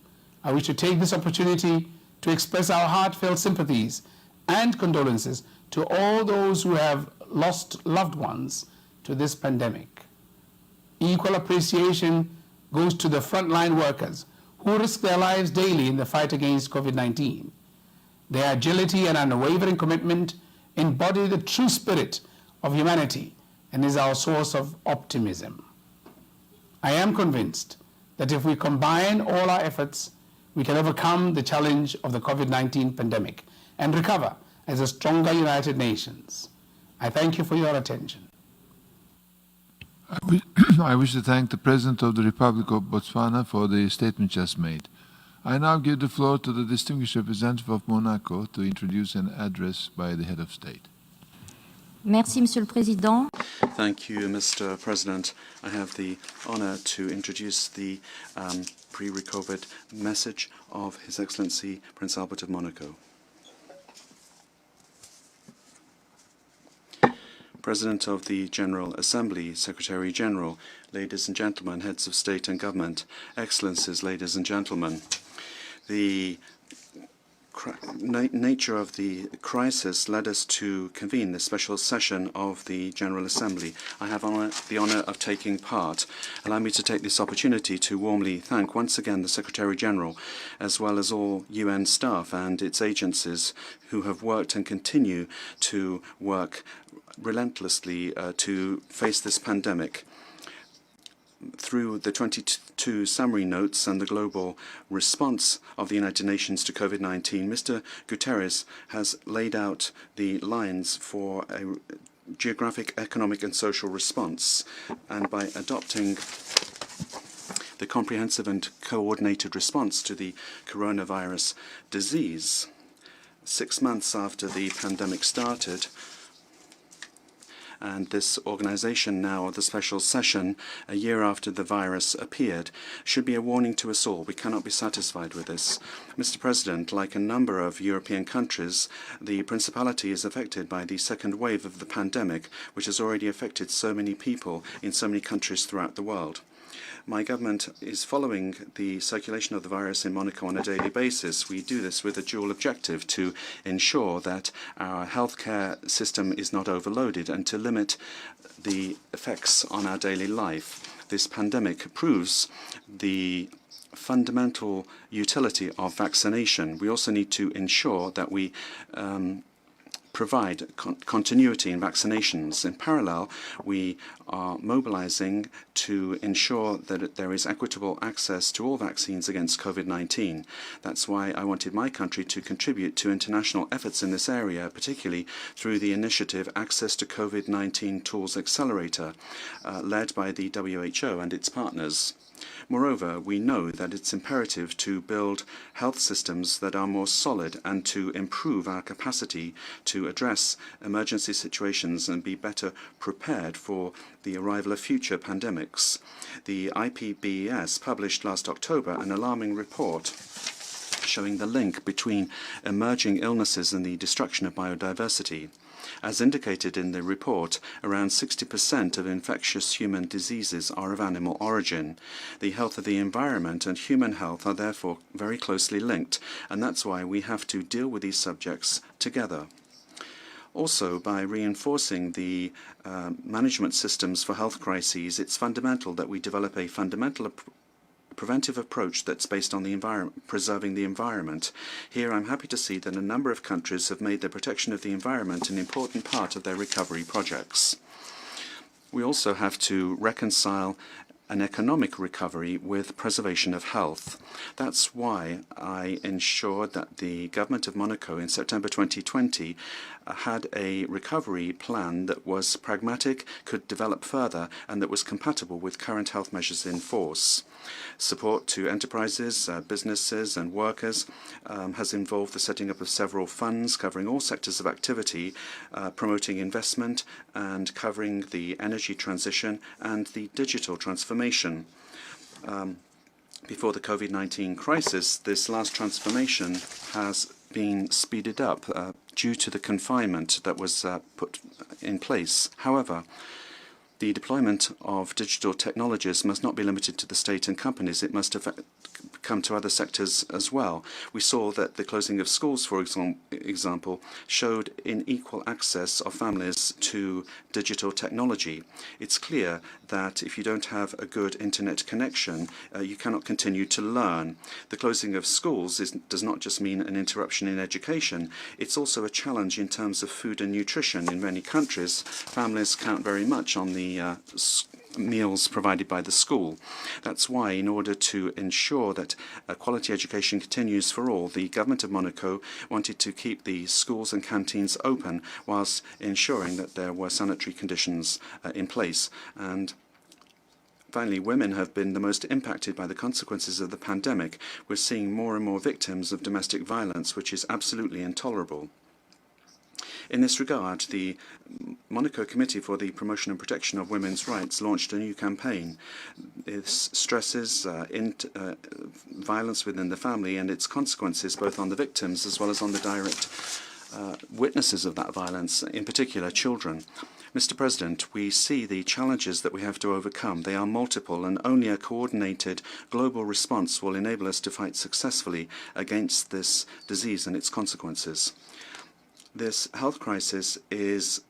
I wish to take this opportunity to express our heartfelt sympathies and condolences to all those who have lost loved ones to this pandemic. Equal appreciation goes to the frontline workers who risk their lives daily in the fight against COVID-19. Their agility and unwavering commitment embody the true spirit of humanity and is our source of optimism. I am convinced that if we combine all our efforts, we can overcome the challenge of the COVID-19 pandemic and recover as a stronger United Nations. I thank you for your attention. I wish to thank the President of the Republic of Botswana for the statement just made. I now give the floor to the distinguished representative of Monaco to introduce an address by the head of state. Merci, Monsieur le Président. Thank you, Mr. President. I have the honor to introduce the pre-recorded message of His Excellency Prince Albert of Monaco. President of the General Assembly, Secretary General, ladies and gentlemen, heads of state and government, excellencies, ladies and gentlemen, the nature of the crisis led us to convene this special session of the General Assembly. I have the honor of taking part. Allow me to take this opportunity to warmly thank once again the Secretary General, as well as all UN staff and its agencies who have worked and continue to work relentlessly to face this pandemic. Through the 22 summary notes and the global response of the United Nations to COVID-19, Mr. Guterres has laid out the lines for a geographic, economic and social response. And by adopting the comprehensive and coordinated response to the coronavirus disease, 6 months after the pandemic started, and this organization now, the special session, a year after the virus appeared, should be a warning to us all. We cannot be satisfied with this. Mr. President, like a number of European countries, the Principality is affected by the second wave of the pandemic, which has already affected so many people in so many countries throughout the world. My government is following the circulation of the virus in Monaco on a daily basis. We do this with a dual objective to ensure that our healthcare system is not overloaded and to limit the effects on our daily life. This pandemic proves the fundamental utility of vaccination. We also need to ensure that we provide continuity in vaccinations. In parallel, we are mobilizing to ensure that there is equitable access to all vaccines against COVID-19. That's why I wanted my country to contribute to international efforts in this area, particularly through the initiative Access to COVID-19 Tools Accelerator, led by the WHO and its partners. Moreover, we know that it's imperative to build health systems that are more solid and to improve our capacity to address emergency situations and be better prepared for the arrival of future pandemics. The IPBES published last October an alarming report showing the link between emerging illnesses and the destruction of biodiversity. As indicated in the report, around 60% of infectious human diseases are of animal origin. The health of the environment and human health are therefore very closely linked, and that's why we have to deal with these subjects together. Also, by reinforcing the management systems for health crises, it's fundamental that we develop a preventive approach that's based on the preserving the environment. Here I'm happy to see that a number of countries have made the protection of the environment an important part of their recovery projects. We also have to reconcile an economic recovery with preservation of health. That's why I ensured that the government of Monaco in September 2020 had a recovery plan that was pragmatic, could develop further, and that was compatible with current health measures in force. Support to enterprises, businesses and workers has involved the setting up of several funds covering all sectors of activity, promoting investment and covering the energy transition and the digital transformation. Before the COVID-19 crisis, this last transformation has been speeded up due to the confinement that was put in place. However, the deployment of digital technologies must not be limited to the state and companies. It must come to other sectors as well. We saw that the closing of schools, for example, showed unequal access of families to digital technology. It's clear that if you don't have a good internet connection, you cannot continue to learn. The closing of schools does not just mean an interruption in education, it's also a challenge in terms of food and nutrition. In many countries, families count very much on the meals provided by the school. That's why, in order to ensure that quality education continues for all, the government of Monaco wanted to keep the schools and canteens open whilst ensuring that there were sanitary conditions in place. And finally, women have been the most impacted by the consequences of the pandemic. We're seeing more and more victims of domestic violence, which is absolutely intolerable. In this regard, the Monaco Committee for the Promotion and Protection of Women's Rights launched a new campaign. It stresses violence within the family and its consequences both on the victims as well as on the direct witnesses of that violence, in particular children. Mr. President, we see the challenges that we have to overcome. They are multiple, and only a coordinated global response will enable us to fight successfully against this disease and its consequences. This health crisis is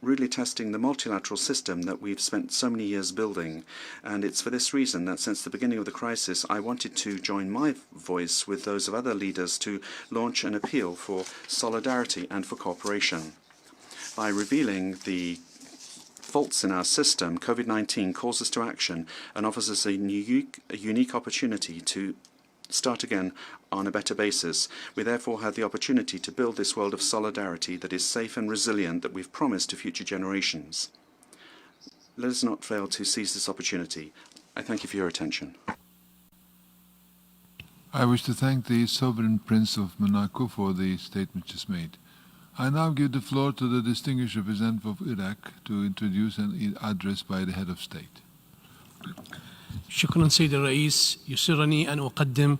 really testing the multilateral system that we've spent so many years building. And it's for this reason that since the beginning of the crisis, I wanted to join my voice with those of other leaders to launch an appeal for solidarity and for cooperation. By revealing the faults in our system, COVID-19 calls us to action and offers us a unique opportunity to start again on a better basis. We therefore have the opportunity to build this world of solidarity that is safe and resilient that we've promised to future generations. Let us not fail to seize this opportunity. I thank you for your attention. I wish to thank the Sovereign Prince of Monaco for the statement just made. I now give the floor to the distinguished representative of Iraq to introduce an address by the head of state. شكرا سيد الرئيس يسرني أن أقدم.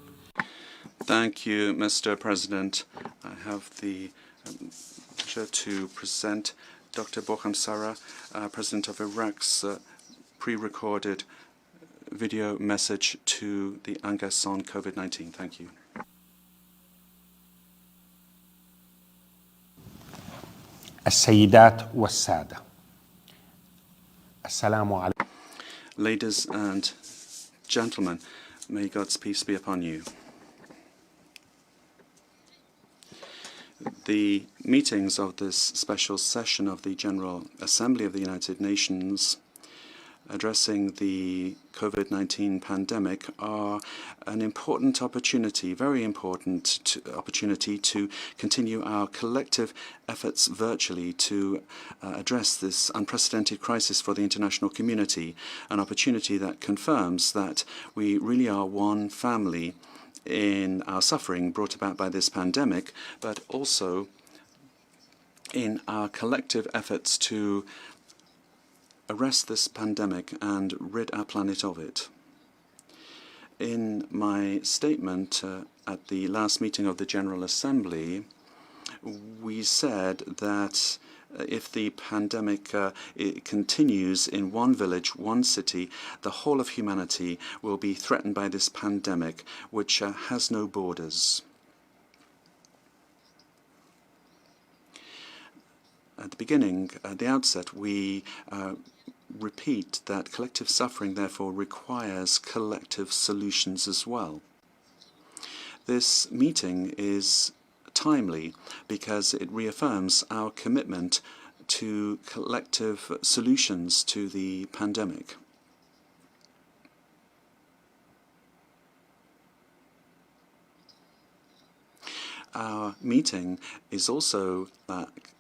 Thank you, Mr. President. I have the pleasure to present Dr. Boham Sarah, President of Iraq's pre-recorded video message to the UNGA on COVID-19. Thank you. السيدات والسادة السلام عليكم. Ladies and gentlemen, may God's peace be upon you. The meetings of this special session of the General Assembly of the United Nations addressing the COVID-19 pandemic are an important opportunity, very important opportunity to continue our collective efforts virtually to address this unprecedented crisis for the international community, an opportunity that confirms that we really are one family in our suffering brought about by this pandemic, but also in our collective efforts to arrest this pandemic and rid our planet of it. In my statement at the last meeting of the General Assembly, we said that if the pandemic it continues in one village, one city, the whole of humanity will be threatened by this pandemic, which has no borders. At the beginning, at the outset, we repeat that collective suffering therefore requires collective solutions as well. This meeting is timely because it reaffirms our commitment to collective solutions to the pandemic. Our meeting is also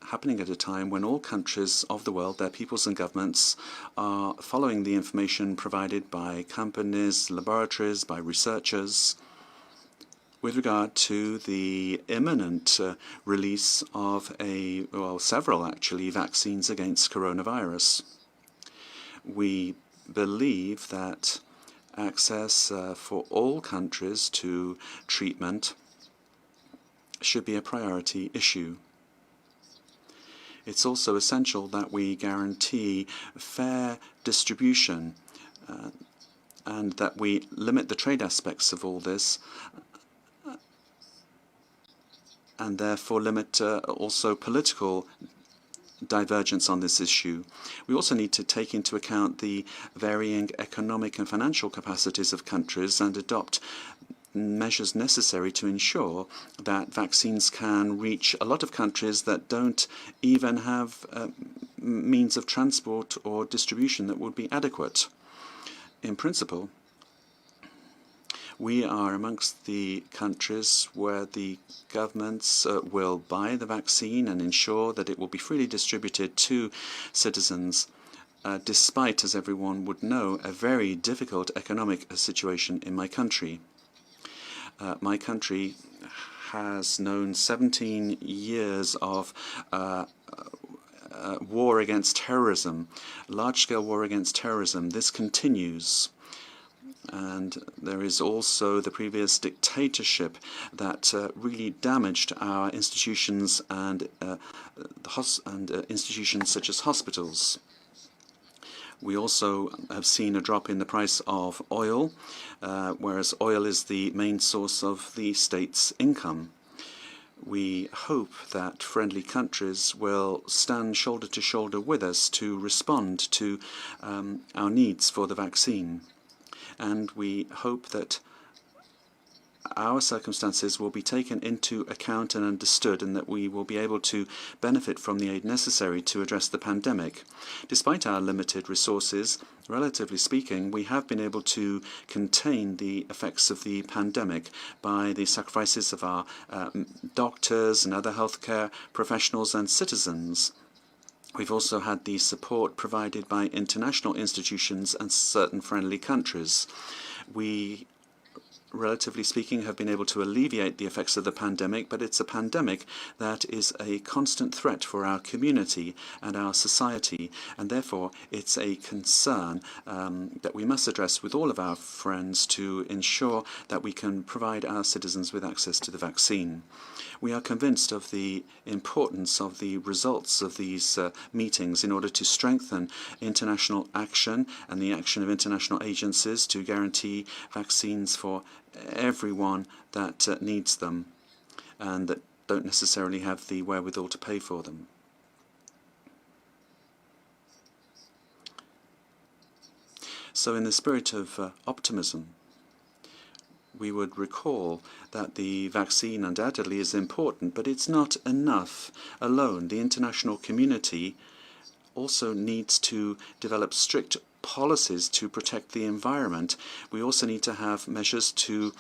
happening at a time when all countries of the world, their peoples and governments, are following the information provided by companies, laboratories, by researchers, with regard to the imminent release of several actually, vaccines against coronavirus. We believe that access for all countries to treatment should be a priority issue. It's also essential that we guarantee fair distribution and that we limit the trade aspects of all this and therefore limit also political divergence on this issue. We also need to take into account the varying economic and financial capacities of countries and adopt measures necessary to ensure that vaccines can reach a lot of countries that don't even have means of transport or distribution that would be adequate. In principle, we are amongst the countries where the governments will buy the vaccine and ensure that it will be freely distributed to citizens, despite, as everyone would know, a very difficult economic situation in my country. My country has known 17 years of war against terrorism, large-scale war against terrorism. This continues. And there is also the previous dictatorship that really damaged our institutions and institutions such as hospitals. We also have seen a drop in the price of oil, whereas oil is the main source of the state's income. We hope that friendly countries will stand shoulder to shoulder with us to respond to our needs for the vaccine. And we hope that our circumstances will be taken into account and understood, and that we will be able to benefit from the aid necessary to address the pandemic. Despite our limited resources, relatively speaking, we have been able to contain the effects of the pandemic by the sacrifices of our doctors and other healthcare professionals and citizens. We've also had the support provided by international institutions and certain friendly countries. We, relatively speaking, have been able to alleviate the effects of the pandemic, but it's a pandemic that is a constant threat for our community and our society, and therefore it's a concern that we must address with all of our friends to ensure that we can provide our citizens with access to the vaccine. We are convinced of the importance of the results of these meetings in order to strengthen international action and the action of international agencies to guarantee vaccines for everyone that needs them and that don't necessarily have the wherewithal to pay for them. So in the spirit of optimism, we would recall that the vaccine undoubtedly is important, but it's not enough alone. The international community also needs to develop strict policies to protect the environment. We also need to have measures to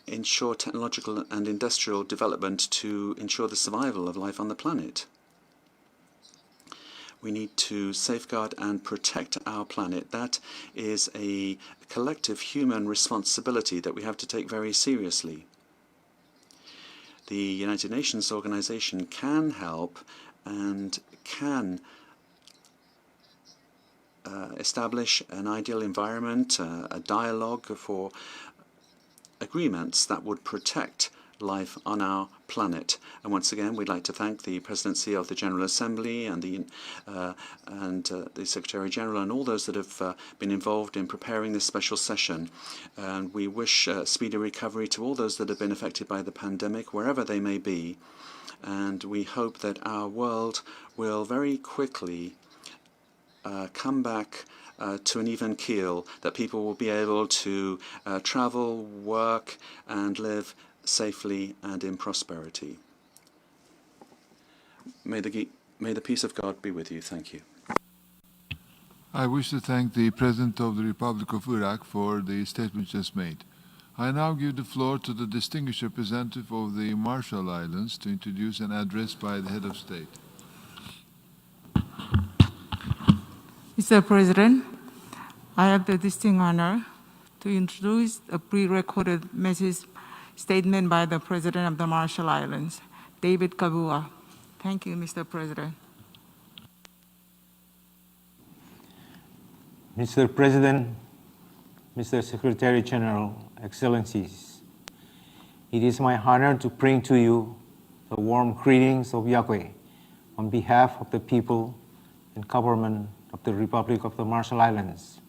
ensure technological and industrial development to ensure the survival of life on the planet. We need to safeguard and protect our planet. That is a collective human responsibility that we have to take very seriously. The United Nations organization can help and can establish an ideal environment, a dialogue for agreements that would protect life on our planet. And once again, we'd like to thank the Presidency of the General Assembly and the Secretary General and all those that have been involved in preparing this special session. And we wish speedy recovery to all those that have been affected by the pandemic, wherever they may be. And we hope that our world will very quickly come back to an even keel, that people will be able to travel, work, and live safely and in prosperity. May the peace of God be with you. Thank you. I wish to thank the President of the Republic of Iraq for the statement just made. I now give the floor to the distinguished representative of the Marshall Islands to introduce an address by the head of state. Mr. President, I have the distinct honor to introduce a pre-recorded message statement by the President of the Marshall Islands, David Kabua. Thank you, Mr. President. Mr. President, Mr. Secretary General, Excellencies, it is my honor to bring to you the warm greetings of Yahweh on behalf of the people and government of the Republic of the Marshall Islands.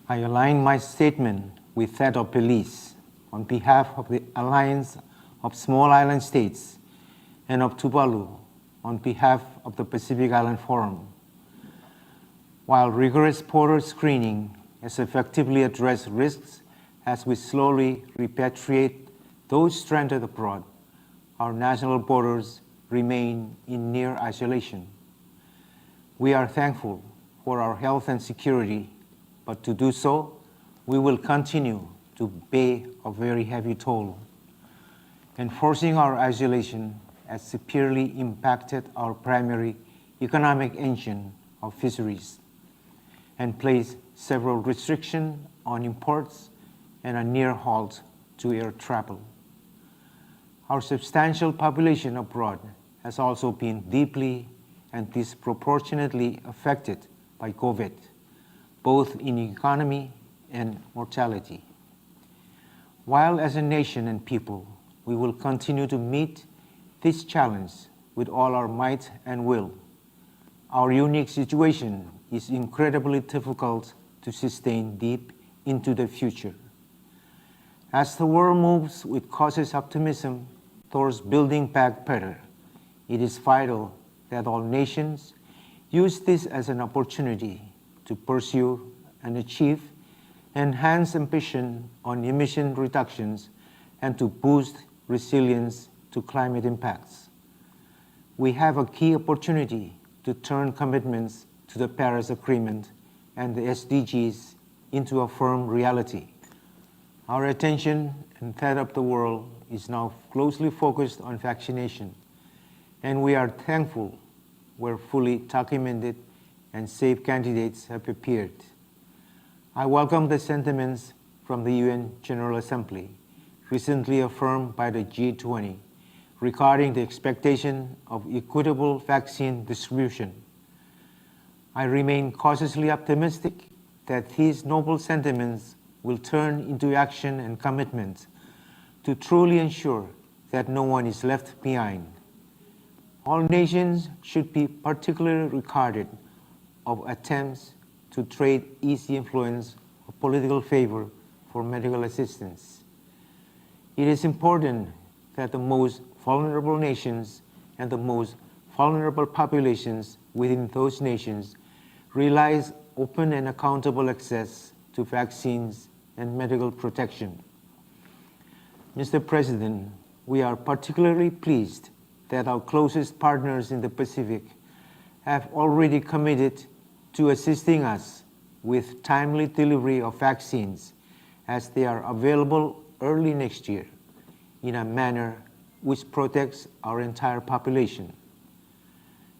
I align my statement with that of Belize on behalf of the Alliance of Small Island States and of Tuvalu on behalf of the Pacific Island Forum. While rigorous border screening has effectively addressed risks as we slowly repatriate those stranded abroad, our national borders remain in near isolation. We are thankful for our health and security, but to do so, we will continue to pay a very heavy toll. Enforcing our isolation has severely impacted our primary economic engine of fisheries and placed several restrictions on imports and a near halt to air travel. Our substantial population abroad has also been deeply and disproportionately affected by COVID, both in economy and mortality. While as a nation and people, we will continue to meet this challenge with all our might and will, our unique situation is incredibly difficult to sustain deep into the future. As the world moves with cautious optimism towards building back better, it is vital that all nations use this as an opportunity to pursue and achieve enhanced ambition on emission reductions and to boost resilience to climate impacts. We have a key opportunity to turn commitments to the Paris Agreement and the SDGs into a firm reality. Our attention and that of the world is now closely focused on vaccination, and we are thankful where fully documented and safe candidates have appeared. I welcome the sentiments from the UN General Assembly, recently affirmed by the G20, regarding the expectation of equitable vaccine distribution. I remain cautiously optimistic that these noble sentiments will turn into action and commitment to truly ensure that no one is left behind. All nations should be particularly regarded of attempts to trade easy influence or political favor for medical assistance. It is important that the most vulnerable nations and the most vulnerable populations within those nations realize open and accountable access to vaccines and medical protection. Mr. President, we are particularly pleased that our closest partners in the Pacific have already committed to assisting us with timely delivery of vaccines as they are available early next year in a manner which protects our entire population.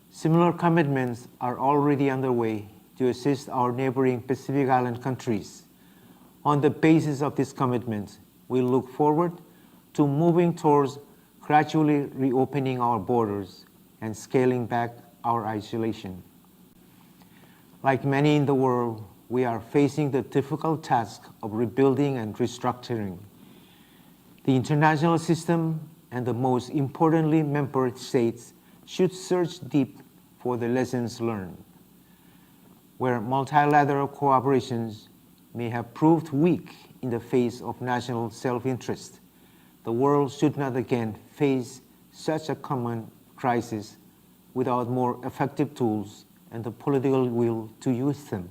Similar commitments are already underway to assist our neighboring Pacific Island countries. On the basis of this commitment, we look forward to moving towards gradually reopening our borders and scaling back our isolation. Like many in the world, we are facing the difficult task of rebuilding and restructuring. The international system and the most importantly member states should search deep for the lessons learned. Where multilateral cooperations may have proved weak in the face of national self-interest, the world should not again face such a common crisis without more effective tools and the political will to use them.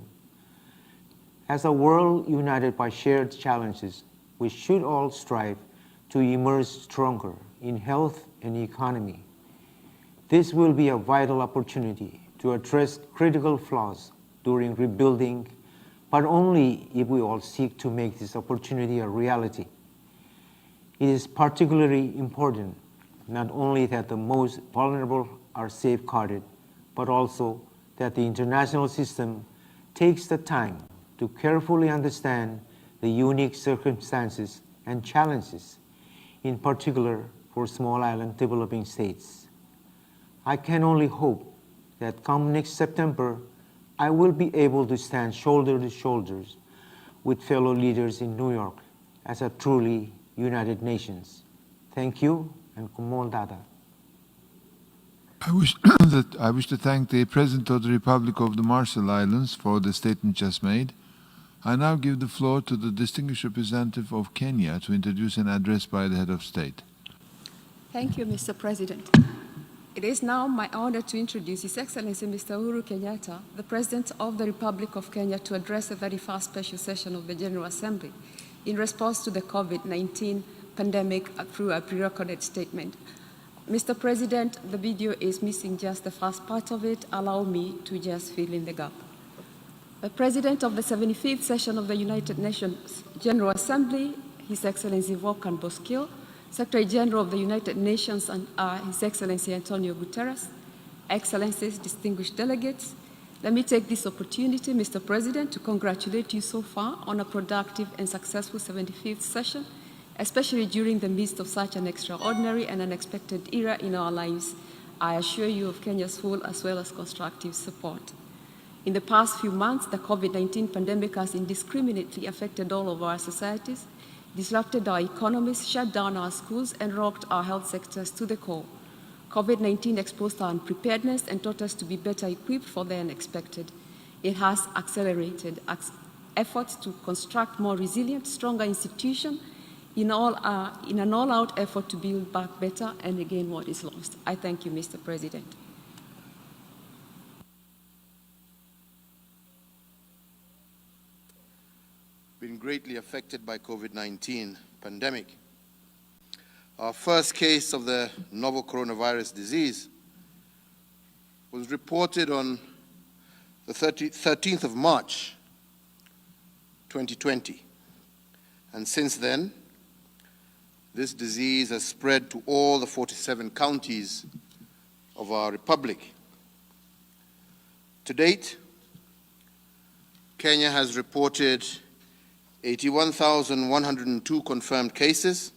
As a world united by shared challenges, we should all strive to emerge stronger in health and economy. This will be a vital opportunity to address critical flaws during rebuilding, but only if we all seek to make this opportunity a reality. It is particularly important not only that the most vulnerable are safeguarded, but also that the international system takes the time to carefully understand the unique circumstances and challenges, in particular for small island developing states. I can only hope that come next September, I will be able to stand shoulder to shoulder with fellow leaders in New York as a truly united nations. Thank you, and Kumon Dada. I wish to thank the President of the Republic of the Marshall Islands for the statement just made. I now give the floor to the distinguished representative of Kenya to introduce an address by the head of state. Thank you, Mr. President. It is now my honor to introduce His Excellency Mr. Uhuru Kenyatta, the President of the Republic of Kenya, to address the very first special session of the General Assembly in response to the COVID-19 pandemic through a pre-recorded statement. Mr. President, the video is missing just the first part of it. Allow me to just fill in the gap. The President of the 75th session of the United Nations General Assembly, His Excellency Volkan Bozkır, Secretary General of the United Nations, and His Excellency Antonio Guterres, Excellencies, distinguished delegates, let me take this opportunity, Mr. President, to congratulate you so far on a productive and successful 75th session, especially during the midst of such an extraordinary and unexpected era in our lives. I assure you of Kenya's full as well as constructive support. In the past few months, the COVID-19 pandemic has indiscriminately affected all of our societies, disrupted our economies, shut down our schools, and rocked our health sectors to the core. COVID-19 exposed our unpreparedness and taught us to be better equipped for the unexpected. It has accelerated efforts to construct more resilient, stronger institutions in an all-out effort to build back better and regain what is lost. I thank you, Mr. President. Been greatly affected by COVID-19 pandemic. Our first case of the novel coronavirus disease was reported on the 13th of March, 2020. And since then, this disease has spread to all the 47 counties of our republic. To date, Kenya has reported 81,102 confirmed cases,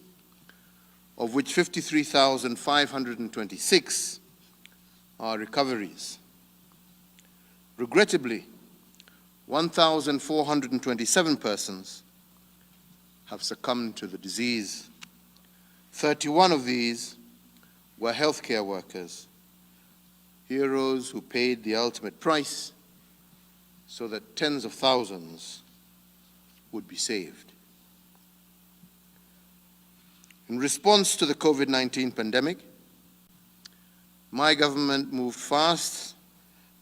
of which 53,526 are recoveries. Regrettably, 1,427 persons have succumbed to the disease. 31 of these were healthcare workers, heroes who paid the ultimate price so that tens of thousands would be saved. In response to the COVID-19 pandemic, my government moved fast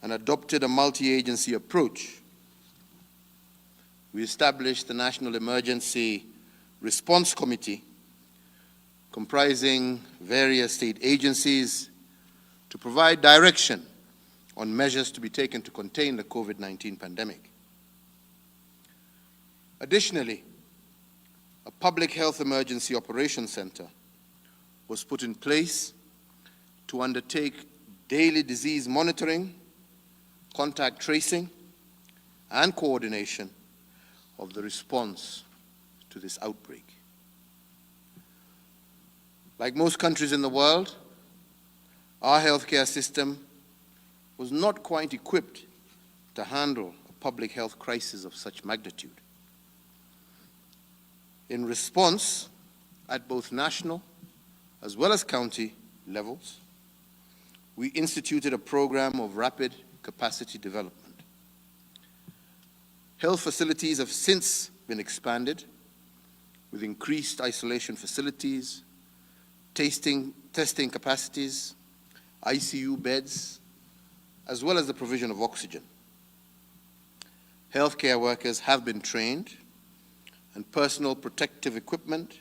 and adopted a multi-agency approach. We established the National Emergency Response Committee, comprising various state agencies, to provide direction on measures to be taken to contain the COVID-19 pandemic. Additionally, a Public Health Emergency Operations Center was put in place to undertake daily disease monitoring, contact tracing, and coordination of the response to this outbreak. Like most countries in the world, our healthcare system was not quite equipped to handle a public health crisis of such magnitude. In response, at both national as well as county levels, we instituted a program of rapid capacity development. Health facilities have since been expanded with increased isolation facilities, testing capacities, ICU beds, as well as the provision of oxygen. Healthcare workers have been trained, and personal protective equipment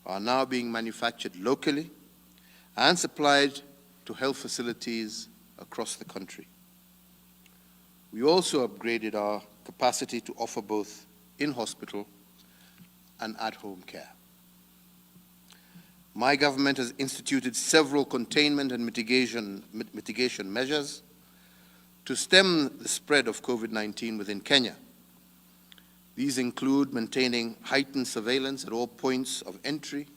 are now being manufactured locally and supplied to health facilities across the country. We also upgraded our capacity to offer both in-hospital and at-home care. My government has instituted several containment and mitigation measures to stem the spread of COVID-19 within Kenya. These include maintaining heightened surveillance at all points of entry,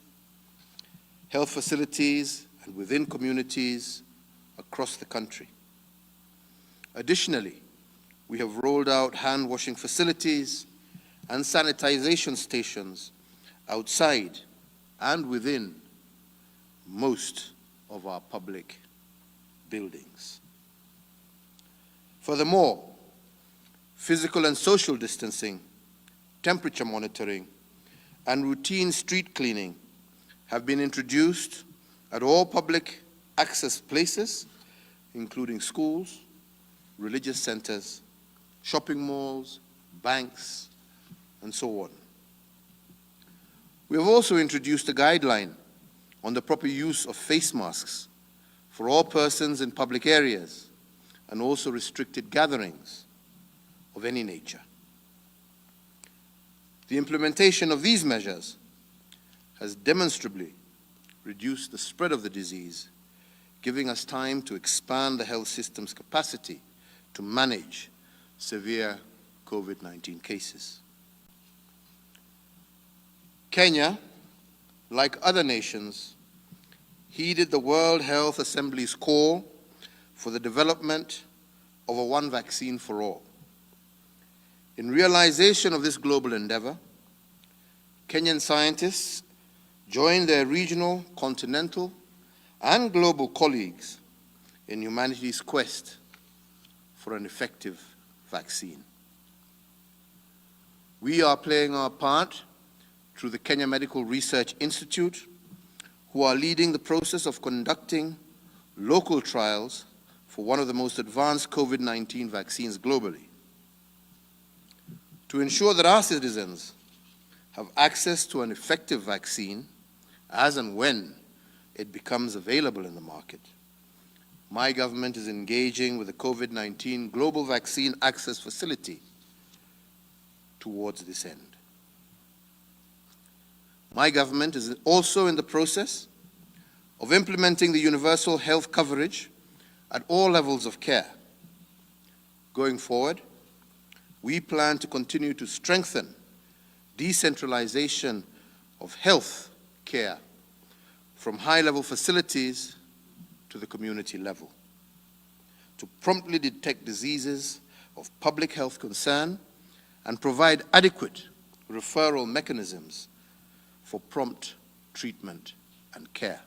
health facilities, and within communities across the country. Additionally, we have rolled out hand-washing facilities and sanitization stations outside and within most of our public buildings. Furthermore, physical and social distancing, temperature monitoring, and routine street cleaning have been introduced at all public access places, including schools, religious centers, shopping malls, banks, and so on. We have also introduced a guideline on the proper use of face masks for all persons in public areas, and also restricted gatherings of any nature. The implementation of these measures has demonstrably reduced the spread of the disease, giving us time to expand the health system's capacity to manage severe COVID-19 cases. Kenya, like other nations, heeded the World Health Assembly's call for the development of a one vaccine for all. In realization of this global endeavor, Kenyan scientists joined their regional, continental, and global colleagues in humanity's quest for an effective vaccine. We are playing our part through the Kenya Medical Research Institute, who are leading the process of conducting local trials for one of the most advanced COVID-19 vaccines globally. To ensure that our citizens have access to an effective vaccine as and when it becomes available in the market, my government is engaging with the COVID-19 Global Vaccine Access Facility towards this end. My government is also in the process of implementing the universal health coverage at all levels of care. Going forward, we plan to continue to strengthen decentralization of health care from high-level facilities to the community level, to promptly detect diseases of public health concern and provide adequate referral mechanisms for prompt treatment and care.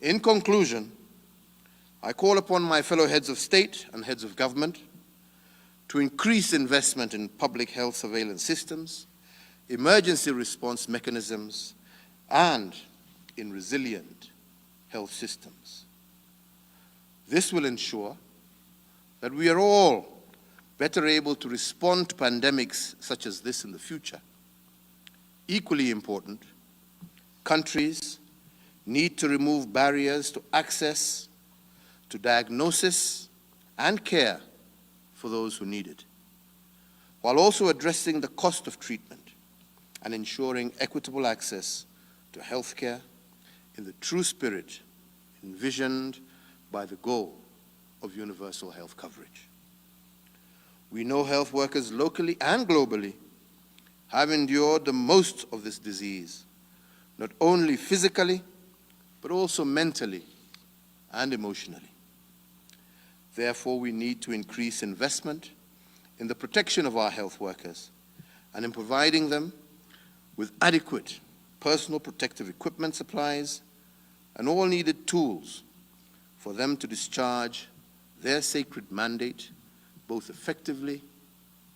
In conclusion, I call upon my fellow heads of state and heads of government to increase investment in public health surveillance systems, emergency response mechanisms, and in resilient health systems. This will ensure that we are all better able to respond to pandemics such as this in the future. Equally important, countries need to remove barriers to access, to diagnosis, and care for those who need it, while also addressing the cost of treatment and ensuring equitable access to health care in the true spirit envisioned by the goal of universal health coverage. We know health workers locally and globally have endured the most of this disease, not only physically, but also mentally and emotionally. Therefore, we need to increase investment in the protection of our health workers and in providing them with adequate personal protective equipment supplies, and all needed tools for them to discharge their sacred mandate both effectively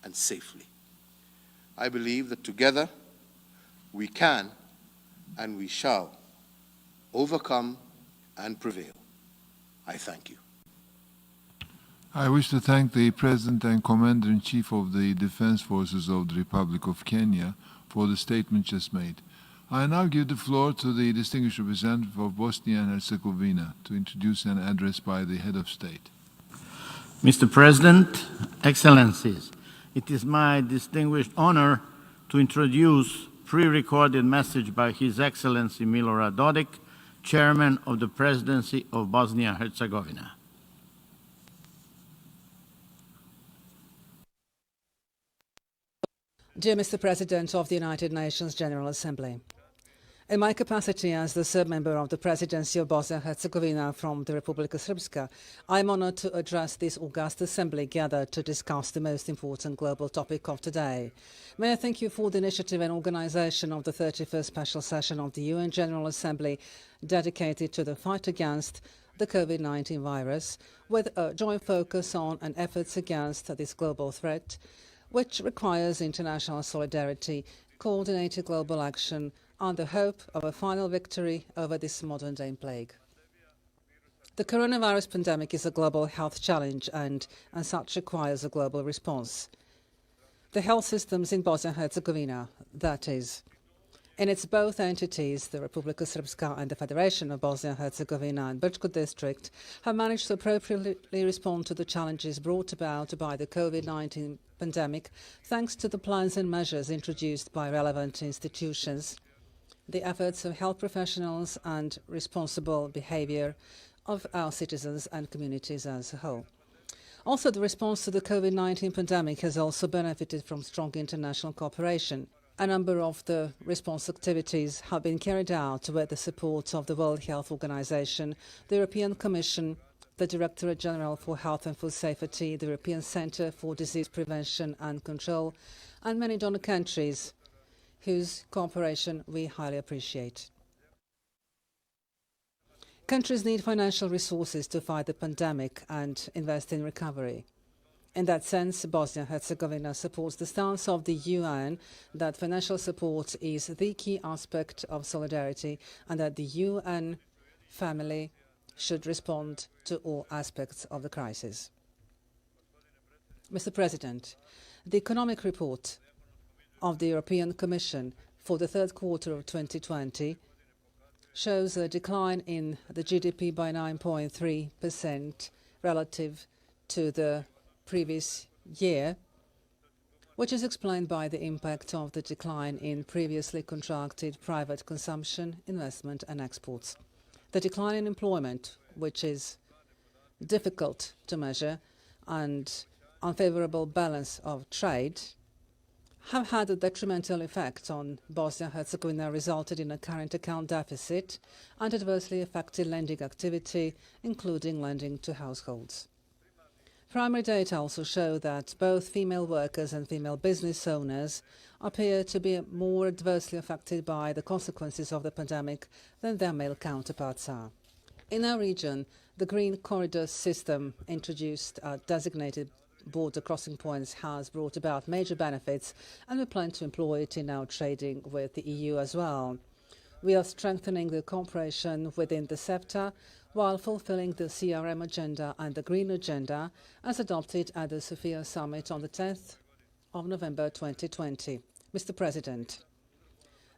and safely. I believe that together we can and we shall overcome and prevail. I thank you. I wish to thank the President and Commander-in-Chief of the Defense Forces of the Republic of Kenya for the statement just made. I now give the floor to the distinguished representative of Bosnia and Herzegovina to introduce an address by the head of state. Mr. President, Excellencies, it is my distinguished honor to introduce pre-recorded message by His Excellency Milorad Dodik, Chairman of the Presidency of Bosnia and Herzegovina. Dear Mr. President of the United Nations General Assembly, in my capacity as the sub-member of the Presidency of Bosnia and Herzegovina from the Republika Srpska, I am honored to address this august assembly gathered to discuss the most important global topic of today. May I thank you for the initiative and organization of the 31st special session of the UN General Assembly dedicated to the fight against the COVID-19 virus, with a joint focus on and efforts against this global threat, which requires international solidarity, coordinated global action, and the hope of a final victory over this modern-day plague. The coronavirus pandemic is a global health challenge and, as such, requires a global response. The health systems in Bosnia and Herzegovina, that is, in its both entities, the Republika Srpska and the Federation of Bosnia and Herzegovina and Brčko district, have managed to appropriately respond to the challenges brought about by the COVID-19 pandemic, thanks to the plans and measures introduced by relevant institutions, the efforts of health professionals and responsible behaviour of our citizens and communities as a whole. Also, the response to the COVID-19 pandemic has also benefited from strong international cooperation. A number of the response activities have been carried out with the support of the World Health Organization, the European Commission, the Directorate General for Health and Food Safety, the European Centre for Disease Prevention and Control, and many donor countries whose cooperation we highly appreciate. Countries need financial resources to fight the pandemic and invest in recovery. In that sense, Bosnia and Herzegovina supports the stance of the UN that financial support is the key aspect of solidarity and that the UN family should respond to all aspects of the crisis. Mr. President, the economic report of the European Commission for the third quarter of 2020 shows a decline in the GDP by 9.3% relative to the previous year, which is explained by the impact of the decline in previously contracted private consumption, investment and exports. The decline in employment, which is difficult to measure, and unfavourable balance of trade have had a detrimental effect on Bosnia and Herzegovina, resulted in a current account deficit and adversely affected lending activity, including lending to households. Primary data also show that both female workers and female business owners appear to be more adversely affected by the consequences of the pandemic than their male counterparts are. In our region, the Green Corridor system introduced at designated border crossing points has brought about major benefits, and we plan to employ it in our trading with the EU as well. We are strengthening the cooperation within the SEPTA while fulfilling the CRM agenda and the Green Agenda as adopted at the Sofia Summit on the 10th of November 2020. Mr. President,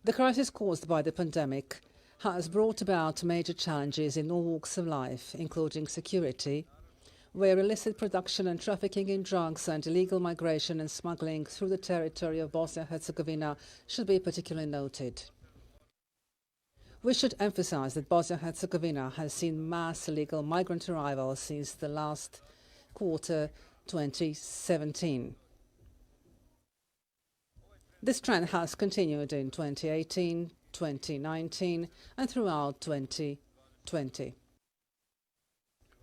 the crisis caused by the pandemic has brought about major challenges in all walks of life, including security, where illicit production and trafficking in drugs and illegal migration and smuggling through the territory of Bosnia and Herzegovina should be particularly noted. We should emphasize that Bosnia and Herzegovina has seen mass illegal migrant arrivals since the last quarter 2017. This trend has continued in 2018, 2019 and throughout 2020.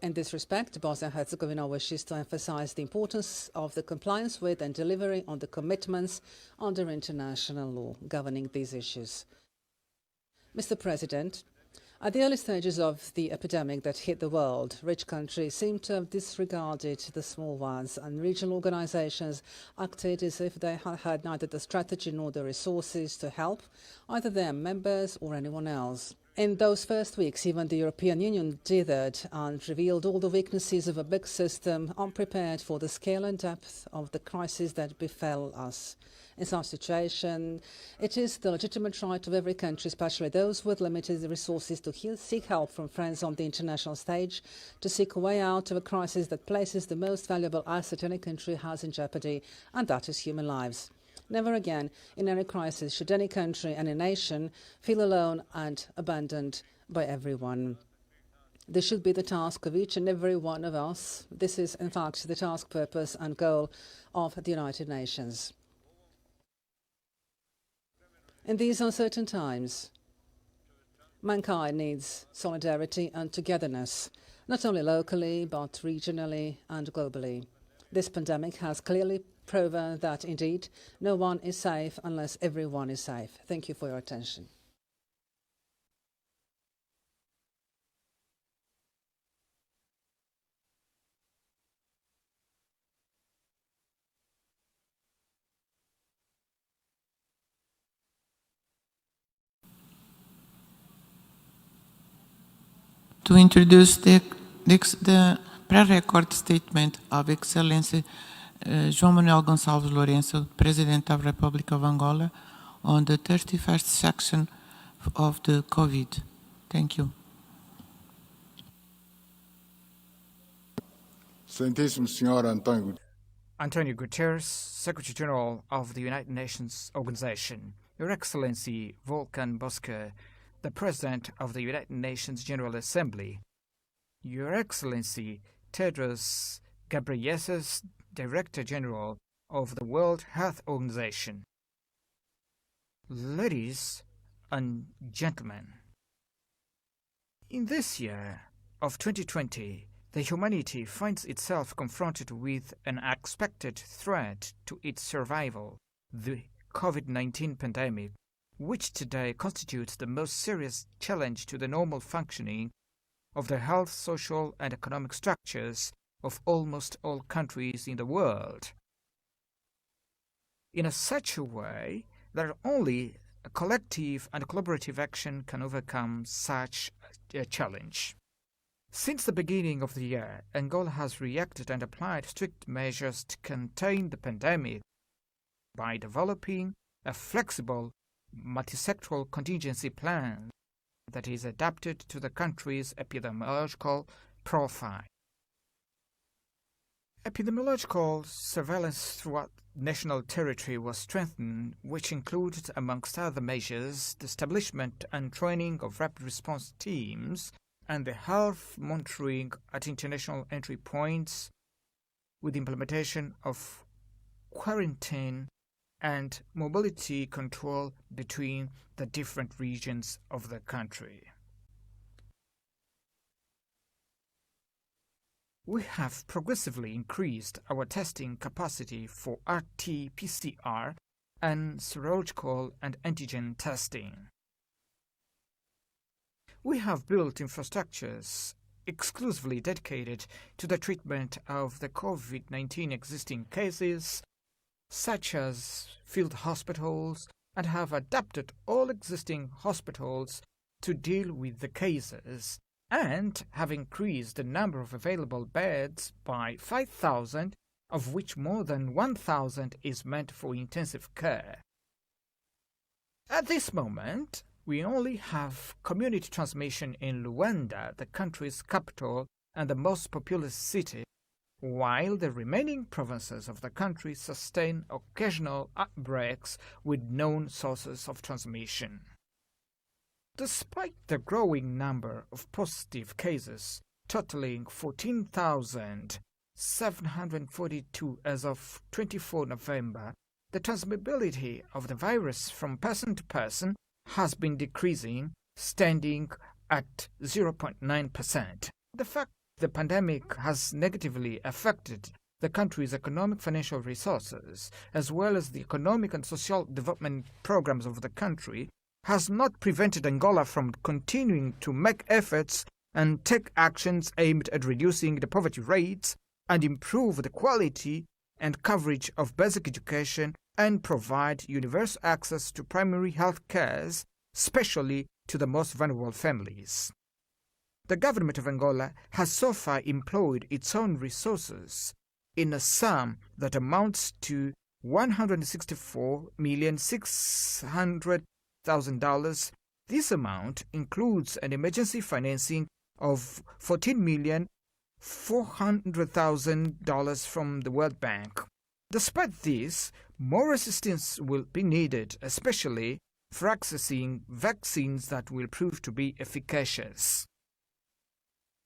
In this respect, Bosnia and Herzegovina wishes to emphasize the importance of the compliance with and delivery on the commitments under international law governing these issues. Mr. President, at the early stages of the epidemic that hit the world, rich countries seem to have disregarded the small ones, and regional organizations acted as if they had neither the strategy nor the resources to help either their members or anyone else. In those first weeks, even the European Union dithered and revealed all the weaknesses of a big system, unprepared for the scale and depth of the crisis that befell us. In such situation, it is the legitimate right of every country, especially those with limited resources, to seek help from friends on the international stage, to seek a way out of a crisis that places the most valuable asset any country has in jeopardy, and that is human lives. Never again, in any crisis, should any country, any nation, feel alone and abandoned by everyone. This should be the task of each and every one of us. This is, in fact, the task, purpose and goal of the United Nations. In these uncertain times, mankind needs solidarity and togetherness, not only locally, but regionally and globally. This pandemic has clearly proven that, indeed, no one is safe unless everyone is safe. Thank you for your attention. To introduce the pre-record statement of Excellency João Manuel Gonçalves Lourenço, President of Republic of Angola, on the 31st section of the COVID. Thank you. Excelentíssimo Senhor Antonio Guterres, Secretary General of the United Nations Organization, Your Excellency Volkan Bozkır, the President of the United Nations General Assembly, Your Excellency Tedros Ghebreyesus, Director General of the World Health Organization, ladies and gentlemen, in this year of 2020, the humanity finds itself confronted with an unexpected threat to its survival, the COVID-19 pandemic, which today constitutes the most serious challenge to the normal functioning of the health, social, and economic structures of almost all countries in the world. In such a way that only a collective and collaborative action can overcome such a challenge. Since the beginning of the year, Angola has reacted and applied strict measures to contain the pandemic by developing a flexible multi-sectoral contingency plan that is adapted to the country's epidemiological profile. Epidemiological surveillance throughout national territory was strengthened, which included, amongst other measures, the establishment and training of rapid response teams and the health monitoring at international entry points, with implementation of quarantine and mobility control between the different regions of the country. We have progressively increased our testing capacity for RT-PCR and serological and antigen testing. We have built infrastructures exclusively dedicated to the treatment of the COVID-19 existing cases, such as field hospitals, and have adapted all existing hospitals to deal with the cases, and have increased the number of available beds by 5,000, of which more than 1,000 is meant for intensive care. At this moment, we only have community transmission in Luanda, the country's capital and the most populous city, while the remaining provinces of the country sustain occasional outbreaks with known sources of transmission. Despite the growing number of positive cases, totaling 14,742 as of 24 November, the transmissibility of the virus from person to person has been decreasing, standing at 0.9%. The fact the pandemic has negatively affected the country's economic financial resources, as well as the economic and social development programs of the country, has not prevented Angola from continuing to make efforts and take actions aimed at reducing the poverty rates and improve the quality and coverage of basic education and provide universal access to primary health care, especially to the most vulnerable families. The government of Angola has so far employed its own resources in a sum that amounts to $164,600,000. This amount includes an emergency financing of $14,400,000 from the World Bank. Despite this, more assistance will be needed, especially for accessing vaccines that will prove to be efficacious.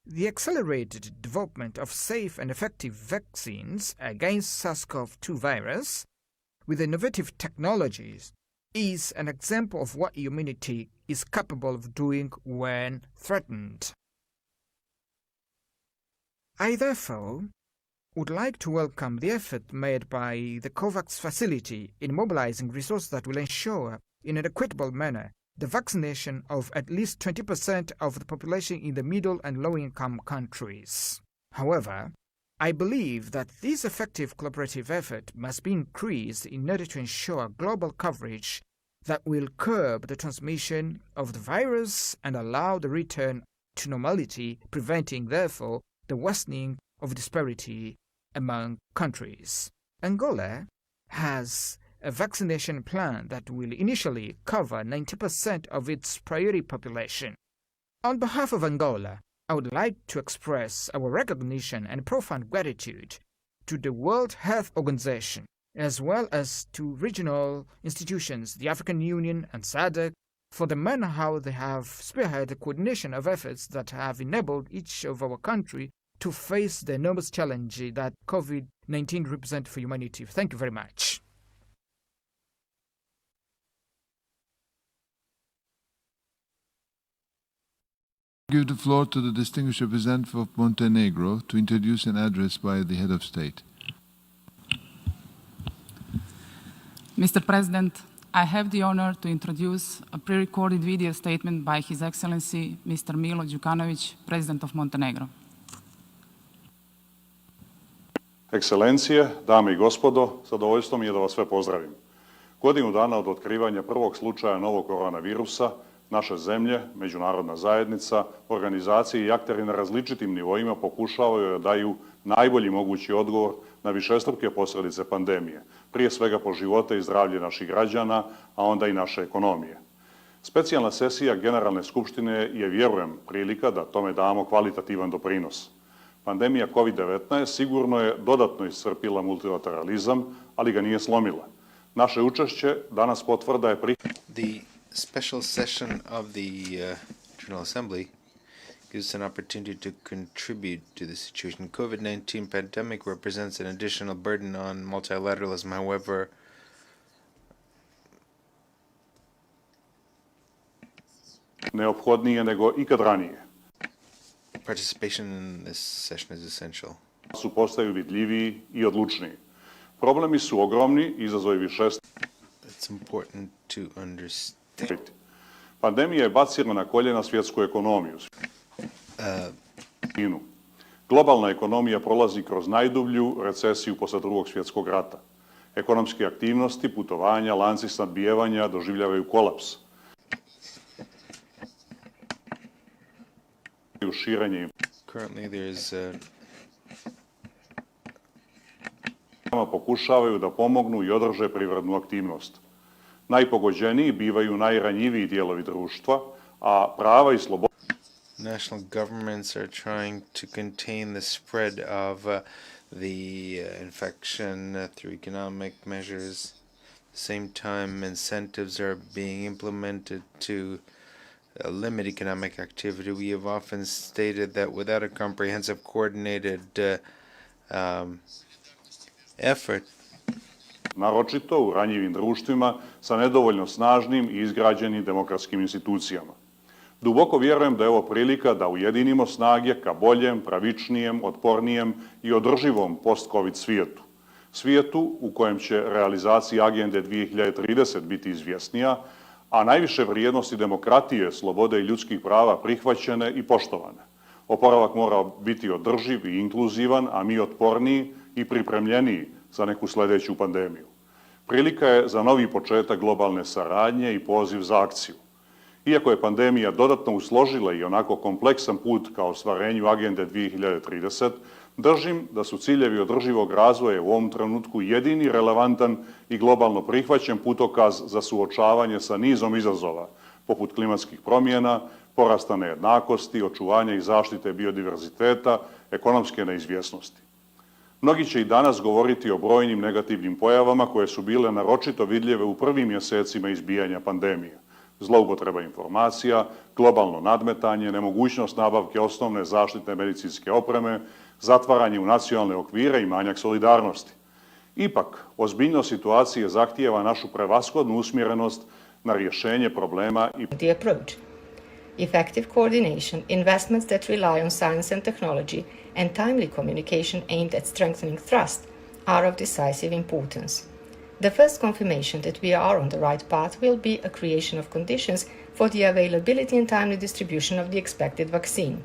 The accelerated development of safe and effective vaccines against SARS-CoV-2 virus with innovative technologies is an example of what humanity is capable of doing when threatened. I therefore would like to welcome the effort made by the COVAX facility in mobilizing resources that will ensure, in an equitable manner, the vaccination of at least 20% of the population in the middle and low-income countries. However, I believe that this effective collaborative effort must be increased in order to ensure global coverage that will curb the transmission of the virus and allow the return to normality, preventing, therefore, the worsening of disparity among countries. Angola has a vaccination plan that will initially cover 90% of its priority population. On behalf of Angola, I would like to express our recognition and profound gratitude to the World Health Organization, as well as to regional institutions, the African Union and SADC, for the manner how they have spearheaded the coordination of efforts that have enabled each of our country to face the enormous challenge that COVID-19 represents for humanity. Thank you very much. I give the floor to the distinguished representative of Montenegro to introduce an address by the head of state. Mr. President, I have the honor to introduce a pre-recorded video statement by His Excellency Mr. Milo Đukanović, President of Montenegro. Ekscelencije, dame i gospodo, zadovoljstvo mi je da vas sve pozdravim. Godinu dana od otkrivanja prvog slučaja novog koronavirusa, naše zemlje, međunarodna zajednica, organizacije i akteri na različitim nivoima pokušavaju da daju najbolji mogući odgovor na višestruke posljedice pandemije, prije svega po živote i zdravlje naših građana, a onda i naše ekonomije. Specijalna sesija Generalne skupštine je, vjerujem, prilika da tome damo kvalitativan doprinos. Pandemija COVID-19 sigurno je dodatno iscrpila multilateralizam, ali ga nije slomila. Naše učešće danas potvrda je The special session of the General Assembly gives us an opportunity to contribute to the situation. COVID-19 pandemic represents an additional burden on multilateralism. However, neophodnije nego ikad ranije. Participation in this session is essential. Su postaju vidljiviji i odlučniji. Problemi su ogromni, izazovi višestruki. It's important to understand. Pandemija je bacila na koljena svjetsku ekonomiju. Globalna ekonomija prolazi kroz najdublju recesiju posle Drugog svjetskog rata. Ekonomske aktivnosti, putovanja, lanci snabdijevanja doživljavaju kolaps. Currently there is pokušavaju da pomognu i održe privrednu aktivnost. Najpogođeniji bivaju najranjiviji dijelovi društva, a prava i slobode. National governments are trying to contain the spread of the infection through economic measures. At the same time, incentives are being implemented to limit economic activity. We have often stated that without a comprehensive, coordinated effort, naročito u ranjivim društvima sa nedovoljno snažnim i izgrađenim demokratskim institucijama. Duboko vjerujem da je ovo prilika da ujedinimo snage ka boljem, pravičnijem, otpornijem i održivom post-COVID svijetu. Svijetu u kojem će realizacija agende 2030 biti izvjesnija, a najviše vrijednosti demokratije, slobode i ljudskih prava prihvaćene i poštovane. Oporavak mora biti održiv i inkluzivan, a mi otporniji i pripremljeniji za neku sljedeću pandemiju. Prilika je za novi početak globalne saradnje i poziv za akciju. Iako je pandemija dodatno usložila i onako kompleksan put ka ostvarenju Agende 2030, držim da su ciljevi održivog razvoja u ovom trenutku jedini relevantan i globalno prihvaćen putokaz za suočavanje sa nizom izazova, poput klimatskih promjena, porasta nejednakosti, očuvanja i zaštite biodiverziteta, ekonomske neizvjesnosti. Mnogi će i danas govoriti o brojnim negativnim pojavama koje su bile naročito vidljive u prvim mjesecima izbijanja pandemije. Zloupotreba informacija, globalno nadmetanje, nemogućnost nabavke osnovne zaštitne medicinske opreme, zatvaranje u nacionalne okvire i manjak solidarnosti. Ipak, ozbiljnost situacije zahtijeva našu prevashodnu usmjerenost na rješenje problema i the approach. Effective coordination, investments that rely on science and technology, and timely communication aimed at strengthening trust are of decisive importance. The first confirmation that we are on the right path will be a creation of conditions for the availability and timely distribution of the expected vaccine.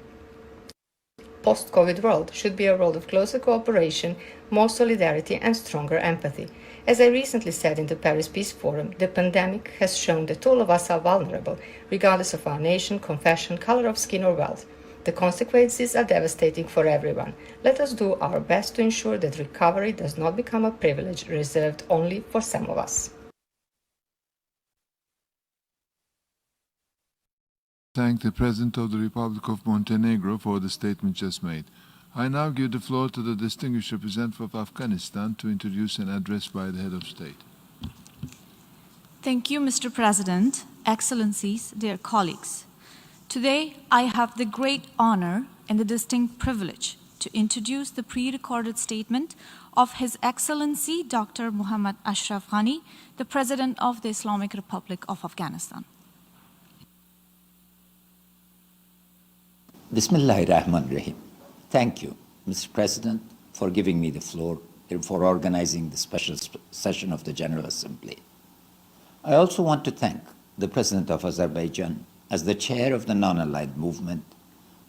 Post-COVID world should be a world of closer cooperation, more solidarity and stronger empathy. As I recently said in the Paris Peace Forum, the pandemic has shown that all of us are vulnerable, regardless of our nation, confession, color of skin or wealth. The consequences are devastating for everyone. Let us do our best to ensure that recovery does not become a privilege reserved only for some of us. Thank the President of the Republic of Montenegro for the statement just made. I now give the floor to the distinguished representative of Afghanistan to introduce an address by the head of state. Thank you, Mr. President, Excellencies, dear colleagues. Today, I have the great honor and the distinct privilege to introduce the pre-recorded statement of His Excellency Dr. Muhammad Ashraf Ghani, the President of the Islamic Republic of Afghanistan. Bismillahirrahmanirrahim. Thank you, Mr. President, for giving me the floor and for organizing the special session of the General Assembly. I also want to thank the President of Azerbaijan as the chair of the non-aligned movement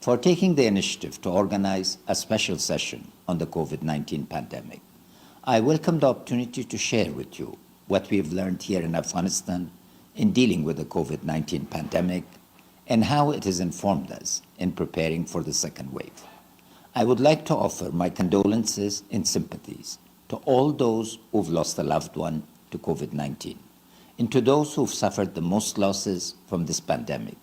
for taking the initiative to organize a special session on the COVID-19 pandemic. I welcome the opportunity to share with you what we have learned here in Afghanistan in dealing with the COVID-19 pandemic and how it has informed us in preparing for the second wave. I would like to offer my condolences and sympathies to all those who've lost a loved one to COVID-19 and to those who've suffered the most losses from this pandemic,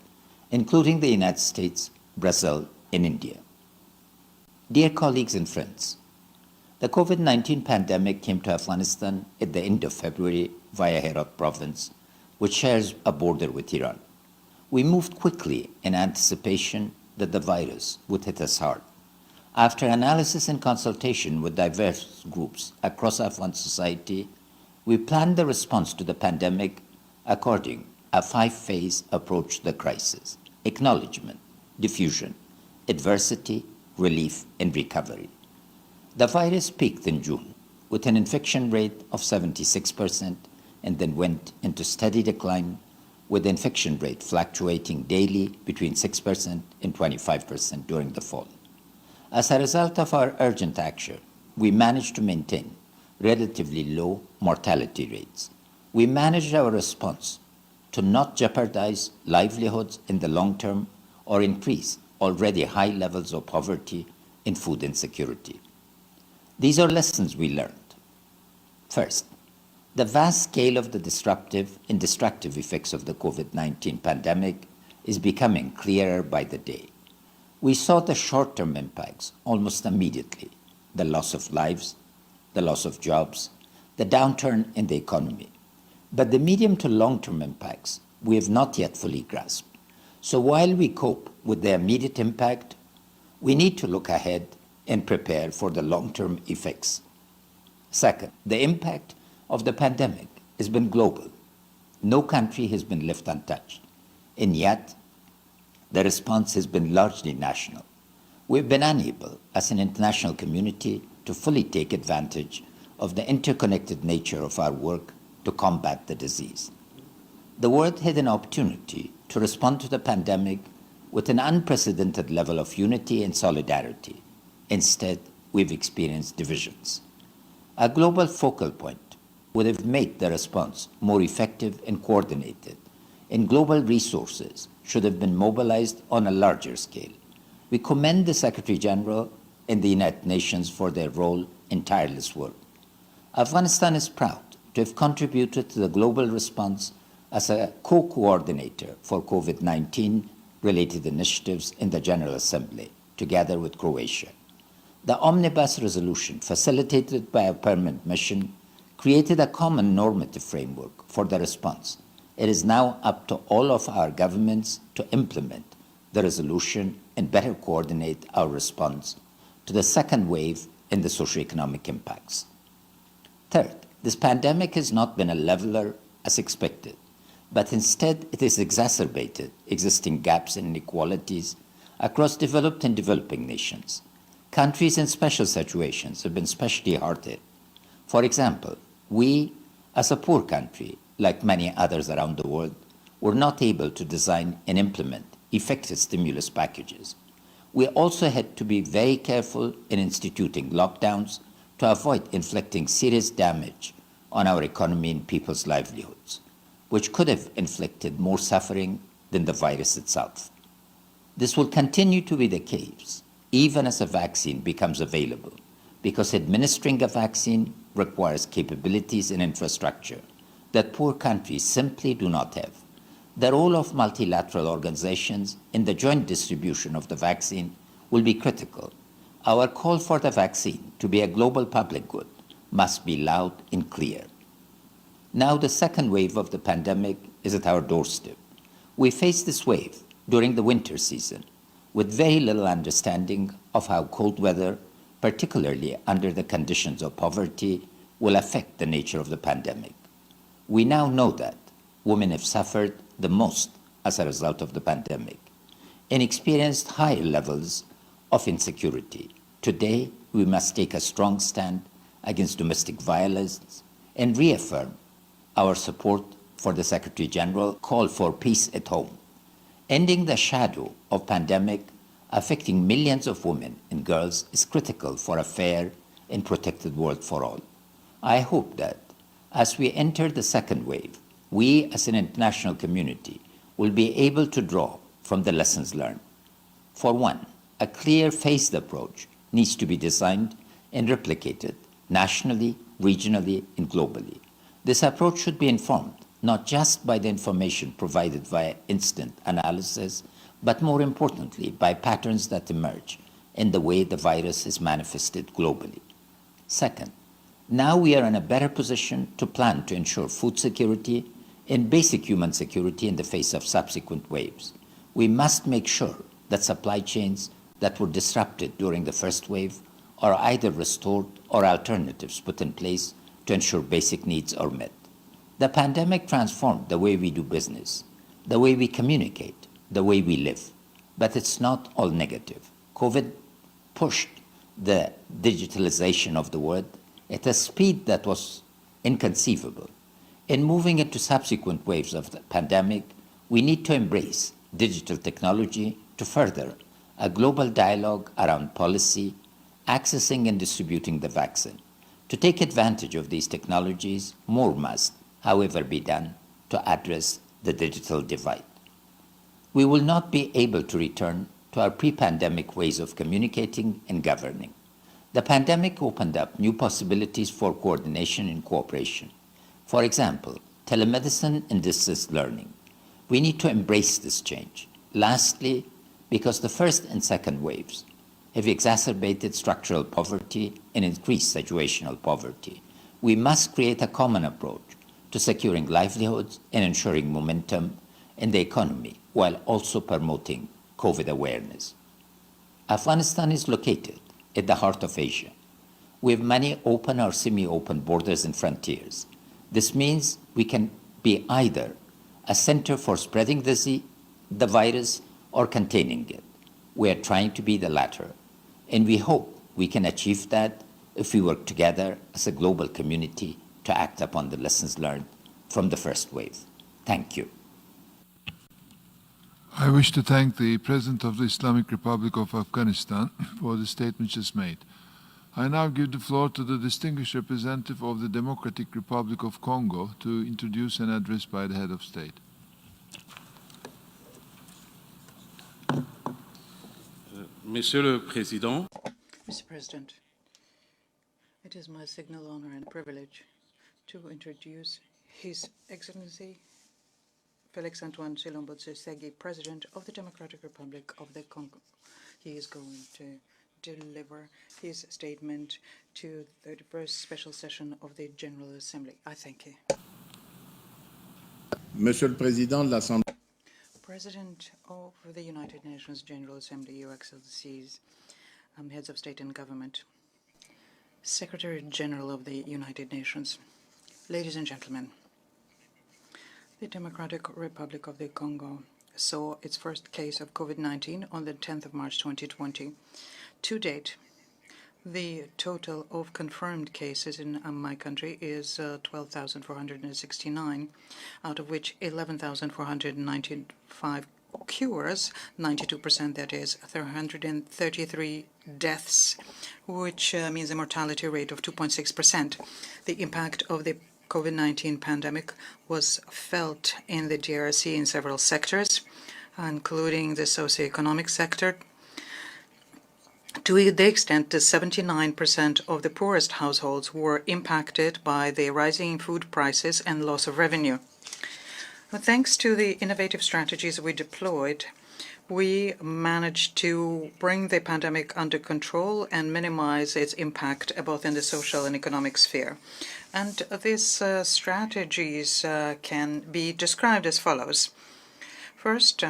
including the United States, Brazil, and India. Dear colleagues and friends, the COVID-19 pandemic came to Afghanistan at the end of February via Herat province, which shares a border with Iran. We moved quickly in anticipation that the virus would hit us hard. After analysis and consultation with diverse groups across Afghan society, we planned the response to the pandemic according a 5-phase approach to the crisis: acknowledgement, diffusion, adversity, relief, and recovery. The virus peaked in June with an infection rate of 76% and then went into steady decline, with the infection rate fluctuating daily between 6% and 25% during the fall. As a result of our urgent action, we managed to maintain relatively low mortality rates. We managed our response to not jeopardize livelihoods in the long term or increase already high levels of poverty and food insecurity. These are lessons we learned. First, the vast scale of the disruptive and destructive effects of the COVID-19 pandemic is becoming clearer by the day. We saw the short-term impacts almost immediately: the loss of lives, the loss of jobs, the downturn in the economy. But the medium to long-term impacts we have not yet fully grasped. So while we cope with the immediate impact, we need to look ahead and prepare for the long-term effects. Second, the impact of the pandemic has been global. No country has been left untouched. And yet, the response has been largely national. We've been unable, as an international community, to fully take advantage of the interconnected nature of our work to combat the disease. The world had an opportunity to respond to the pandemic with an unprecedented level of unity and solidarity. Instead, we've experienced divisions. A global focal point would have made the response more effective and coordinated, and global resources should have been mobilized on a larger scale. We commend the Secretary General and the United Nations for their role in tireless work. Afghanistan is proud to have contributed to the global response as a co-coordinator for COVID-19 related initiatives in the General Assembly, together with Croatia. The omnibus resolution, facilitated by a permanent mission, created a common normative framework for the response. It is now up to all of our governments to implement the resolution and better coordinate our response to the second wave and the socioeconomic impacts. Third, this pandemic has not been a leveler as expected, but instead it has exacerbated existing gaps and inequalities across developed and developing nations. Countries in special situations have been especially hard hit. For example, we, as a poor country, like many others around the world, were not able to design and implement effective stimulus packages. We also had to be very careful in instituting lockdowns to avoid inflicting serious damage on our economy and people's livelihoods, which could have inflicted more suffering than the virus itself. This will continue to be the case even as a vaccine becomes available, because administering a vaccine requires capabilities and infrastructure that poor countries simply do not have. The role of multilateral organizations in the joint distribution of the vaccine will be critical. Our call for the vaccine to be a global public good must be loud and clear. Now the second wave of the pandemic is at our doorstep. We face this wave during the winter season with very little understanding of how cold weather, particularly under the conditions of poverty, will affect the nature of the pandemic. We now know that women have suffered the most as a result of the pandemic and experienced higher levels of insecurity. Today, we must take a strong stand against domestic violence and reaffirm our support for the Secretary General call for peace at home. Ending the shadow of pandemic affecting millions of women and girls is critical for a fair and protected world for all. I hope that as we enter the second wave, we as an international community will be able to draw from the lessons learned. For one, a clear phased approach needs to be designed and replicated nationally, regionally, and globally. This approach should be informed not just by the information provided via instant analysis, but more importantly by patterns that emerge in the way the virus is manifested globally. Second, now we are in a better position to plan to ensure food security and basic human security in the face of subsequent waves. We must make sure that supply chains that were disrupted during the first wave are either restored or alternatives put in place to ensure basic needs are met. The pandemic transformed the way we do business, the way we communicate, the way we live. But it's not all negative. COVID pushed the digitalization of the world at a speed that was inconceivable. In moving into subsequent waves of the pandemic, we need to embrace digital technology to further a global dialogue around policy, accessing and distributing the vaccine. To take advantage of these technologies, more must, however, be done to address the digital divide. We will not be able to return to our pre-pandemic ways of communicating and governing. The pandemic opened up new possibilities for coordination and cooperation. For example, telemedicine and distance learning. We need to embrace this change. Lastly, because the first and second waves have exacerbated structural poverty and increased situational poverty, we must create a common approach to securing livelihoods and ensuring momentum in the economy while also promoting COVID awareness. Afghanistan is located at the heart of Asia. We have many open or semi-open borders and frontiers. This means we can be either a center for spreading the virus or containing it. We are trying to be the latter, and we hope we can achieve that if we work together as a global community to act upon the lessons learned from the first wave. Thank you. I wish to thank the President of the Islamic Republic of Afghanistan for the statement just made. I now give the floor to the distinguished representative of the Democratic Republic of Congo to introduce an address by the head of state. Monsieur le Président, Mr. President, it is my signal honor and privilege to introduce His Excellency Félix Antoine Tshilombo Tshisekedi, President of the Democratic Republic of the Congo. He is going to deliver his statement to the 31st special session of the General Assembly. I thank you. Monsieur le Président de l'Assemblée. President of the United Nations General Assembly, Your Excellencies, heads of state and government, Secretary General of the United Nations, ladies and gentlemen, the Democratic Republic of the Congo saw its first case of COVID-19 on the 10th of March 2020. To date, the total of confirmed cases in my country is 12,469, out of which 11,495 cures, 92% that is, 333 deaths, which means a mortality rate of 2.6%. The impact of the COVID-19 pandemic was felt in the DRC in several sectors, including the socioeconomic sector, to the extent that 79% of the poorest households were impacted by the rising food prices and loss of revenue. But thanks to the innovative strategies we deployed, we managed to bring the pandemic under control and minimize its impact both in the social and economic sphere. And these strategies can be described as follows. First,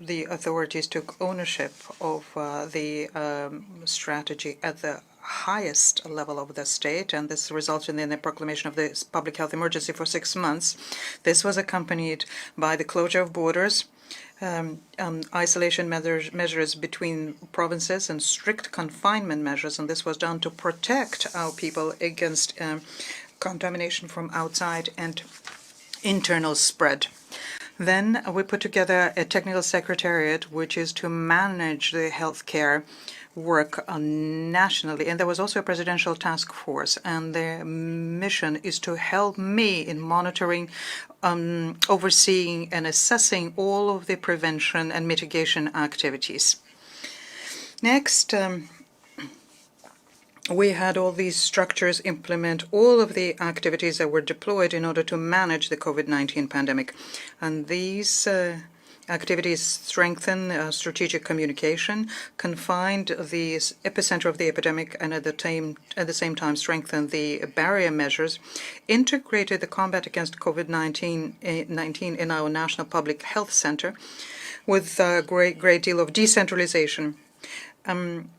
the authorities took ownership of the strategy at the highest level of the state, and this resulted in the proclamation of the public health emergency for 6 months. This was accompanied by the closure of borders, isolation measures between provinces, and strict confinement measures, and this was done to protect our people against contamination from outside and internal spread. Then we put together a technical secretariat, which is to manage the healthcare work nationally. And there was also a presidential task force, and their mission is to help me in monitoring, overseeing, and assessing all of the prevention and mitigation activities. Next, we had all these structures implement all of the activities that were deployed in order to manage the COVID-19 pandemic. And these activities strengthen strategic communication, confined the epicenter of the epidemic, and at the same time strengthen the barrier measures, integrated the combat against COVID-19 in our National Public Health Center with a great deal of decentralization.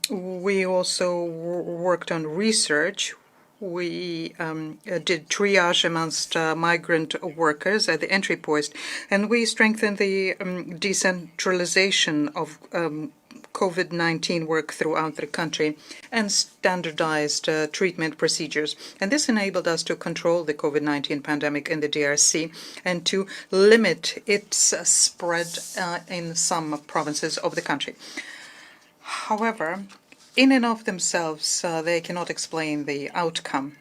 We also worked on research. We did triage amongst migrant workers at the entry post, and we strengthened the decentralization of COVID-19 work throughout the country and standardized treatment procedures. And this enabled us to control the COVID-19 pandemic in the DRC and to limit its spread in some provinces of the country. However, in and of themselves, they cannot explain the outcome.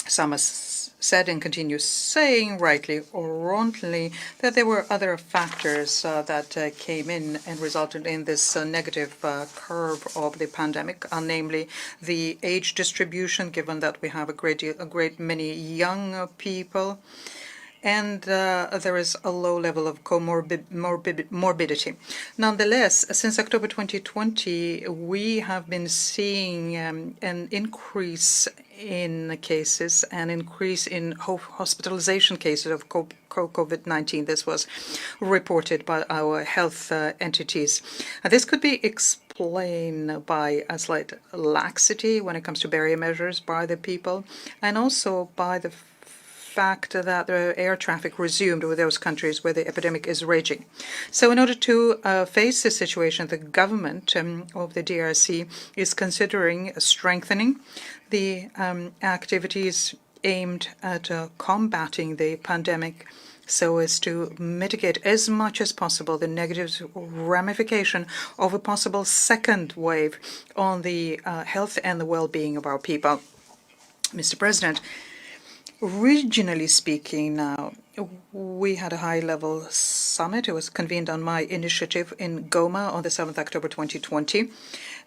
Some have said and continue saying, rightly or wrongly, that there were other factors that came in and resulted in this negative curve of the pandemic, namely the age distribution, given that we have a great many young people, and there is a low level of morbidity. Nonetheless, since October 2020, we have been seeing an increase in cases, an increase in hospitalization cases of COVID-19. This was reported by our health entities. This could be explained by a slight laxity when it comes to barrier measures by the people, and also by the fact that the air traffic resumed with those countries where the epidemic is raging. So in order to face this situation, the government of the DRC is considering strengthening the activities aimed at combating the pandemic so as to mitigate as much as possible the negative ramification of a possible second wave on the health and the well-being of our people. Mr. President, regionally speaking now, we had a high-level summit. It was convened on my initiative in Goma on the 7th October 2020.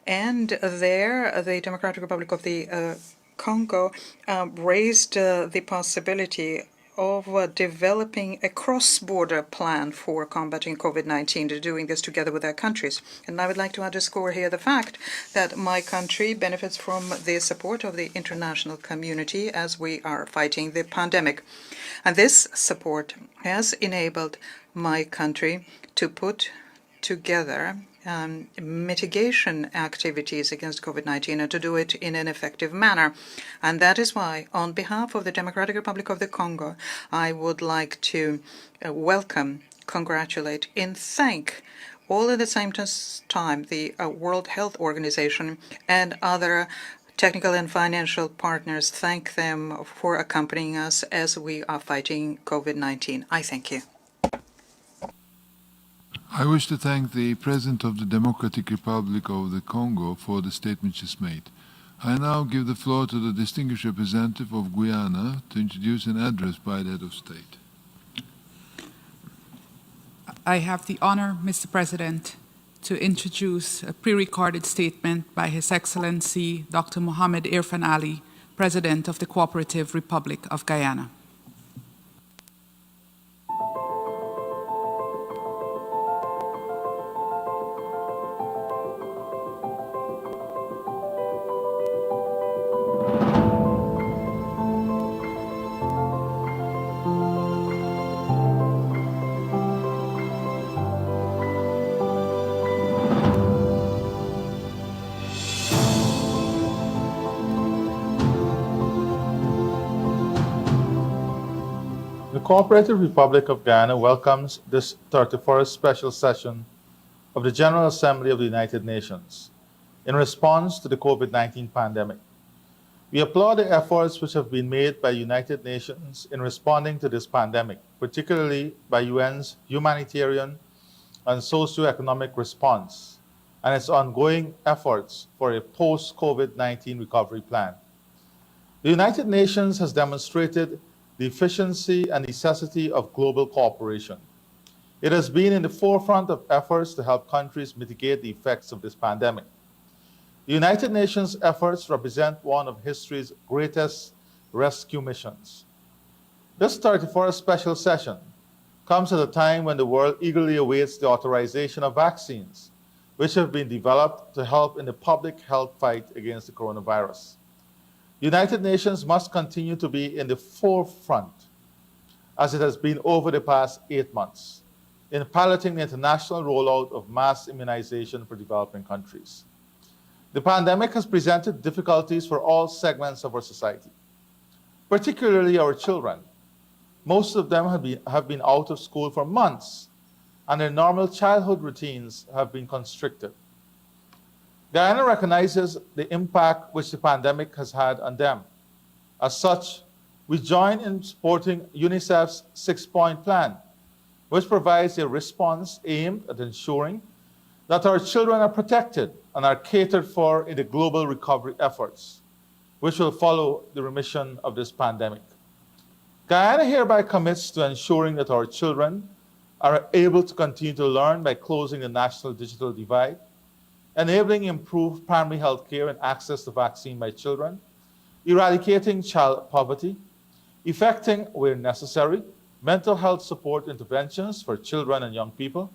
And there, the Democratic Republic of the Congo raised the possibility of developing a cross-border plan for combating COVID-19, doing this together with our countries. And I would like to underscore here the fact that my country benefits from the support of the international community as we are fighting the pandemic. And this support has enabled my country to put together mitigation activities against COVID-19 and to do it in an effective manner. And that is why, on behalf of the Democratic Republic of the Congo, I would like to welcome, congratulate, and thank all at the same time the World Health Organization and other technical and financial partners. Thank them for accompanying us as we are fighting COVID-19. I thank you. I wish to thank the President of the Democratic Republic of the Congo for the statement just made. I now give the floor to the distinguished representative of Guyana to introduce an address by the head of state. I have the honor, Mr. President, to introduce a pre-recorded statement by His Excellency Dr. Mohamed Irfan Ali, President of the Cooperative Republic of Guyana. The Cooperative Republic of Guyana welcomes this 31st special session of the General Assembly of the United Nations in response to the COVID-19 pandemic. We applaud the efforts which have been made by United Nations in responding to this pandemic, particularly by UN's humanitarian and socio-economic response and its ongoing efforts for a post-COVID-19 recovery plan. The United Nations has demonstrated the efficiency and necessity of global cooperation. It has been in the forefront of efforts to help countries mitigate the effects of this pandemic. The United Nations efforts represent one of history's greatest rescue missions. This 31st special session comes at a time when the world eagerly awaits the authorization of vaccines, which have been developed to help in the public health fight against the coronavirus. The United Nations must continue to be in the forefront, as it has been over the past 8 months, in piloting the international rollout of mass immunization for developing countries. The pandemic has presented difficulties for all segments of our society, particularly our children. Most of them have been out of school for months, and their normal childhood routines have been constricted. Guyana recognizes the impact which the pandemic has had on them. As such, we join in supporting UNICEF's 6-point plan, which provides a response aimed at ensuring that our children are protected and are catered for in the global recovery efforts, which will follow the remission of this pandemic. Guyana hereby commits to ensuring that our children are able to continue to learn by closing the national digital divide, enabling improved primary health care and access to vaccine by children, eradicating child poverty, effecting, where necessary, mental health support interventions for children and young people,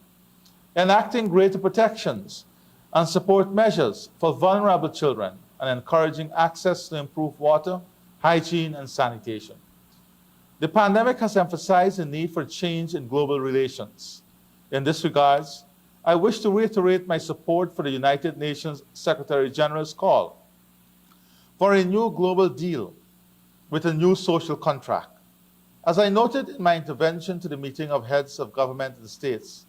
enacting greater protections and support measures for vulnerable children, and encouraging access to improved water, hygiene, and sanitation. The pandemic has emphasized the need for change in global relations. In this regard, I wish to reiterate my support for the United Nations Secretary General's call for a new global deal with a new social contract. As I noted in my intervention to the meeting of heads of government and states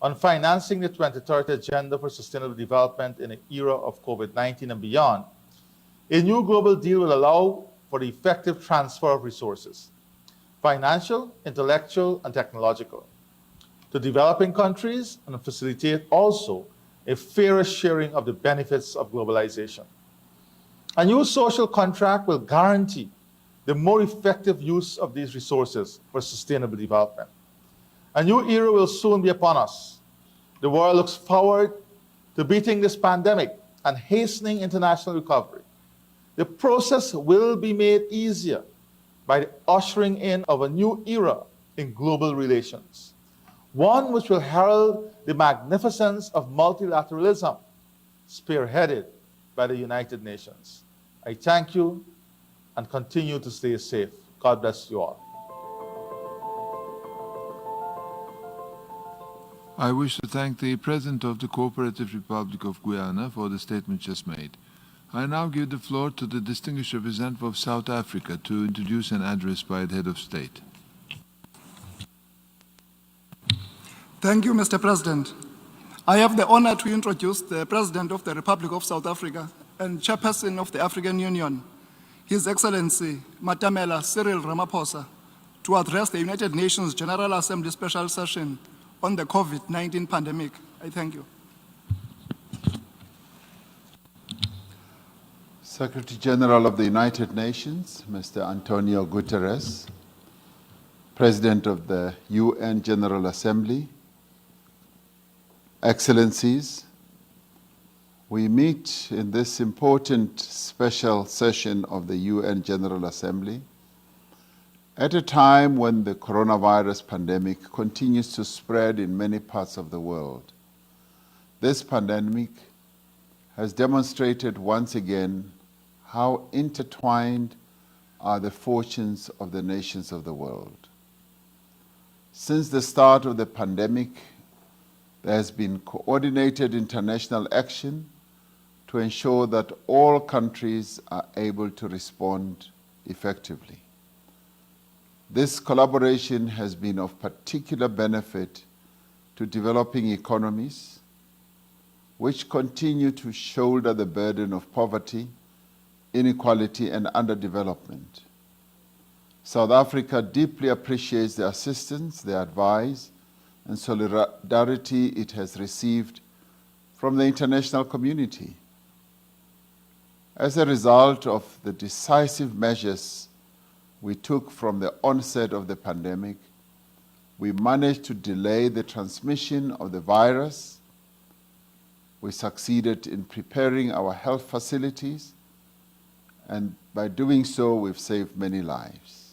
on financing the 2030 Agenda for Sustainable Development in an era of COVID-19 and beyond, a new global deal will allow for the effective transfer of resources, financial, intellectual, and technological, to developing countries and facilitate also a fairer sharing of the benefits of globalization. A new social contract will guarantee the more effective use of these resources for sustainable development. A new era will soon be upon us. The world looks forward to beating this pandemic and hastening international recovery. The process will be made easier by the ushering in of a new era in global relations, one which will herald the magnificence of multilateralism, spearheaded by the United Nations. I thank you and continue to stay safe. God bless you all. I wish to thank the President of the Cooperative Republic of Guyana for the statement just made. I now give the floor to the distinguished representative of South Africa to introduce an address by the head of state. Thank you, Mr. President. I have the honor to introduce the President of the Republic of South Africa and Chairperson of the African Union, His Excellency Matamela Cyril Ramaphosa, to address the United Nations General Assembly Special Session on the COVID-19 pandemic. I thank you. Secretary General of the United Nations, Mr. Antonio Guterres, President of the UN General Assembly, Excellencies, we meet in this important special session of the UN General Assembly at a time when the coronavirus pandemic continues to spread in many parts of the world. This pandemic has demonstrated once again how intertwined are the fortunes of the nations of the world. Since the start of the pandemic, there has been coordinated international action to ensure that all countries are able to respond effectively. This collaboration has been of particular benefit to developing economies, which continue to shoulder the burden of poverty, inequality, and underdevelopment. South Africa deeply appreciates the assistance, the advice, and solidarity it has received from the international community. As a result of the decisive measures we took from the onset of the pandemic, we managed to delay the transmission of the virus. We succeeded in preparing our health facilities, and by doing so, we've saved many lives.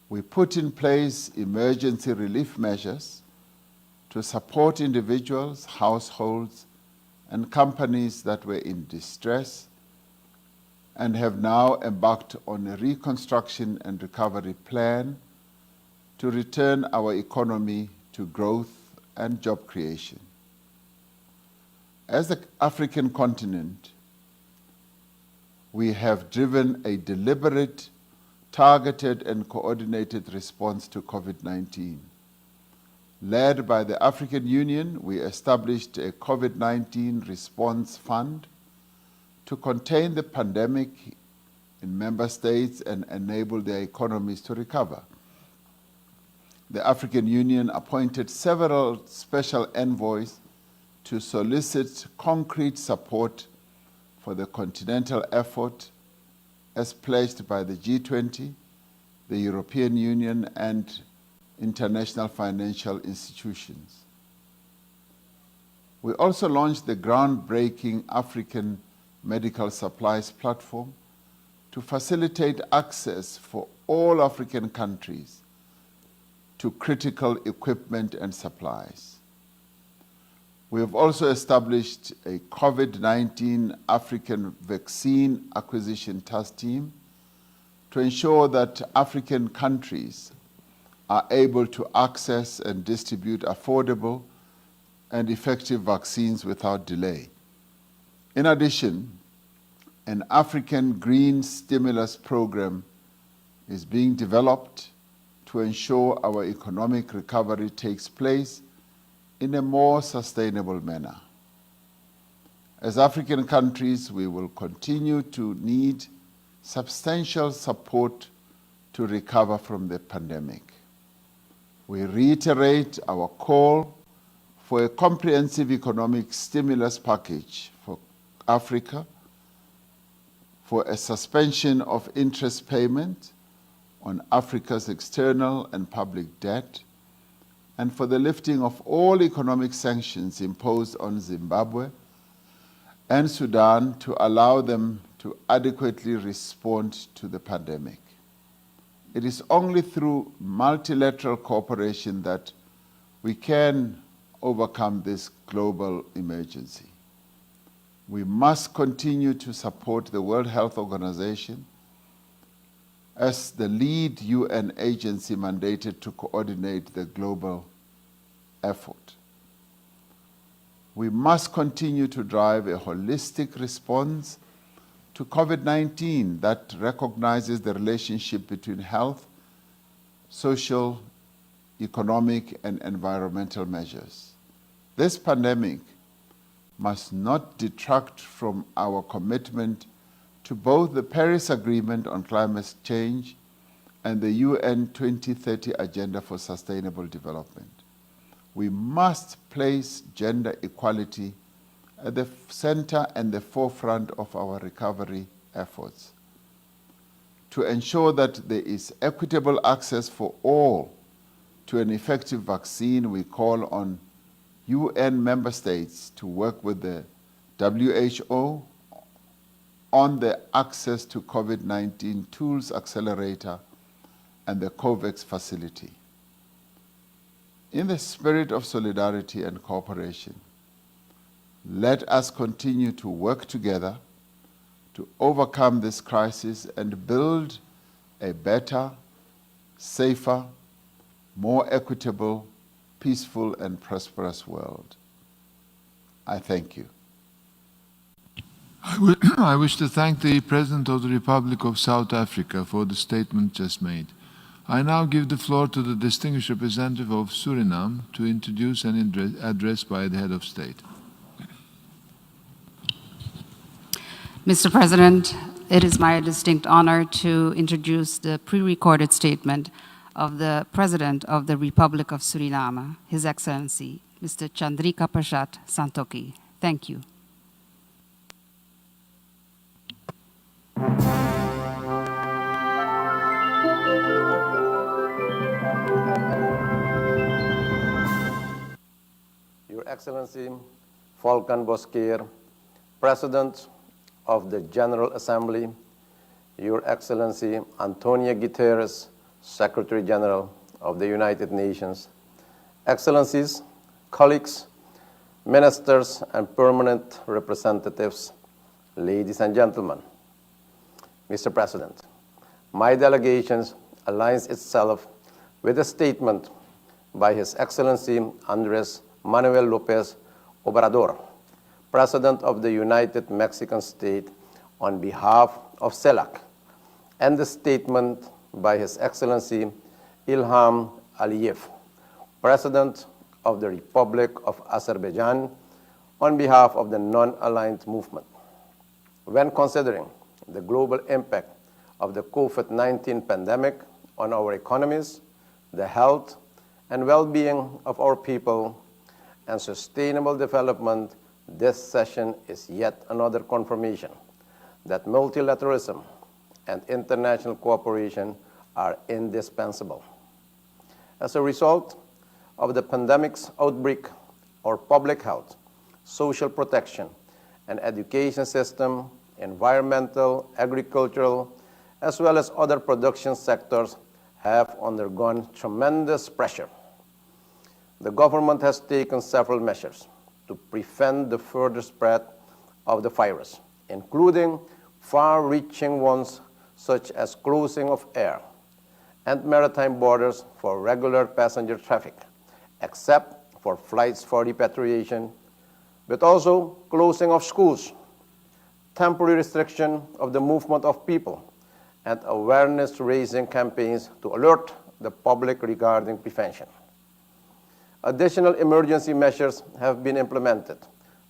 We put in place emergency relief measures to support individuals, households, and companies that were in distress, and have now embarked on a reconstruction and recovery plan to return our economy to growth and job creation. As the African continent, we have driven a deliberate, targeted, and coordinated response to COVID-19. Led by the African Union, we established a COVID-19 response fund to contain the pandemic in member states and enable their economies to recover. The African Union appointed several special envoys to solicit concrete support for the continental effort as pledged by the G20, the European Union, and international financial institutions. We also launched the groundbreaking African Medical Supplies Platform to facilitate access for all African countries to critical equipment and supplies. We have also established a COVID-19 African Vaccine Acquisition Task Team to ensure that African countries are able to access and distribute affordable and effective vaccines without delay. In addition, an African Green Stimulus Program is being developed to ensure our economic recovery takes place in a more sustainable manner. As African countries, we will continue to need substantial support to recover from the pandemic. We reiterate our call for a comprehensive economic stimulus package for Africa, for a suspension of interest payment on Africa's external and public debt, and for the lifting of all economic sanctions imposed on Zimbabwe and Sudan to allow them to adequately respond to the pandemic. It is only through multilateral cooperation that we can overcome this global emergency. We must continue to support the World Health Organization as the lead UN agency mandated to coordinate the global effort. We must continue to drive a holistic response to COVID-19 that recognizes the relationship between health, social, economic, and environmental measures. This pandemic must not detract from our commitment to both the Paris Agreement on climate change and the UN 2030 Agenda for Sustainable Development. We must place gender equality at the center and the forefront of our recovery efforts. To ensure that there is equitable access for all to an effective vaccine, we call on UN member states to work with the WHO on the Access to COVID-19 Tools Accelerator and the COVAX facility. In the spirit of solidarity and cooperation, let us continue to work together to overcome this crisis and build a better, safer, more equitable, peaceful, and prosperous world. I thank you. I wish to thank the President of the Republic of South Africa for the statement just made. I now give the floor to the distinguished representative of Suriname to introduce an address by the head of state. Mr. President, it is my distinct honor to introduce the pre-recorded statement of the President of the Republic of Suriname, His Excellency, Mr. Chandrika Prasad Santokhi. Thank you. Your Excellency Volkan Bozkir, President of the General Assembly, Your Excellency Antonio Guterres, Secretary General of the United Nations, Excellencies, colleagues, ministers, and permanent representatives, ladies and gentlemen. Mr. President, my delegation aligns itself with a statement by His Excellency Andrés Manuel López Obrador, President of the United Mexican State, on behalf of CELAC, and the statement by His Excellency Ilham Aliyev, President of the Republic of Azerbaijan, on behalf of the non-aligned movement. When considering the global impact of the COVID-19 pandemic on our economies, the health and well-being of our people, and sustainable development, this session is yet another confirmation that multilateralism and international cooperation are indispensable. As a result of the pandemic's outbreak, our public health, social protection, and education system, environmental, agricultural, as well as other production sectors have undergone tremendous pressure. The government has taken several measures to prevent the further spread of the virus, including far-reaching ones such as closing of air and maritime borders for regular passenger traffic, except for flights for repatriation, but also closing of schools, temporary restriction of the movement of people, and awareness-raising campaigns to alert the public regarding prevention. Additional emergency measures have been implemented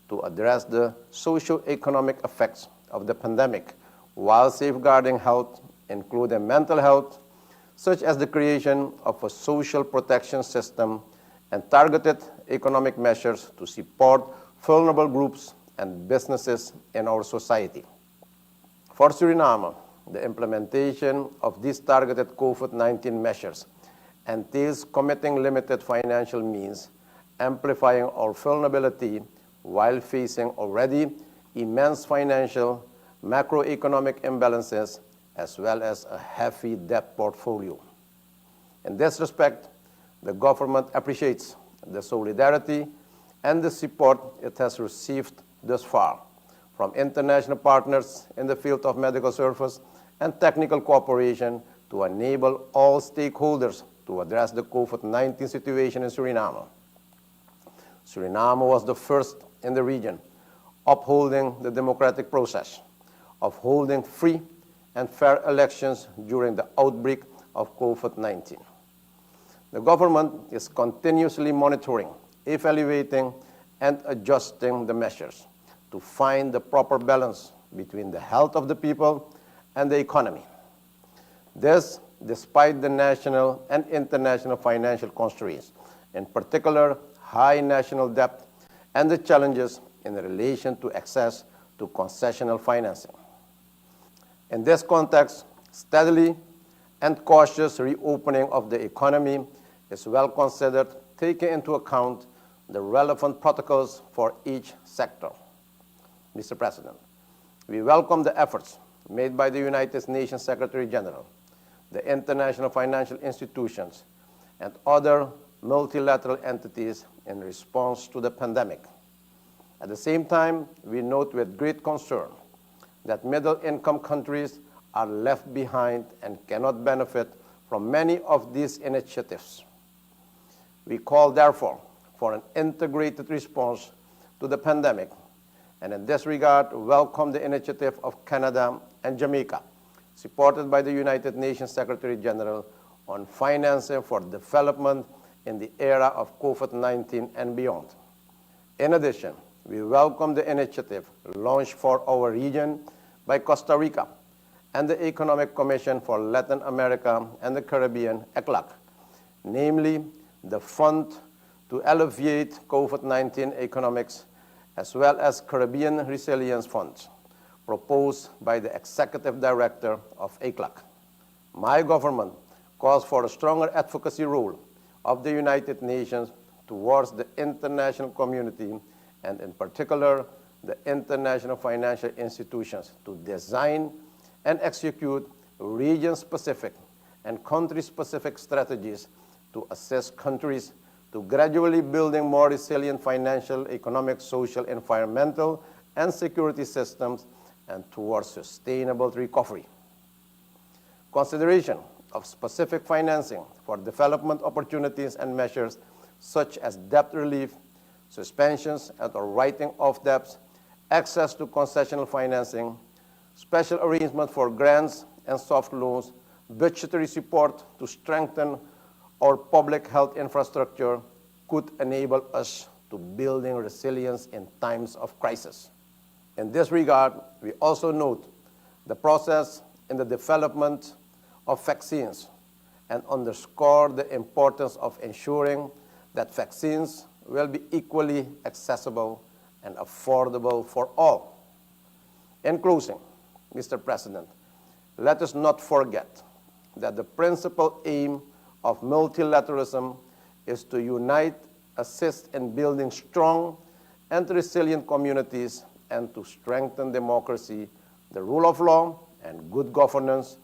to address the socio-economic effects of the pandemic while safeguarding health, including mental health, such as the creation of a social protection system and targeted economic measures to support vulnerable groups and businesses in our society. For Suriname, the implementation of these targeted COVID-19 measures entails committing limited financial means, amplifying our vulnerability while facing already immense financial, macroeconomic imbalances, as well as a heavy debt portfolio. In this respect, the government appreciates the solidarity and the support it has received thus far from international partners in the field of medical service and technical cooperation to enable all stakeholders to address the COVID-19 situation in Suriname. Suriname was the first in the region upholding the democratic process of holding free and fair elections during the outbreak of COVID-19. The government is continuously monitoring, evaluating, and adjusting the measures to find the proper balance between the health of the people and the economy. This, despite the national and international financial constraints, in particular high national debt and the challenges in relation to access to concessional financing. In this context, steadily and cautious reopening of the economy is well considered, taking into account the relevant protocols for each sector. Mr. President, we welcome the efforts made by the United Nations Secretary General, the international financial institutions, and other multilateral entities in response to the pandemic. At the same time, we note with great concern that middle-income countries are left behind and cannot benefit from many of these initiatives. We call, therefore, for an integrated response to the pandemic, and in this regard, welcome the initiative of Canada and Jamaica, supported by the United Nations Secretary General on financing for development in the era of COVID-19 and beyond. In addition, we welcome the initiative launched for our region by Costa Rica and the Economic Commission for Latin America and the Caribbean, ECLAC, namely the Fund to Alleviate COVID-19 Economics, as well as Caribbean Resilience Funds, proposed by the Executive Director of ECLAC. My government calls for a stronger advocacy role of the United Nations towards the international community, and in particular, the international financial institutions, to design and execute region-specific and country-specific strategies to assist countries to gradually building more resilient financial, economic, social, environmental, and security systems, and towards sustainable recovery. Consideration of specific financing for development opportunities and measures such as debt relief, suspensions and/or writing off debts, access to concessional financing, special arrangement for grants and soft loans, budgetary support to strengthen our public health infrastructure could enable us to building resilience in times of crisis. In this regard, we also note the process in the development of vaccines and underscore the importance of ensuring that vaccines will be equally accessible and affordable for all. In closing, Mr. President, let us not forget that the principal aim of multilateralism is to unite, assist in building strong and resilient communities, and to strengthen democracy, the rule of law, and good governance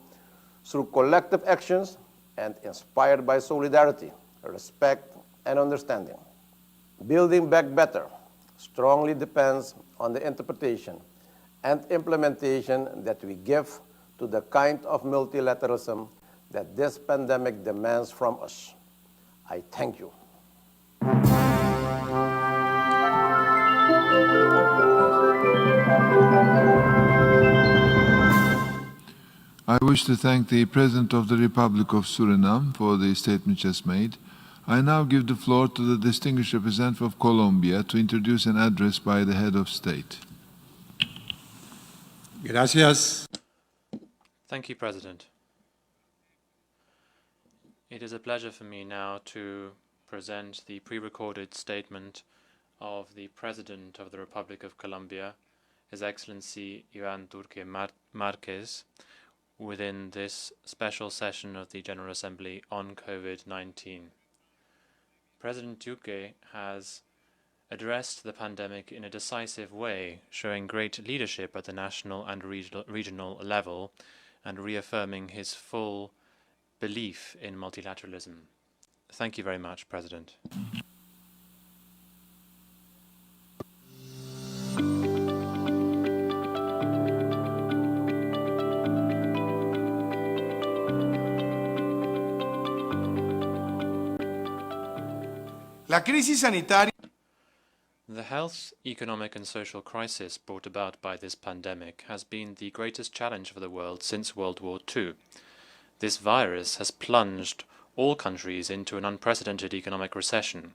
through collective actions and inspired by solidarity, respect, and understanding. Building back better strongly depends on the interpretation and implementation that we give to the kind of multilateralism that this pandemic demands from us. I thank you. I wish to thank the President of the Republic of Suriname for the statement just made. I now give the floor to the distinguished representative of Colombia to introduce an address by the head of state. Gracias. Thank you, President. It is a pleasure for me now to present the pre-recorded statement of the President of the Republic of Colombia, His Excellency Iván Duque Márquez, within this special session of the General Assembly on COVID-19. President Duque has addressed the pandemic in a decisive way, showing great leadership at the national and regional level, and reaffirming his full belief in multilateralism. Thank you very much, President. La crisis sanitaria. The health, economic and social crisis brought about by this pandemic has been the greatest challenge for the world since World War II. This virus has plunged all countries into an unprecedented economic recession,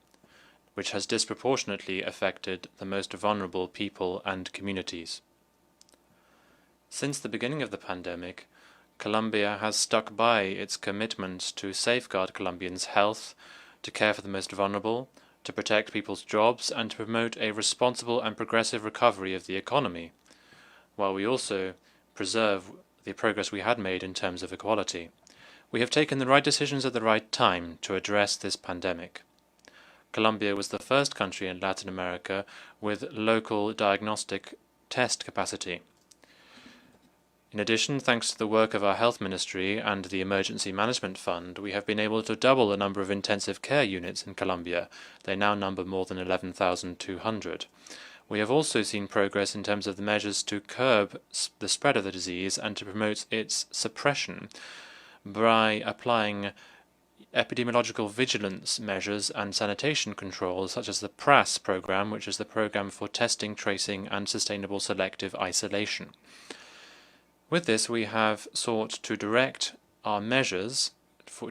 which has disproportionately affected the most vulnerable people and communities. Since the beginning of the pandemic, Colombia has stuck by its commitment to safeguard Colombians' health, to care for the most vulnerable, to protect people's jobs, and to promote a responsible and progressive recovery of the economy, while we also preserve the progress we had made in terms of equality. We have taken the right decisions at the right time to address this pandemic. Colombia was the first country in Latin America with local diagnostic test capacity. In addition, thanks to the work of our Health Ministry and the Emergency Management Fund, we have been able to double the number of intensive care units in Colombia. They now number more than 11,200. We have also seen progress in terms of the measures to curb the spread of the disease and to promote its suppression by applying epidemiological vigilance measures and sanitation controls, such as the PRAS program, which is the program for testing, tracing, and sustainable selective isolation. With this, we have sought to direct our measures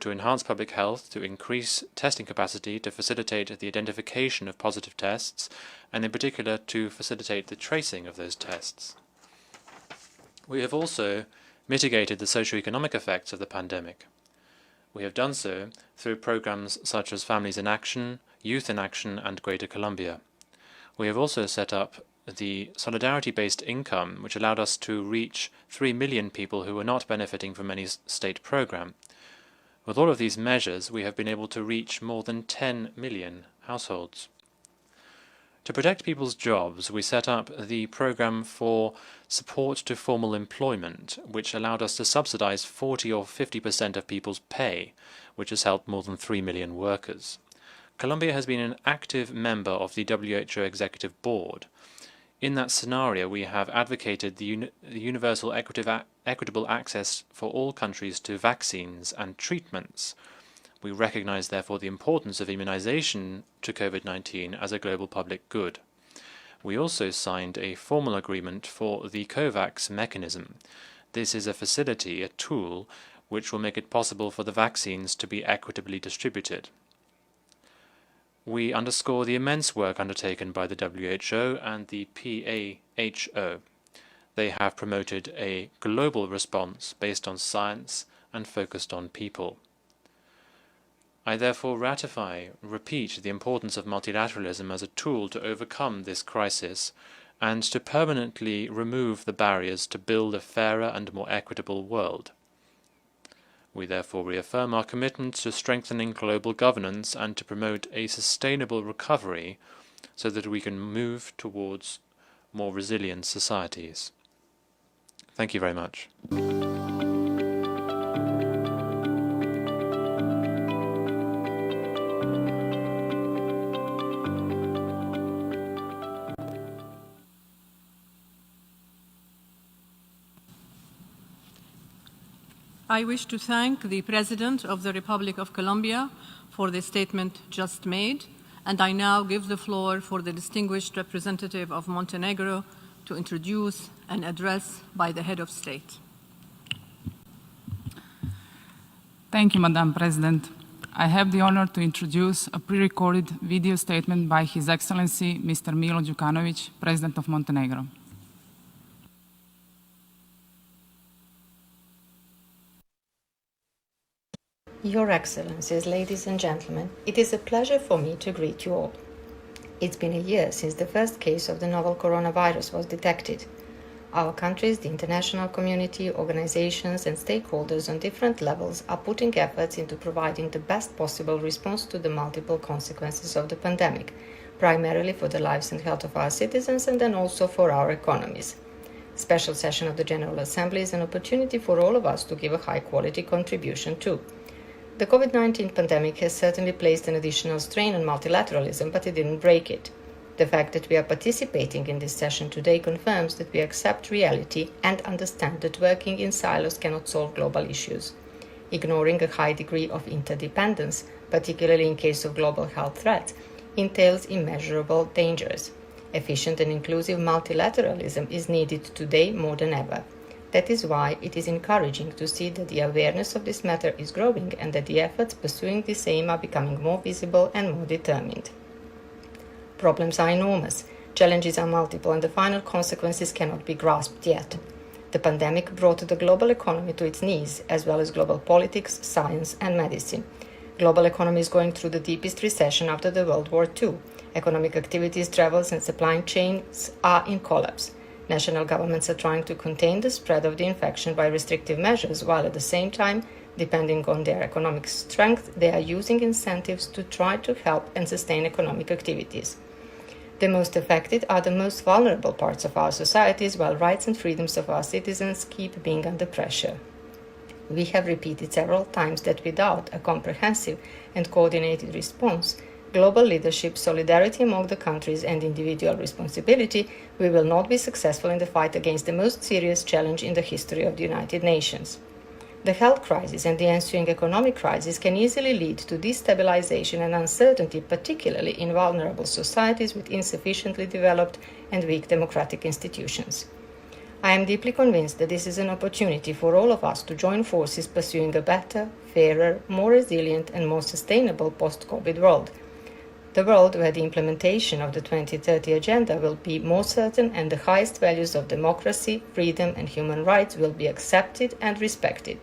to enhance public health, to increase testing capacity, to facilitate the identification of positive tests, and in particular to facilitate the tracing of those tests. We have also mitigated the socio-economic effects of the pandemic. We have done so through programs such as Families in Action, Youth in Action, and Greater Colombia. We have also set up the solidarity-based income, which allowed us to reach 3 million people who were not benefiting from any state program. With all of these measures, we have been able to reach more than 10 million households. To protect people's jobs, we set up the program for support to formal employment, which allowed us to subsidize 40 or 50% of people's pay, which has helped more than 3 million workers. Colombia has been an active member of the WHO Executive Board. In that scenario, we have advocated the universal equitable access for all countries to vaccines and treatments. We recognize, therefore, the importance of immunization to COVID-19 as a global public good. We also signed a formal agreement for the COVAX mechanism. This is a facility, a tool, which will make it possible for the vaccines to be equitably distributed. We underscore the immense work undertaken by the WHO and the PAHO. They have promoted a global response based on science and focused on people. I therefore repeat the importance of multilateralism as a tool to overcome this crisis and to permanently remove the barriers to build a fairer and more equitable world. We therefore reaffirm our commitment to strengthening global governance and to promote a sustainable recovery so that we can move towards more resilient societies. Thank you very much. I wish to thank the President of the Republic of Colombia for the statement just made, and I now give the floor for the distinguished representative of Montenegro to introduce an address by the head of state. Thank you, Madam President. I have the honor to introduce a pre-recorded video statement by His Excellency Mr. Milo Đukanović, President of Montenegro. Your Excellencies, ladies and gentlemen, it is a pleasure for me to greet you all. It's been a year since the first case of the novel coronavirus was detected. Our countries, the international community, organizations and stakeholders on different levels are putting efforts into providing the best possible response to the multiple consequences of the pandemic, primarily for the lives and health of our citizens and then also for our economies. Special session of the General Assembly is an opportunity for all of us to give a high-quality contribution too. The COVID-19 pandemic has certainly placed an additional strain on multilateralism, but it didn't break it. The fact that we are participating in this session today confirms that we accept reality and understand that working in silos cannot solve global issues. Ignoring a high degree of interdependence, particularly in case of global health threats, entails immeasurable dangers. Efficient and inclusive multilateralism is needed today more than ever. That is why it is encouraging to see that the awareness of this matter is growing and that the efforts pursuing this aim are becoming more visible and more determined. Problems are enormous, challenges are multiple, and the final consequences cannot be grasped yet. The pandemic brought the global economy to its knees, as well as global politics, science, and medicine. Global economy is going through the deepest recession after the World War II. Economic activities, travels, and supply chains are in collapse. National governments are trying to contain the spread of the infection by restrictive measures, while at the same time, depending on their economic strength, they are using incentives to try to help and sustain economic activities. The most affected are the most vulnerable parts of our societies, while rights and freedoms of our citizens keep being under pressure. We have repeated several times that without a comprehensive and coordinated response, global leadership, solidarity among the countries, and individual responsibility, we will not be successful in the fight against the most serious challenge in the history of the United Nations. The health crisis and the ensuing economic crisis can easily lead to destabilization and uncertainty, particularly in vulnerable societies with insufficiently developed and weak democratic institutions. I am deeply convinced that this is an opportunity for all of us to join forces pursuing a better, fairer, more resilient and more sustainable post-COVID world. The world where the implementation of the 2030 Agenda will be more certain and the highest values of democracy, freedom and human rights will be accepted and respected.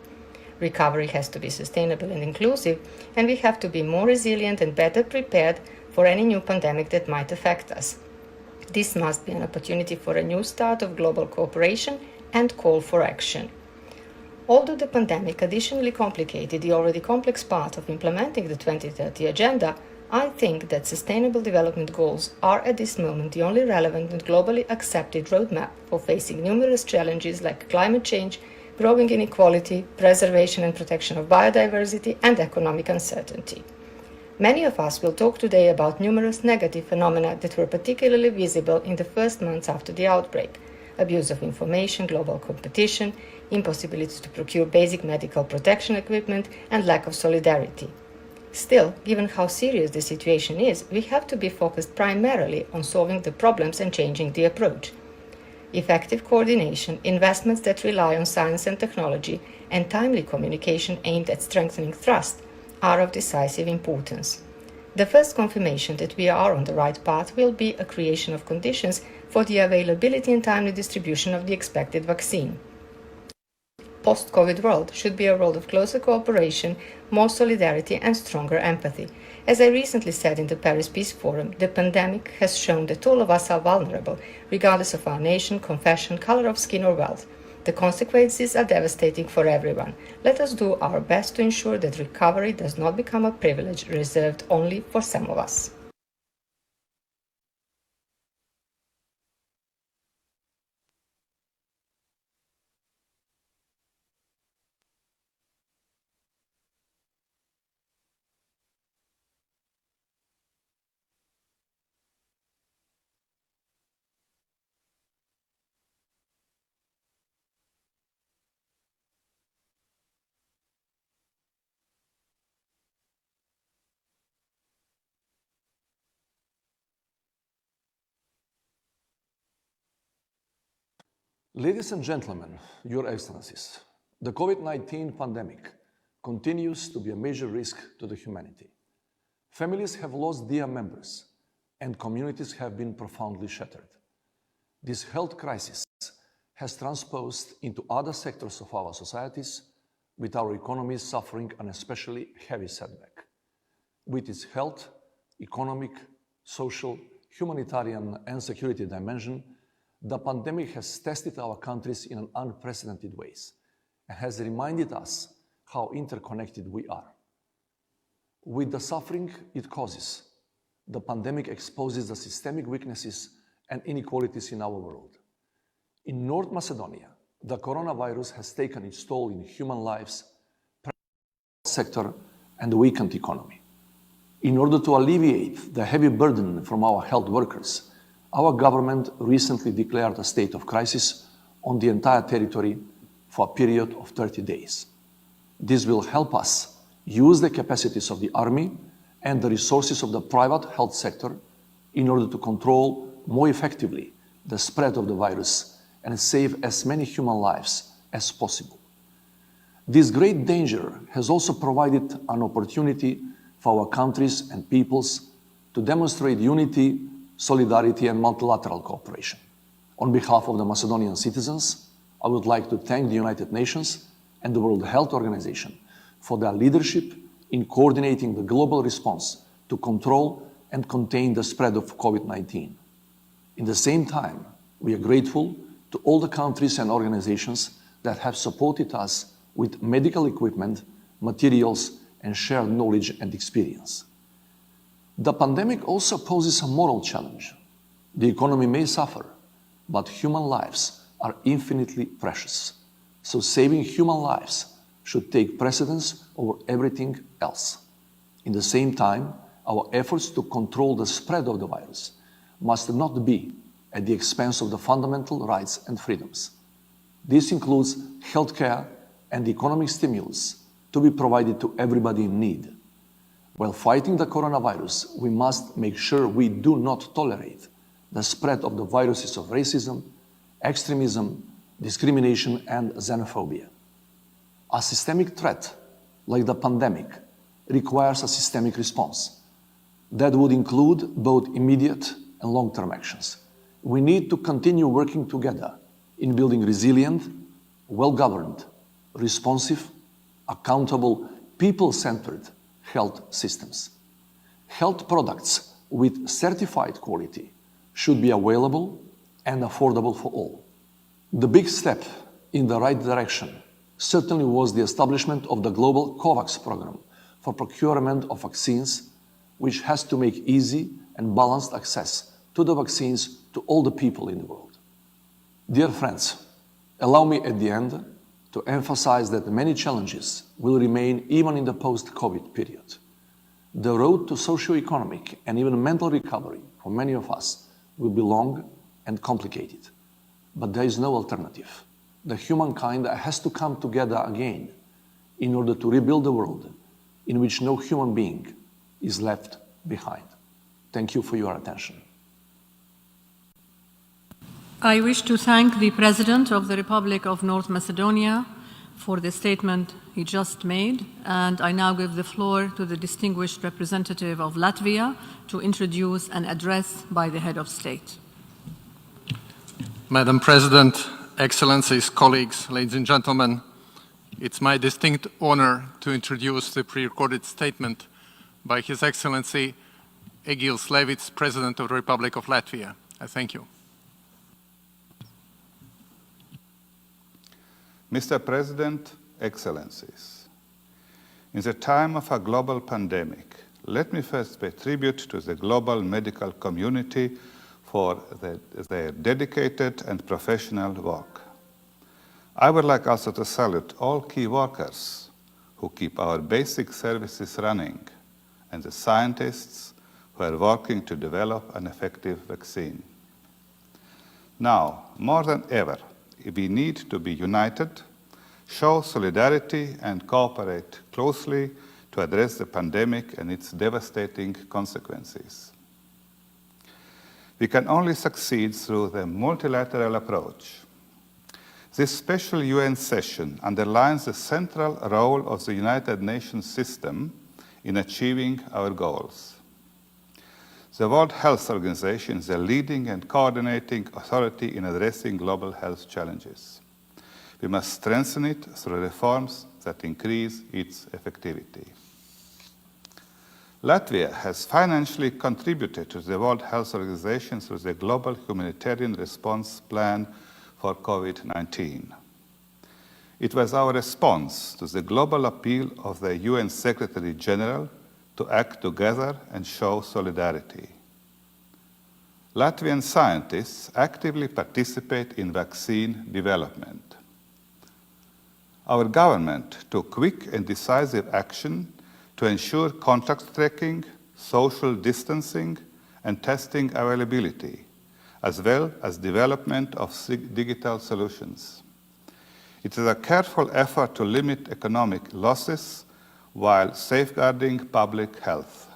Recovery has to be sustainable and inclusive, and we have to be more resilient and better prepared for any new pandemic that might affect us. This must be an opportunity for a new start of global cooperation and call for action. Although the pandemic additionally complicated the already complex part of implementing the 2030 Agenda, I think that Sustainable Development Goals are at this moment the only relevant and globally accepted roadmap for facing numerous challenges like climate change, growing inequality, preservation and protection of biodiversity, and economic uncertainty. Many of us will talk today about numerous negative phenomena that were particularly visible in the first months after the outbreak: abuse of information, global competition, impossibility to procure basic medical protection equipment, and lack of solidarity. Still, given how serious the situation is, we have to be focused primarily on solving the problems and changing the approach. Effective coordination, investments that rely on science and technology, and timely communication aimed at strengthening trust are of decisive importance. The first confirmation that we are on the right path will be a creation of conditions for the availability and timely distribution of the expected vaccine. Post-COVID world should be a world of closer cooperation, more solidarity and stronger empathy. As I recently said in the Paris Peace Forum, the pandemic has shown that all of us are vulnerable, regardless of our nation, confession, color of skin or wealth. The consequences are devastating for everyone. Let us do our best to ensure that recovery does not become a privilege reserved only for some of us. Ladies and gentlemen, Your Excellencies, the COVID-19 pandemic continues to be a major risk to the humanity. Families have lost dear members, and communities have been profoundly shattered. This health crisis has transposed into other sectors of our societies, with our economy suffering an especially heavy setback. With its health, economic, social, humanitarian, and security dimension, the pandemic has tested our countries in unprecedented ways and has reminded us how interconnected we are. With the suffering it causes, the pandemic exposes the systemic weaknesses and inequalities in our world. In North Macedonia, the coronavirus has taken its toll in human lives, sector, and the weakened economy. In order to alleviate the heavy burden from our health workers, our government recently declared a state of crisis on the entire territory for a period of 30 days. This will help us use the capacities of the army and the resources of the private health sector in order to control more effectively the spread of the virus and save as many human lives as possible. This great danger has also provided an opportunity for our countries and peoples to demonstrate unity, solidarity, and multilateral cooperation. On behalf of the Macedonian citizens, I would like to thank the United Nations and the World Health Organization for their leadership in coordinating the global response to control and contain the spread of COVID-19. In the same time, we are grateful to all the countries and organizations that have supported us with medical equipment, materials, and shared knowledge and experience. The pandemic also poses a moral challenge. The economy may suffer, but human lives are infinitely precious. So saving human lives should take precedence over everything else. In the same time, our efforts to control the spread of the virus must not be at the expense of the fundamental rights and freedoms. This includes healthcare and economic stimulus to be provided to everybody in need. While fighting the coronavirus, we must make sure we do not tolerate the spread of the viruses of racism, extremism, discrimination, and xenophobia. A systemic threat like the pandemic requires a systemic response that would include both immediate and long-term actions. We need to continue working together in building resilient, well-governed, responsive, accountable, people-centered health systems. Health products with certified quality should be available and affordable for all. The big step in the right direction certainly was the establishment of the global COVAX program for procurement of vaccines, which has to make easy and balanced access to the vaccines to all the people in the world. Dear friends, allow me at the end to emphasize that many challenges will remain even in the post-COVID period. The road to socio-economic and even mental recovery for many of us will be long and complicated. But there is no alternative. The humankind has to come together again in order to rebuild a world in which no human being is left behind. Thank you for your attention. I wish to thank the President of the Republic of North Macedonia for the statement he just made, and I now give the floor to the distinguished representative of Latvia to introduce an address by the head of state. Madam President, Excellencies, colleagues, ladies and gentlemen, it's my distinct honor to introduce the pre-recorded statement by His Excellency Egils Levits, President of the Republic of Latvia. I thank you. Mr. President, Excellencies, in the time of a global pandemic, let me first pay tribute to the global medical community for their dedicated and professional work. I would like also to salute all key workers who keep our basic services running and the scientists who are working to develop an effective vaccine. Now, more than ever, we need to be united, show solidarity, and cooperate closely to address the pandemic and its devastating consequences. We can only succeed through the multilateral approach. This special UN session underlines the central role of the United Nations system in achieving our goals. The World Health Organization is the leading and coordinating authority in addressing global health challenges. We must strengthen it through reforms that increase its effectivity. Latvia has financially contributed to the World Health Organization through the Global Humanitarian Response Plan for COVID-19. It was our response to the global appeal of the UN Secretary General to act together and show solidarity. Latvian scientists actively participate in vaccine development. Our government took quick and decisive action to ensure contact tracking, social distancing, and testing availability, as well as development of digital solutions. It is a careful effort to limit economic losses while safeguarding public health.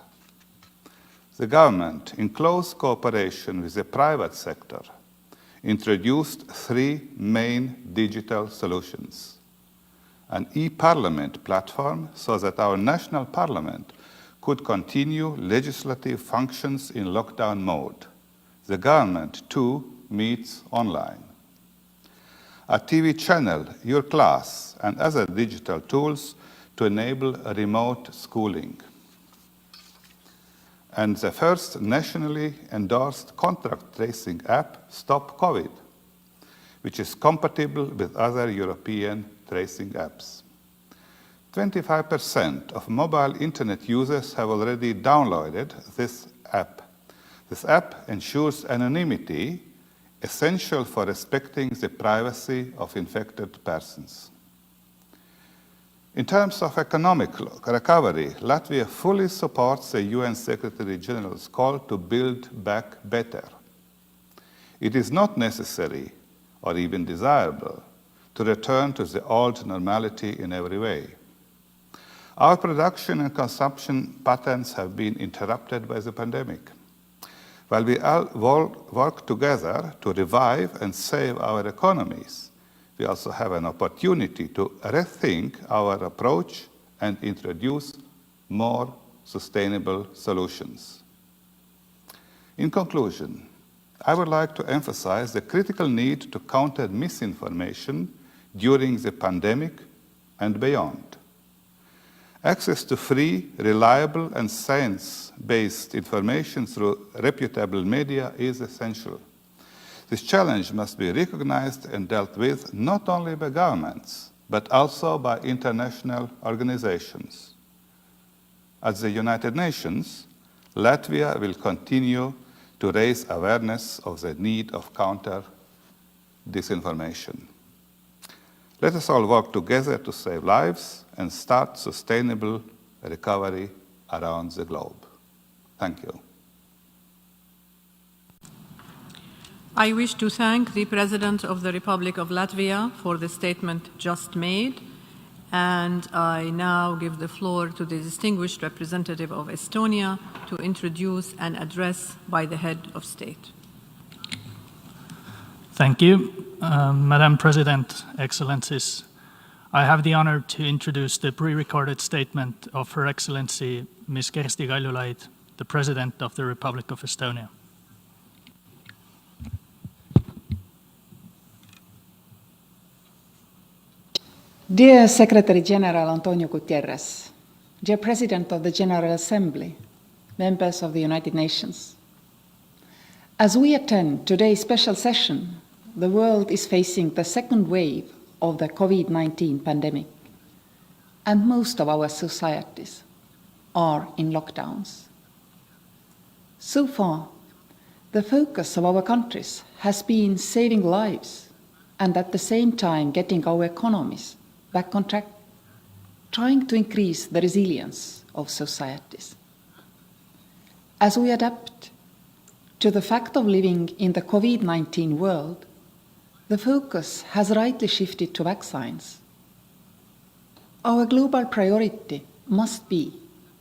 The government, in close cooperation with the private sector, introduced 3 main digital solutions: an e-parliament platform so that our national parliament could continue legislative functions in lockdown mode. The government, too, meets online. A TV channel, Your Class, and other digital tools to enable remote schooling. And the first nationally endorsed contact tracing app, Stop COVID, which is compatible with other European tracing apps. 25% of mobile internet users have already downloaded this app. This app ensures anonymity, essential for respecting the privacy of infected persons. In terms of economic recovery, Latvia fully supports the UN Secretary General's call to build back better. It is not necessary or even desirable to return to the old normality in every way. Our production and consumption patterns have been interrupted by the pandemic. While we all work together to revive and save our economies, we also have an opportunity to rethink our approach and introduce more sustainable solutions. In conclusion, I would like to emphasize the critical need to counter misinformation during the pandemic and beyond. Access to free, reliable, and science-based information through reputable media is essential. This challenge must be recognized and dealt with not only by governments, but also by international organizations. At the United Nations, Latvia will continue to raise awareness of the need of counter disinformation. Let us all work together to save lives and start sustainable recovery around the globe. Thank you. I wish to thank the President of the Republic of Latvia for the statement just made, and I now give the floor to the distinguished representative of Estonia to introduce an address by the head of state. Thank you. Madam President, Excellencies, I have the honor to introduce the pre-recorded statement of Her Excellency Ms. Kersti Kaljulaid, the President of the Republic of Estonia. Dear Secretary General Antonio Guterres, dear President of the General Assembly, members of the United Nations, as we attend today's special session, the world is facing the second wave of the COVID-19 pandemic, and most of our societies are in lockdowns. So far, the focus of our countries has been saving lives and at the same time getting our economies back on track, trying to increase the resilience of societies. As we adapt to the fact of living in the COVID-19 world, the focus has rightly shifted to vaccines. Our global priority must be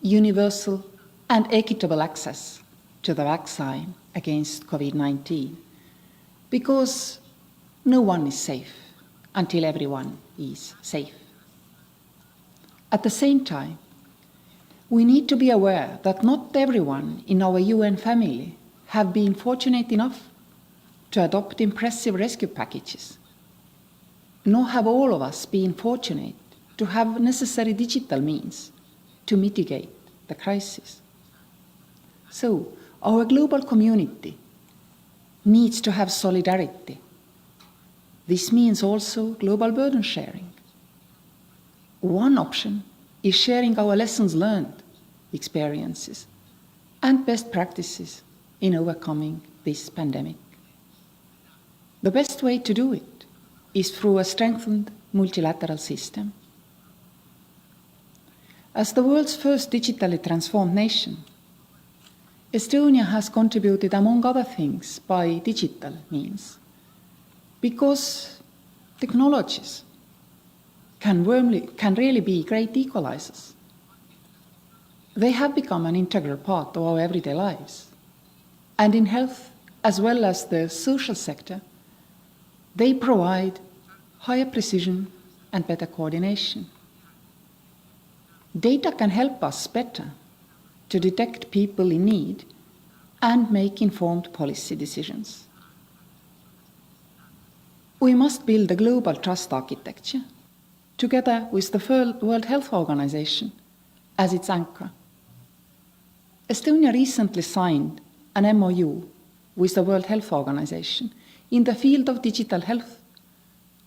universal and equitable access to the vaccine against COVID-19, because no one is safe until everyone is safe. At the same time, we need to be aware that not everyone in our UN family have been fortunate enough to adopt impressive rescue packages. nor have all of us been fortunate to have necessary digital means to mitigate the crisis. So, our global community needs to have solidarity. This means also global burden sharing. One option is sharing our lessons learned, experiences, and best practices in overcoming this pandemic. The best way to do it is through a strengthened multilateral system. As the world's first digitally transformed nation, Estonia has contributed, among other things, by digital means, because technologies can really be great equalizers. They have become an integral part of our everyday lives. And in health, as well as the social sector, they provide higher precision and better coordination. Data can help us better to detect people in need and make informed policy decisions. We must build a global trust architecture together with the World Health Organization as its anchor. Estonia recently signed an MOU with the World Health Organization in the field of digital health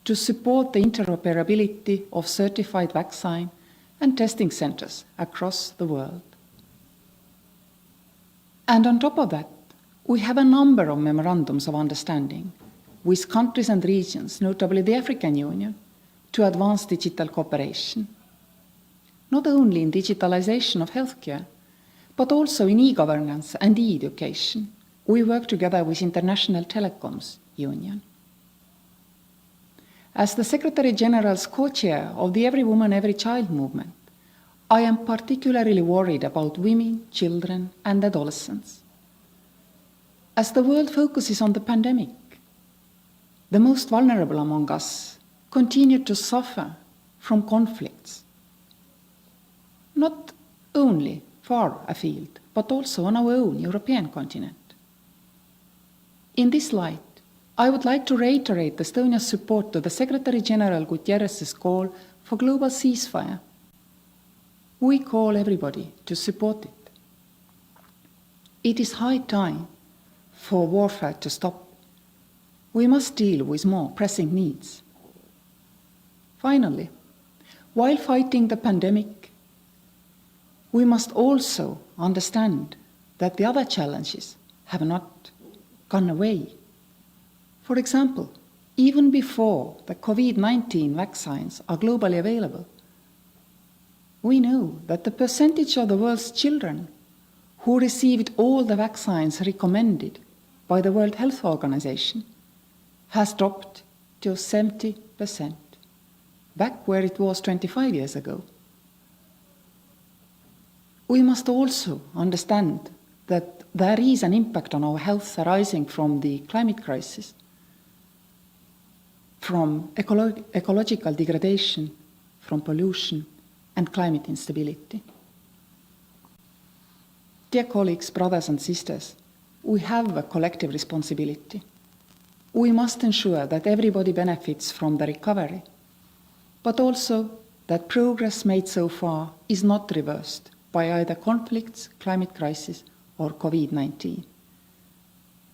to support the interoperability of certified vaccine and testing centers across the world. And on top of that, we have a number of memorandums of understanding with countries and regions, notably the African Union, to advance digital cooperation, not only in digitalization of healthcare, but also in e-governance and e-education. We work together with International Telecoms Union. As the Secretary General's co-chair of the Every Woman, Every Child movement, I am particularly worried about women, children, and adolescents. As the world focuses on the pandemic, the most vulnerable among us continue to suffer from conflicts, not only far afield, but also on our own European continent. In this light, I would like to reiterate Estonia's support to the Secretary General Guterres' call for global ceasefire. We call everybody to support it. It is high time for warfare to stop. We must deal with more pressing needs. Finally, while fighting the pandemic, we must also understand that the other challenges have not gone away. For example, even before the COVID-19 vaccines are globally available, we know that the percentage of the world's children who received all the vaccines recommended by the World Health Organization has dropped to 70%, back where it was 25 years ago. We must also understand that there is an impact on our health arising from the climate crisis, from ecological degradation, from pollution, and climate instability. Dear colleagues, brothers and sisters, we have a collective responsibility. We must ensure that everybody benefits from the recovery, but also that progress made so far is not reversed by either conflicts, climate crisis, or COVID-19.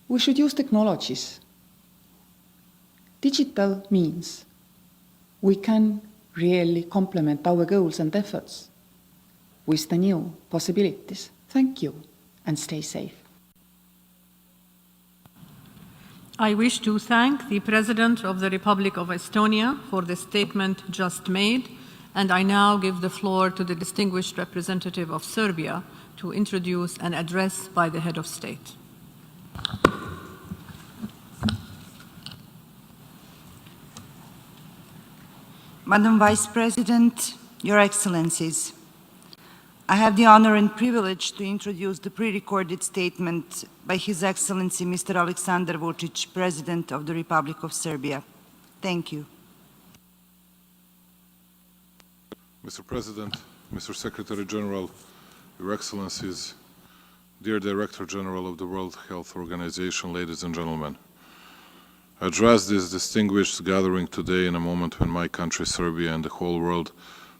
We should use technologies. Digital means we can really complement our goals and efforts with the new possibilities. Thank you, and stay safe. I wish to thank the President of the Republic of Estonia for the statement just made, and I now give the floor to the distinguished representative of Serbia to introduce an address by the head of state. Madam Vice President, Your Excellencies, I have the honor and privilege to introduce the pre-recorded statement by His Excellency Mr. Aleksandar Vučić, President of the Republic of Serbia. Thank you. Mr. President, Mr. Secretary General, Your Excellencies, dear Director General of the World Health Organization, ladies and gentlemen. I address this distinguished gathering today in a moment when my country, Serbia, and the whole world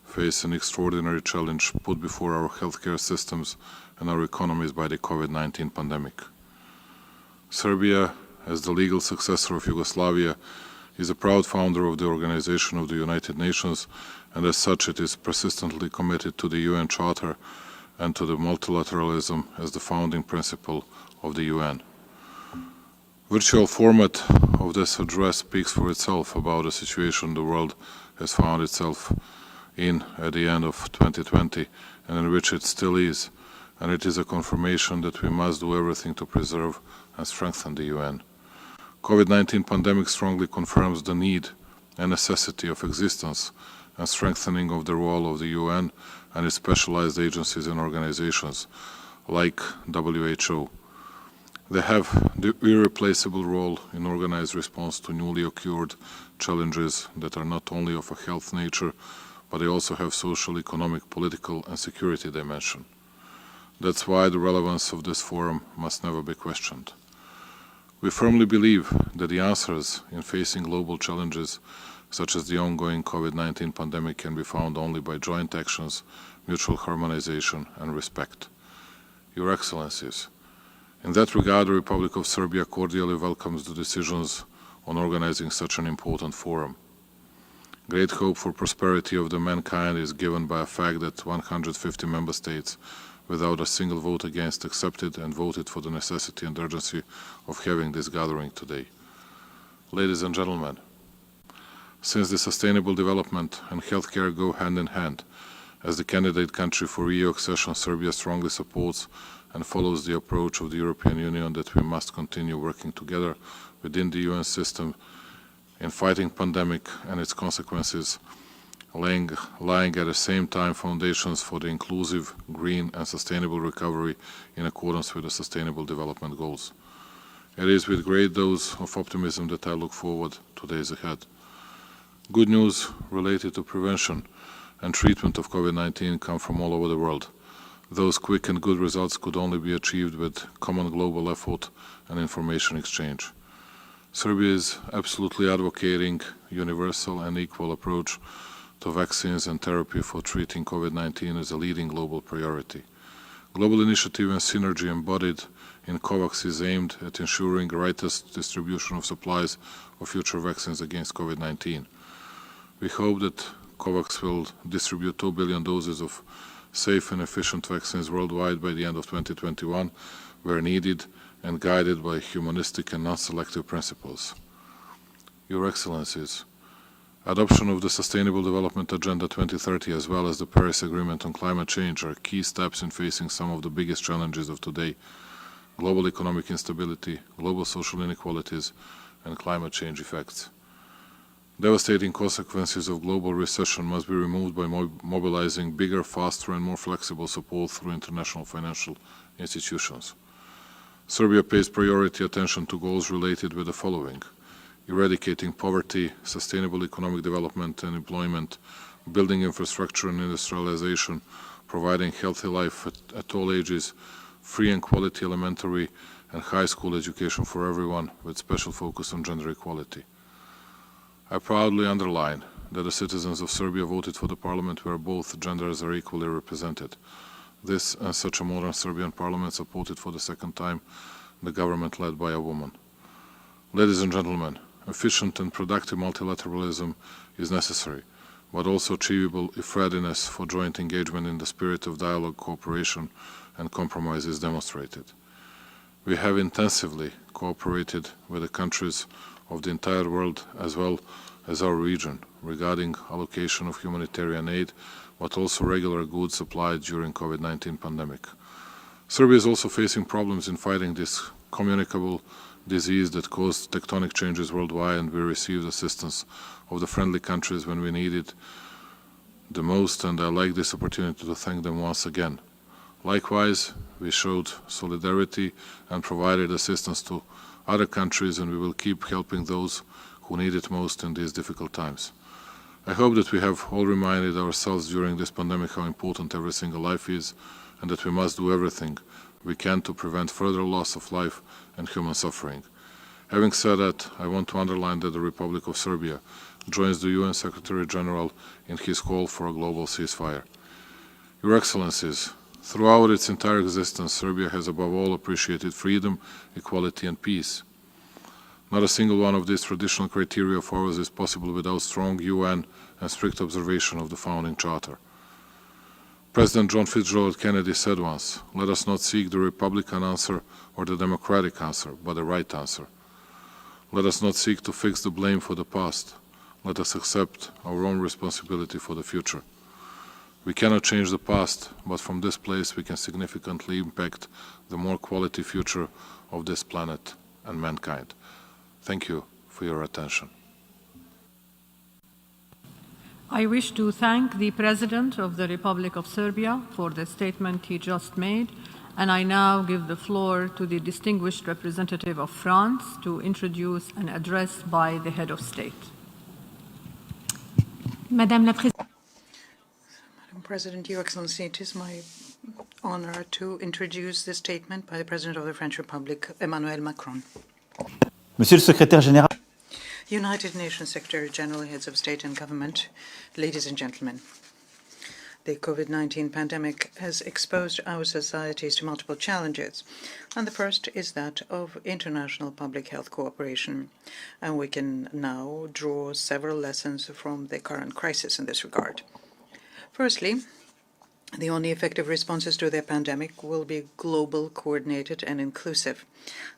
face an extraordinary challenge put before our healthcare systems and our economies by the COVID-19 pandemic. Serbia, as the legal successor of Yugoslavia, is a proud founder of the Organization of the United Nations, and as such it is persistently committed to the UN Charter and to the multilateralism as the founding principle of the UN. Virtual format of this address speaks for itself about the situation the world has found itself in at the end of 2020 and in which it still is, and it is a confirmation that we must do everything to preserve and strengthen the UN. COVID-19 pandemic strongly confirms the need and necessity of existence and strengthening of the role of the UN and its specialized agencies and organizations like WHO. They have the irreplaceable role in organized response to newly occurred challenges that are not only of a health nature, but they also have social, economic, political and security dimension. That's why the relevance of this forum must never be questioned. We firmly believe that the answers in facing global challenges such as the ongoing COVID-19 pandemic can be found only by joint actions, mutual harmonization and respect. Your Excellencies, in that regard, the Republic of Serbia cordially welcomes the decisions on organizing such an important forum. Great hope for prosperity of the mankind is given by the fact that 150 member states, without a single vote against, accepted and voted for the necessity and urgency of having this gathering today. Ladies and gentlemen, since the sustainable development and healthcare go hand in hand, as the candidate country for EU accession, Serbia strongly supports and follows the approach of the European Union that we must continue working together within the UN system in fighting pandemic and its consequences, lying at the same time foundations for the inclusive, green and sustainable recovery in accordance with the Sustainable Development Goals. It is with great dose of optimism that I look forward to days ahead. Good news related to prevention and treatment of COVID-19 come from all over the world. Those quick and good results could only be achieved with common global effort and information exchange. Serbia is absolutely advocating universal and equal approach to vaccines and therapy for treating COVID-19 as a leading global priority. Global initiative and synergy embodied in COVAX is aimed at ensuring the rightest distribution of supplies of future vaccines against COVID-19. We hope that COVAX will distribute 2 billion doses of safe and efficient vaccines worldwide by the end of 2021, where needed and guided by humanistic and non-selective principles. Your Excellencies, adoption of the Sustainable Development Agenda 2030 as well as the Paris Agreement on climate change are key steps in facing some of the biggest challenges of today: global economic instability, global social inequalities, and climate change effects. Devastating consequences of global recession must be removed by mobilizing bigger, faster and more flexible support through international financial institutions. Serbia pays priority attention to goals related with the following: eradicating poverty, sustainable economic development and employment, building infrastructure and industrialization, providing healthy life at all ages, free and quality elementary and high school education for everyone, with special focus on gender equality. I proudly underline that the citizens of Serbia voted for the parliament where both genders are equally represented. This and such a modern Serbian parliament supported for the second time the government led by a woman. Ladies and gentlemen, efficient and productive multilateralism is necessary, but also achievable if readiness for joint engagement in the spirit of dialogue, cooperation and compromise is demonstrated. We have intensively cooperated with the countries of the entire world as well as our region regarding allocation of humanitarian aid, but also regular goods supplied during COVID-19 pandemic. Serbia is also facing problems in fighting this communicable disease that caused tectonic changes worldwide, and we received assistance of the friendly countries when we needed the most, and I like this opportunity to thank them once again. Likewise, we showed solidarity and provided assistance to other countries, and we will keep helping those who need it most in these difficult times. I hope that we have all reminded ourselves during this pandemic how important every single life is, and that we must do everything we can to prevent further loss of life and human suffering. Having said that, I want to underline that the Republic of Serbia joins the UN Secretary General in his call for a global ceasefire. Your Excellencies, throughout its entire existence, Serbia has above all appreciated freedom, equality and peace. Not a single one of these traditional criteria for us is possible without strong UN and strict observation of the founding charter. President John Fitzgerald Kennedy said once, "Let us not seek the Republican answer or the democratic answer, but the right answer. Let us not seek to fix the blame for the past. Let us accept our own responsibility for the future. We cannot change the past, but from this place we can significantly impact the more quality future of this planet and mankind." Thank you for your attention. I wish to thank the President of the Republic of Serbia for the statement he just made, and I now give the floor to the distinguished representative of France to introduce an address by the head of state. Madame President, Your Excellency, it is my honor to introduce this statement by the President of the French Republic, Emmanuel Macron. Monsieur le Secrétaire Général, United Nations Secretary General, Heads of State and Government, ladies and gentlemen. The COVID-19 pandemic has exposed our societies to multiple challenges, and the first is that of international public health cooperation. And we can now draw several lessons from the current crisis in this regard. Firstly, the only effective responses to the pandemic will be global, coordinated, and inclusive.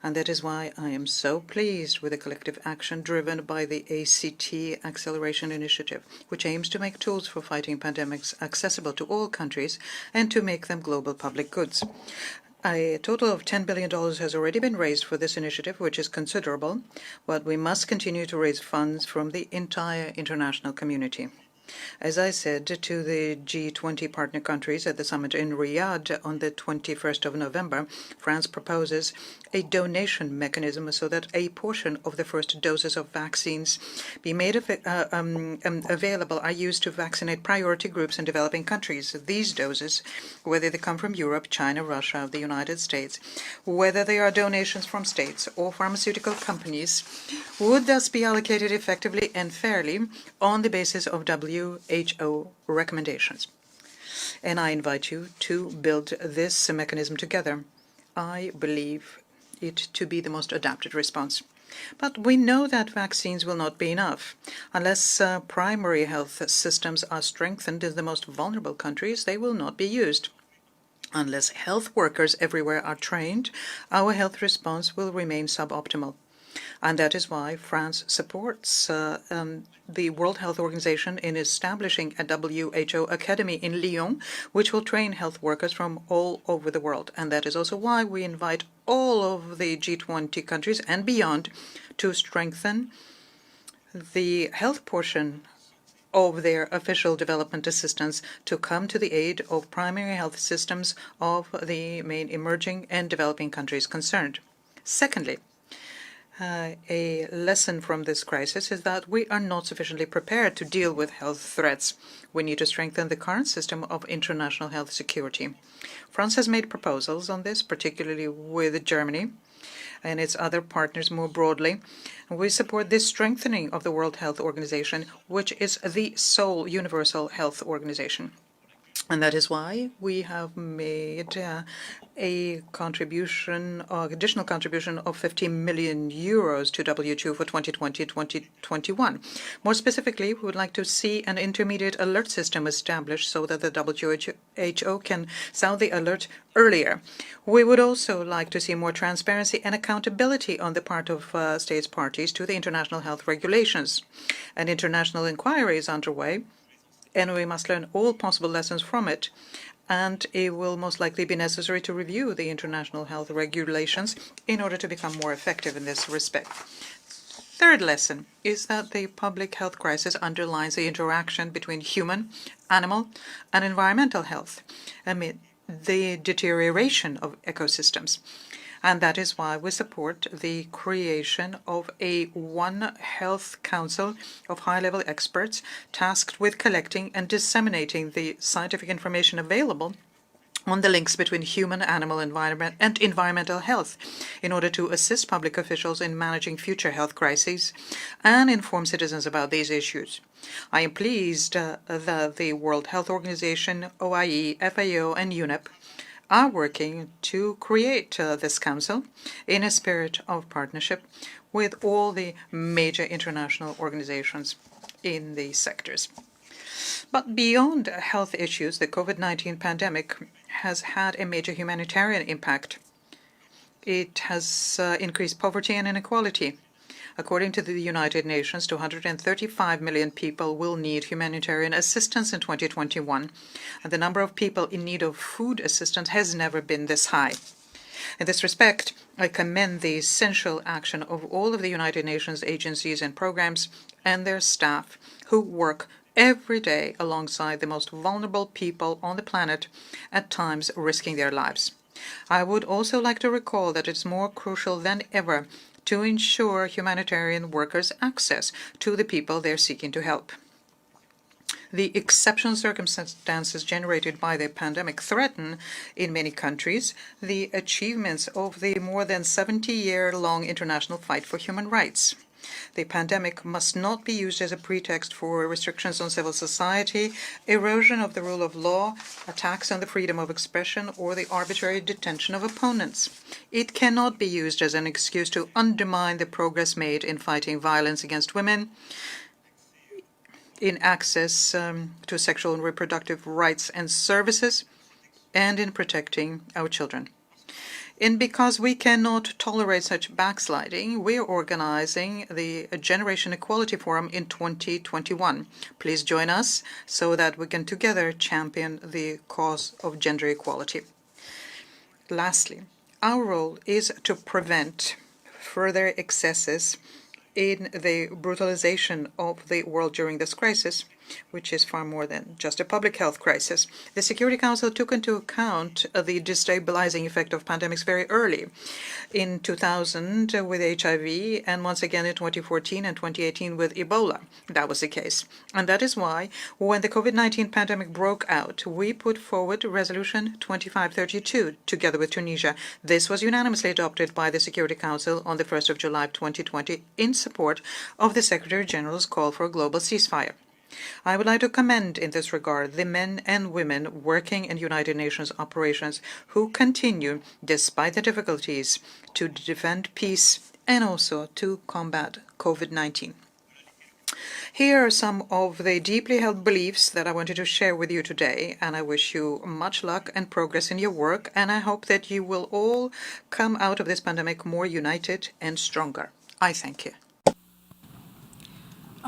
And that is why I am so pleased with the collective action driven by the ACT Acceleration Initiative, which aims to make tools for fighting pandemics accessible to all countries and to make them global public goods. A total of $10 billion has already been raised for this initiative, which is considerable, but we must continue to raise funds from the entire international community. As I said to the G20 partner countries at the summit in Riyadh on the 21st of November, France proposes a donation mechanism so that a portion of the first doses of vaccines be made available are used to vaccinate priority groups in developing countries. These doses, whether they come from Europe, China, Russia, the United States, whether they are donations from states or pharmaceutical companies, would thus be allocated effectively and fairly on the basis of WHO recommendations. And I invite you to build this mechanism together. I believe it to be the most adapted response. But we know that vaccines will not be enough. Unless primary health systems are strengthened in the most vulnerable countries, they will not be used. Unless health workers everywhere are trained, our health response will remain suboptimal. And that is why France supports the World Health Organization in establishing a WHO Academy in Lyon, which will train health workers from all over the world. And that is also why we invite all of the G20 countries and beyond to strengthen the health portion of their official development assistance to come to the aid of primary health systems of the main emerging and developing countries concerned. Secondly, a lesson from this crisis is that we are not sufficiently prepared to deal with health threats. We need to strengthen the current system of international health security. France has made proposals on this, particularly with Germany and its other partners more broadly. We support this strengthening of the World Health Organization, which is the sole universal health organization. And that is why we have made a contribution, additional contribution of 15 million euros to WHO for 2020-2021. More specifically, we would like to see an intermediate alert system established so that the WHO can sound the alert earlier. We would also like to see more transparency and accountability on the part of states parties to the international health regulations. An international inquiry is underway, and we must learn all possible lessons from it. And it will most likely be necessary to review the international health regulations in order to become more effective in this respect. Third lesson is that the public health crisis underlines the interaction between human, animal, and environmental health amid the deterioration of ecosystems. And that is why we support the creation of a One Health Council of high-level experts tasked with collecting and disseminating the scientific information available on the links between human, animal, environment, and environmental health in order to assist public officials in managing future health crises and inform citizens about these issues. I am pleased that the World Health Organization, OIE, FAO, and UNEP are working to create this council in a spirit of partnership with all the major international organizations in these sectors. But beyond health issues, the COVID-19 pandemic has had a major humanitarian impact. It has increased poverty and inequality. According to the United Nations, 235 million people will need humanitarian assistance in 2021, and the number of people in need of food assistance has never been this high. In this respect, I commend the essential action of all of the United Nations agencies and programs and their staff who work every day alongside the most vulnerable people on the planet, at times risking their lives. I would also like to recall that it's more crucial than ever to ensure humanitarian workers access to the people they're seeking to help. The exceptional circumstances generated by the pandemic threaten, in many countries, the achievements of the more than 70-year-long international fight for human rights. The pandemic must not be used as a pretext for restrictions on civil society, erosion of the rule of law, attacks on the freedom of expression, or the arbitrary detention of opponents. It cannot be used as an excuse to undermine the progress made in fighting violence against women, in access to sexual and reproductive rights and services, and in protecting our children. And because we cannot tolerate such backsliding, we are organizing the Generation Equality Forum in 2021. Please join us so that we can together champion the cause of gender equality. Lastly, our role is to prevent further excesses in the brutalization of the world during this crisis, which is far more than just a public health crisis. The Security Council took into account the destabilizing effect of pandemics very early, in 2000 with HIV, and once again in 2014 and 2018 with Ebola. That was the case. And that is why, when the COVID-19 pandemic broke out, we put forward Resolution 2532 together with Tunisia. This was unanimously adopted by the Security Council on the 1st of July 2020 in support of the Secretary General's call for a global ceasefire. I would like to commend in this regard the men and women working in United Nations operations who continue, despite the difficulties, to defend peace and also to combat COVID-19. Here are some of the deeply held beliefs that I wanted to share with you today, and I wish you much luck and progress in your work, and I hope that you will all come out of this pandemic more united and stronger. I thank you.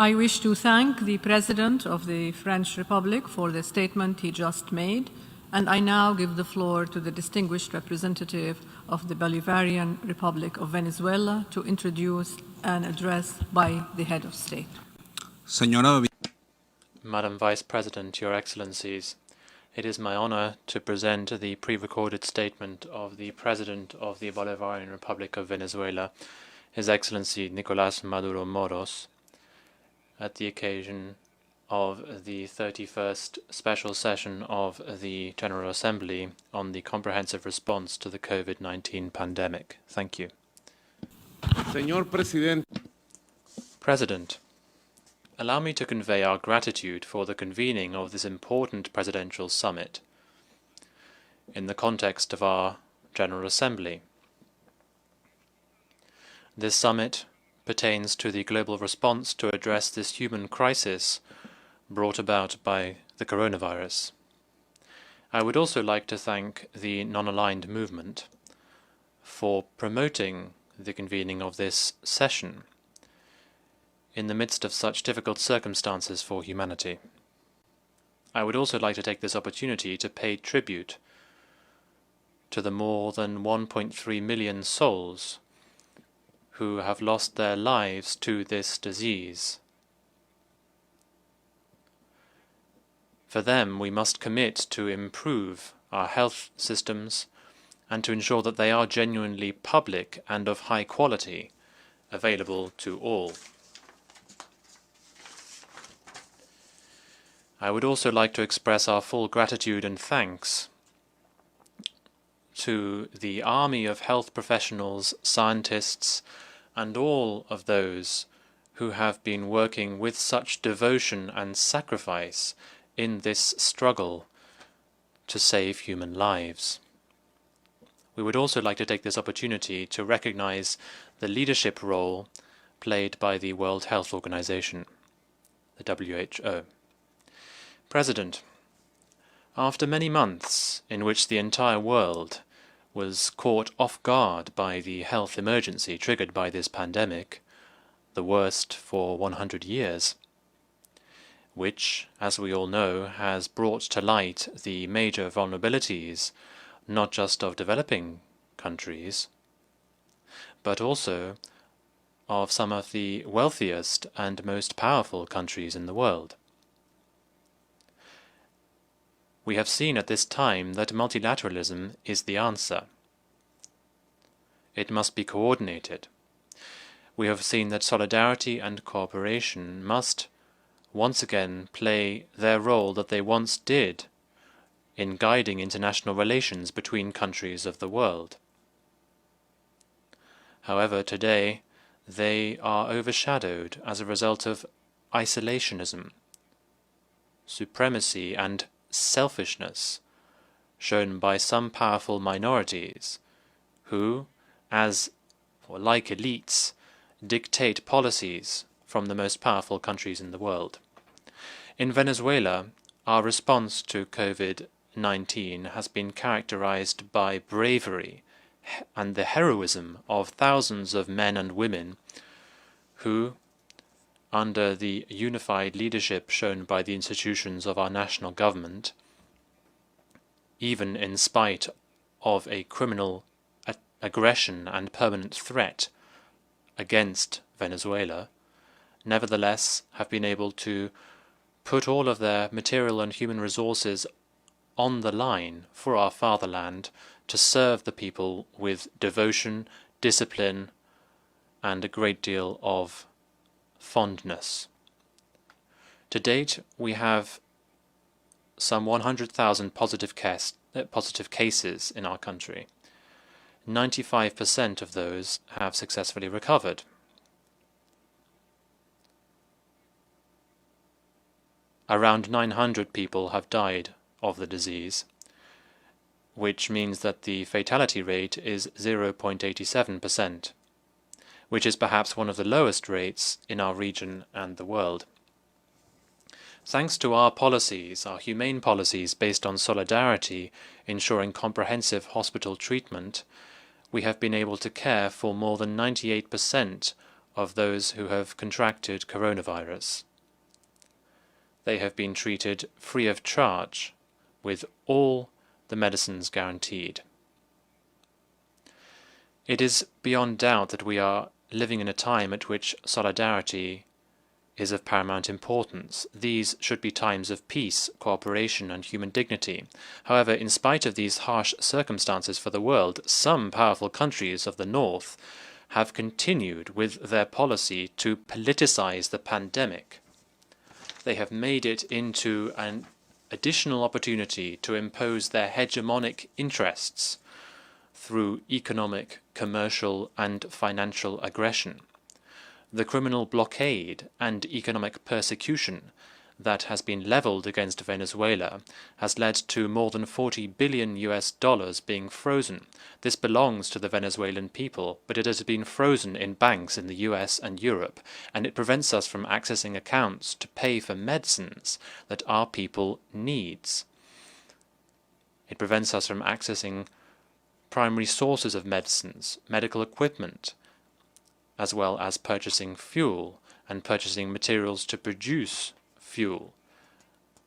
I wish to thank the President of the French Republic for the statement he just made, and I now give the floor to the distinguished representative of the Bolivarian Republic of Venezuela to introduce an address by the head of state. Madam Vice President, Your Excellencies, it is my honor to present the pre-recorded statement of the President of the Bolivarian Republic of Venezuela, His Excellency Nicolás Maduro Moros, at the occasion of the 31st special session of the General Assembly on the comprehensive response to the COVID-19 pandemic. Thank you. President, allow me to convey our gratitude for the convening of this important presidential summit in the context of our General Assembly. This summit pertains to the global response to address this human crisis brought about by the coronavirus. I would also like to thank the non-aligned movement for promoting the convening of this session in the midst of such difficult circumstances for humanity. I would also like to take this opportunity to pay tribute to the more than 1.3 million souls who have lost their lives to this disease. For them, we must commit to improve our health systems and to ensure that they are genuinely public and of high quality, available to all. I would also like to express our full gratitude and thanks to the army of health professionals, scientists, and all of those who have been working with such devotion and sacrifice in this struggle to save human lives. We would also like to take this opportunity to recognize the leadership role played by the World Health Organization, the WHO. President, after many months in which the entire world was caught off guard by the health emergency triggered by this pandemic, the worst for 100 years, which, as we all know, has brought to light the major vulnerabilities not just of developing countries, but also of some of the wealthiest and most powerful countries in the world. We have seen at this time that multilateralism is the answer. It must be coordinated. We have seen that solidarity and cooperation must once again play their role that they once did in guiding international relations between countries of the world. However, today they are overshadowed as a result of isolationism, supremacy and selfishness shown by some powerful minorities who, like elites, dictate policies from the most powerful countries in the world. In Venezuela, our response to COVID-19 has been characterized by bravery and the heroism of thousands of men and women who, under the unified leadership shown by the institutions of our national government, even in spite of a criminal aggression and permanent threat against Venezuela, nevertheless have been able to put all of their material and human resources on the line for our fatherland to serve the people with devotion, discipline, and a great deal of fondness. To date, we have some 100,000 positive cases in our country. 95% of those have successfully recovered. Around 900 people have died of the disease, which means that the fatality rate is 0.87%, which is perhaps one of the lowest rates in our region and the world. Thanks to our policies, our humane policies based on solidarity, ensuring comprehensive hospital treatment, we have been able to care for more than 98% of those who have contracted coronavirus. They have been treated free of charge, with all the medicines guaranteed. It is beyond doubt that we are living in a time at which solidarity is of paramount importance. These should be times of peace, cooperation, and human dignity. However, in spite of these harsh circumstances for the world, some powerful countries of the North have continued with their policy to politicize the pandemic. They have made it into an additional opportunity to impose their hegemonic interests through economic, commercial, and financial aggression. The criminal blockade and economic persecution that has been leveled against Venezuela has led to more than $40 billion being frozen. This belongs to the Venezuelan people, but it has been frozen in banks in the US and Europe, and it prevents us from accessing accounts to pay for medicines that our people needs. It prevents us from accessing primary sources of medicines, medical equipment, as well as purchasing fuel and purchasing materials to produce fuel,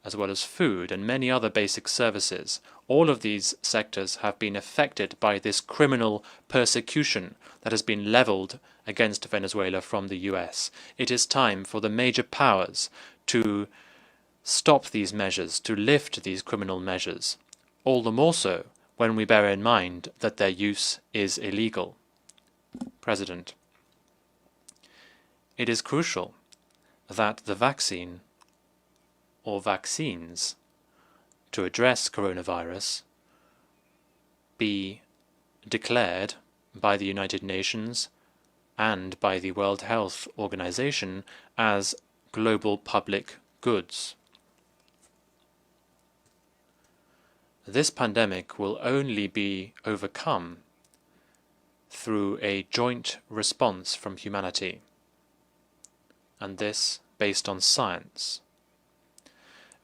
as well as food and many other basic services. All of these sectors have been affected by this criminal persecution that has been leveled against Venezuela from the US. It is time for the major powers to stop these measures, to lift these criminal measures, all the more so when we bear in mind that their use is illegal. President, it is crucial that the vaccine or vaccines to address coronavirus be declared by the United Nations and by the World Health Organization as global public goods. This pandemic will only be overcome through a joint response from humanity, and this based on science.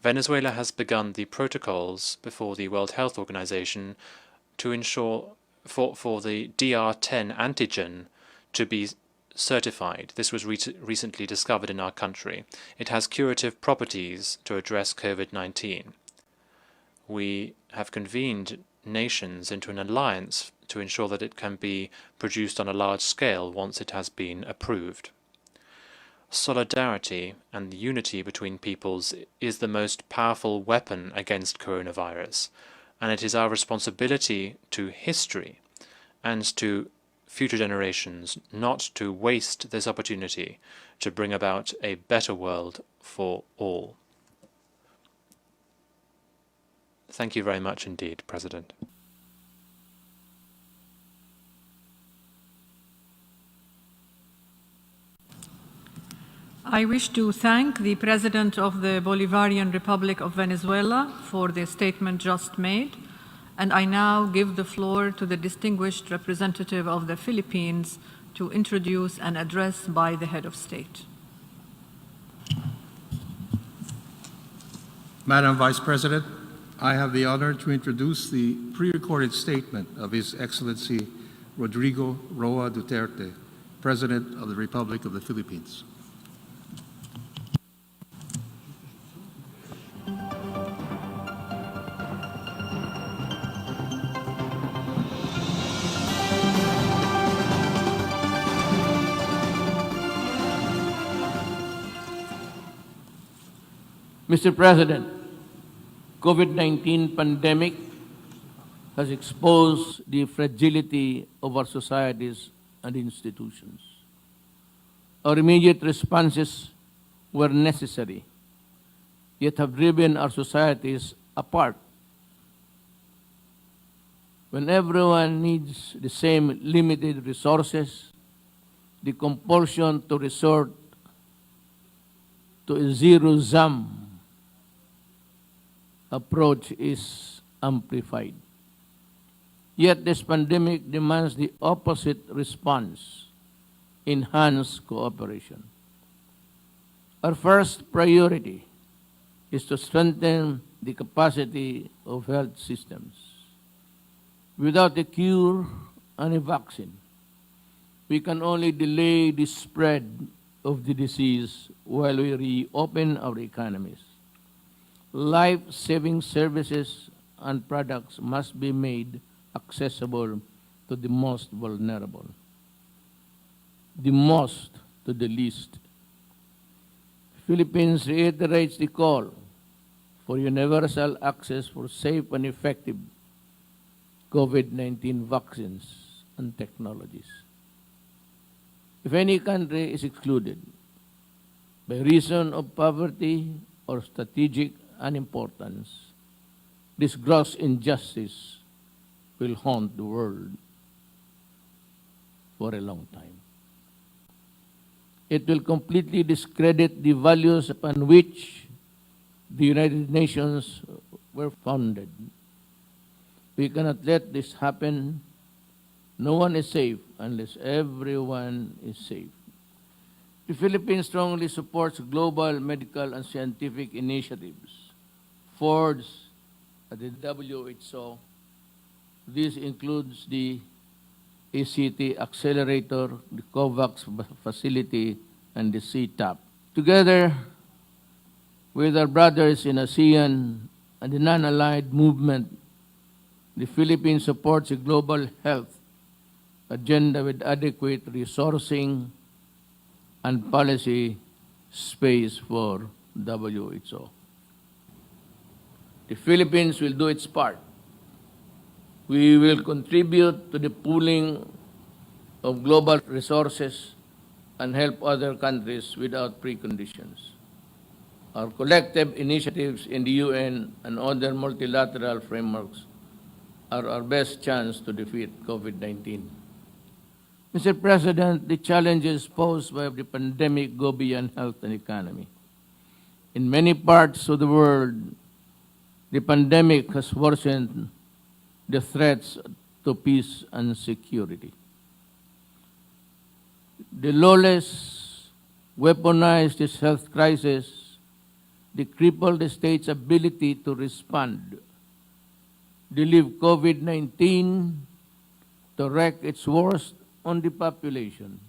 Venezuela has begun the protocols before the World Health Organization to ensure for the DR10 antigen to be certified. This was recently discovered in our country. It has curative properties to address COVID-19. We have convened nations into an alliance to ensure that it can be produced on a large scale once it has been approved. Solidarity and unity between peoples is the most powerful weapon against coronavirus, and it is our responsibility to history and to future generations not to waste this opportunity to bring about a better world for all. Thank you very much indeed, President. I wish to thank the President of the Bolivarian Republic of Venezuela for the statement just made, and I now give the floor to the distinguished representative of the Philippines to introduce an address by the head of state. Madam Vice President, I have the honor to introduce the pre-recorded statement of His Excellency Rodrigo Roa Duterte, President of the Republic of the Philippines. Mr. President, COVID-19 pandemic has exposed the fragility of our societies and institutions. Our immediate responses were necessary, yet have driven our societies apart. When everyone needs the same limited resources, the compulsion to resort to a zero-sum approach is amplified. Yet this pandemic demands the opposite response: enhanced cooperation. Our first priority is to strengthen the capacity of health systems. Without a cure and a vaccine, we can only delay the spread of the disease while we reopen our economies. Life-saving services and products must be made accessible to the most vulnerable, the most to the least. Philippines reiterates the call for universal access for safe and effective COVID-19 vaccines and technologies. If any country is excluded by reason of poverty or strategic unimportance, this gross injustice will haunt the world for a long time. It will completely discredit the values upon which the United Nations were founded. We cannot let this happen. No one is safe unless everyone is safe. The Philippines strongly supports global medical and scientific initiatives forged at the WHO. This includes the ACT Accelerator, the COVAX facility, and the CTAP. Together with our brothers in ASEAN and the non-aligned movement, the Philippines supports a global health agenda with adequate resourcing and policy space for WHO. The Philippines will do its part. We will contribute to the pooling of global resources and help other countries without preconditions. Our collective initiatives in the UN and other multilateral frameworks are our best chance to defeat COVID-19. Mr. President, the challenges posed by the pandemic go beyond health and economy. In many parts of the world, the pandemic has worsened the threats to peace and security. The lawless weaponized this health crisis, they crippled the state's ability to respond. They leave COVID-19 to wreak its worst on the population.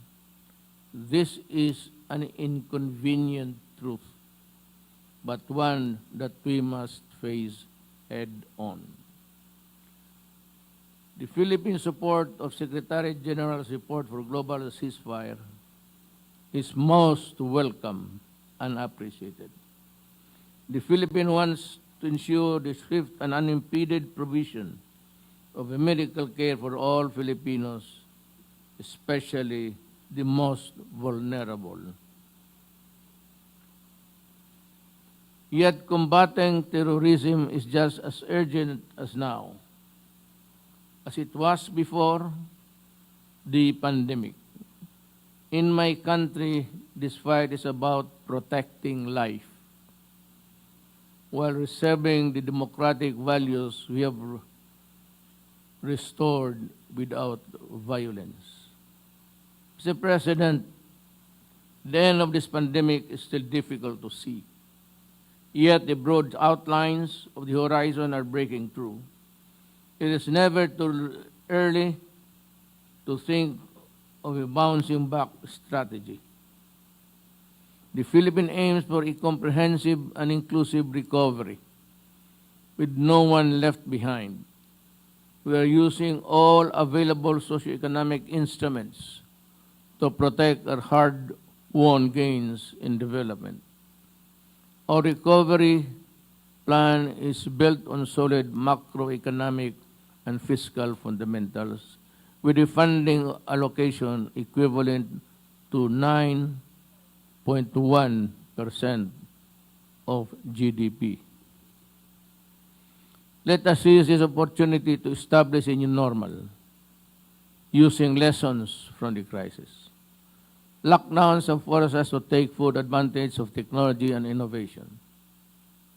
This is an inconvenient truth, but one that we must face head-on. The Philippine support of Secretary General's report for global ceasefire is most welcome and appreciated. The Philippines wants to ensure the swift and unimpeded provision of medical care for all Filipinos, especially the most vulnerable. Yet combating terrorism is just as urgent as now, as it was before the pandemic. In my country, this fight is about protecting life while preserving the democratic values we have restored without violence. Mr. President, the end of this pandemic is still difficult to see. Yet the broad outlines of the horizon are breaking through. It is never too early to think of a bouncing back strategy. The Philippines aims for a comprehensive and inclusive recovery with no one left behind. We are using all available socioeconomic instruments to protect our hard-won gains in development. Our recovery plan is built on solid macroeconomic and fiscal fundamentals, with a funding allocation equivalent to 9.1% of GDP. Let us seize this opportunity to establish a new normal, using lessons from the crisis. Lockdowns have forced us to take full advantage of technology and innovation.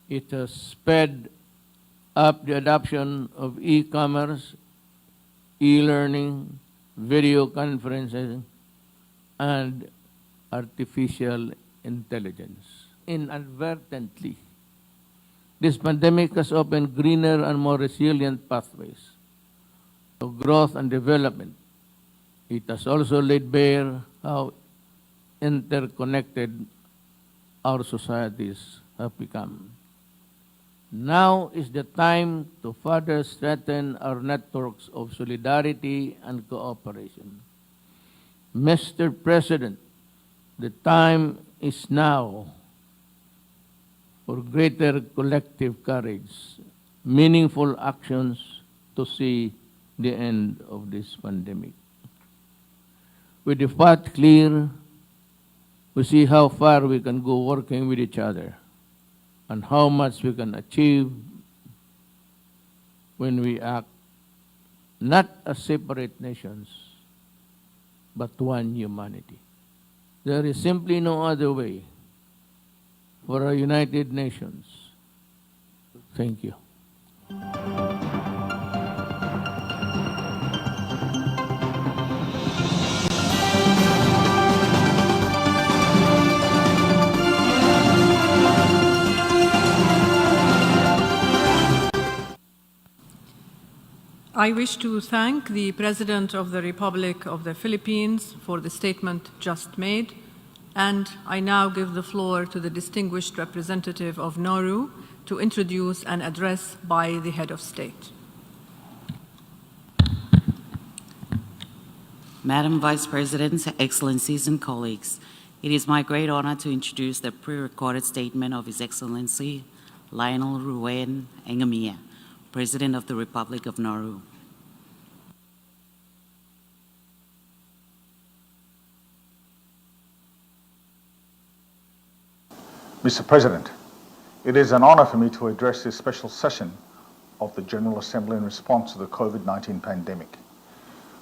It has sped up the adoption of e-commerce, e-learning, video conferencing, and artificial intelligence. Inadvertently, this pandemic has opened greener and more resilient pathways to growth and development. It has also laid bare how interconnected our societies have become. Now is the time to further strengthen our networks of solidarity and cooperation. Mr. President, the time is now for greater collective courage, meaningful actions to see the end of this pandemic. With the path clear, we see how far we can go working with each other and how much we can achieve when we act not as separate nations, but one humanity. There is simply no other way for our United Nations. Thank you. I wish to thank the President of the Republic of the Philippines for the statement just made, and I now give the floor to the distinguished representative of Nauru to introduce an address by the head of state. Madam Vice President, Excellencies and colleagues, it is my great honor to introduce the pre-recorded statement of His Excellency Lionel Ruben Engamia, President of the Republic of Nauru. Mr. President, it is an honor for me to address this special session of the General Assembly in response to the COVID-19 pandemic.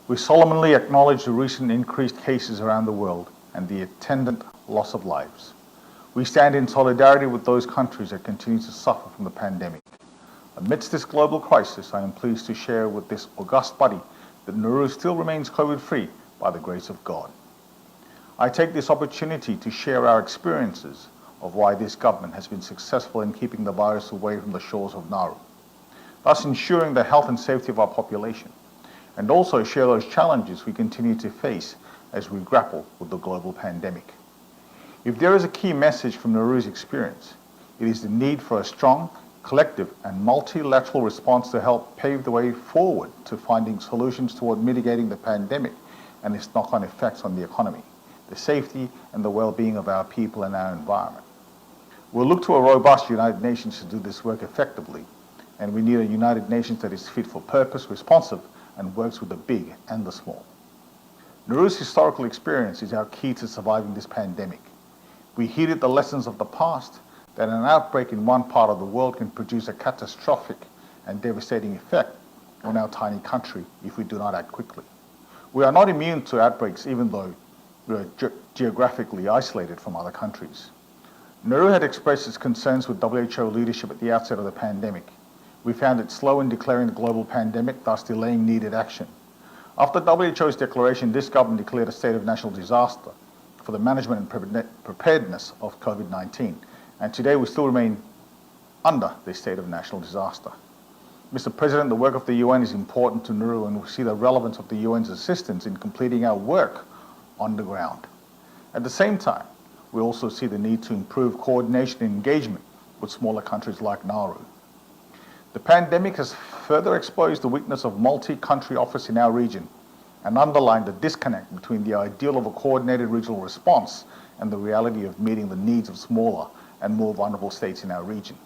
We solemnly acknowledge the recent increased cases around the world and the attendant loss of lives. We stand in solidarity with those countries that continue to suffer from the pandemic. Amidst this global crisis, I am pleased to share with this august body that Nauru still remains COVID-free by the grace of God. I take this opportunity to share our experiences of why this government has been successful in keeping the virus away from the shores of Nauru, thus ensuring the health and safety of our population, and also share those challenges we continue to face as we grapple with the global pandemic. If there is a key message from Nauru's experience, it is the need for a strong, collective and multilateral response to help pave the way forward to finding solutions toward mitigating the pandemic and its knock-on effects on the economy, the safety and the well-being of our people and our environment. We'll look to a robust United Nations to do this work effectively, and we need a United Nations that is fit for purpose, responsive, and works with the big and the small. Nauru's historical experience is our key to surviving this pandemic. We heeded the lessons of the past that an outbreak in one part of the world can produce a catastrophic and devastating effect on our tiny country if we do not act quickly. We are not immune to outbreaks even though we are geographically isolated from other countries. Nauru had expressed its concerns with WHO leadership at the outset of the pandemic. We found it slow in declaring the global pandemic, thus delaying needed action. After WHO's declaration, this government declared a state of national disaster for the management and preparedness of COVID-19. And today we still remain under this state of national disaster. Mr. President, the work of the UN is important to Nauru, and we see the relevance of the UN's assistance in completing our work on the ground. At the same time, we also see the need to improve coordination and engagement with smaller countries like Nauru. The pandemic has further exposed the weakness of multi-country office in our region and underlined the disconnect between the ideal of a coordinated regional response and the reality of meeting the needs of smaller and more vulnerable states in our region.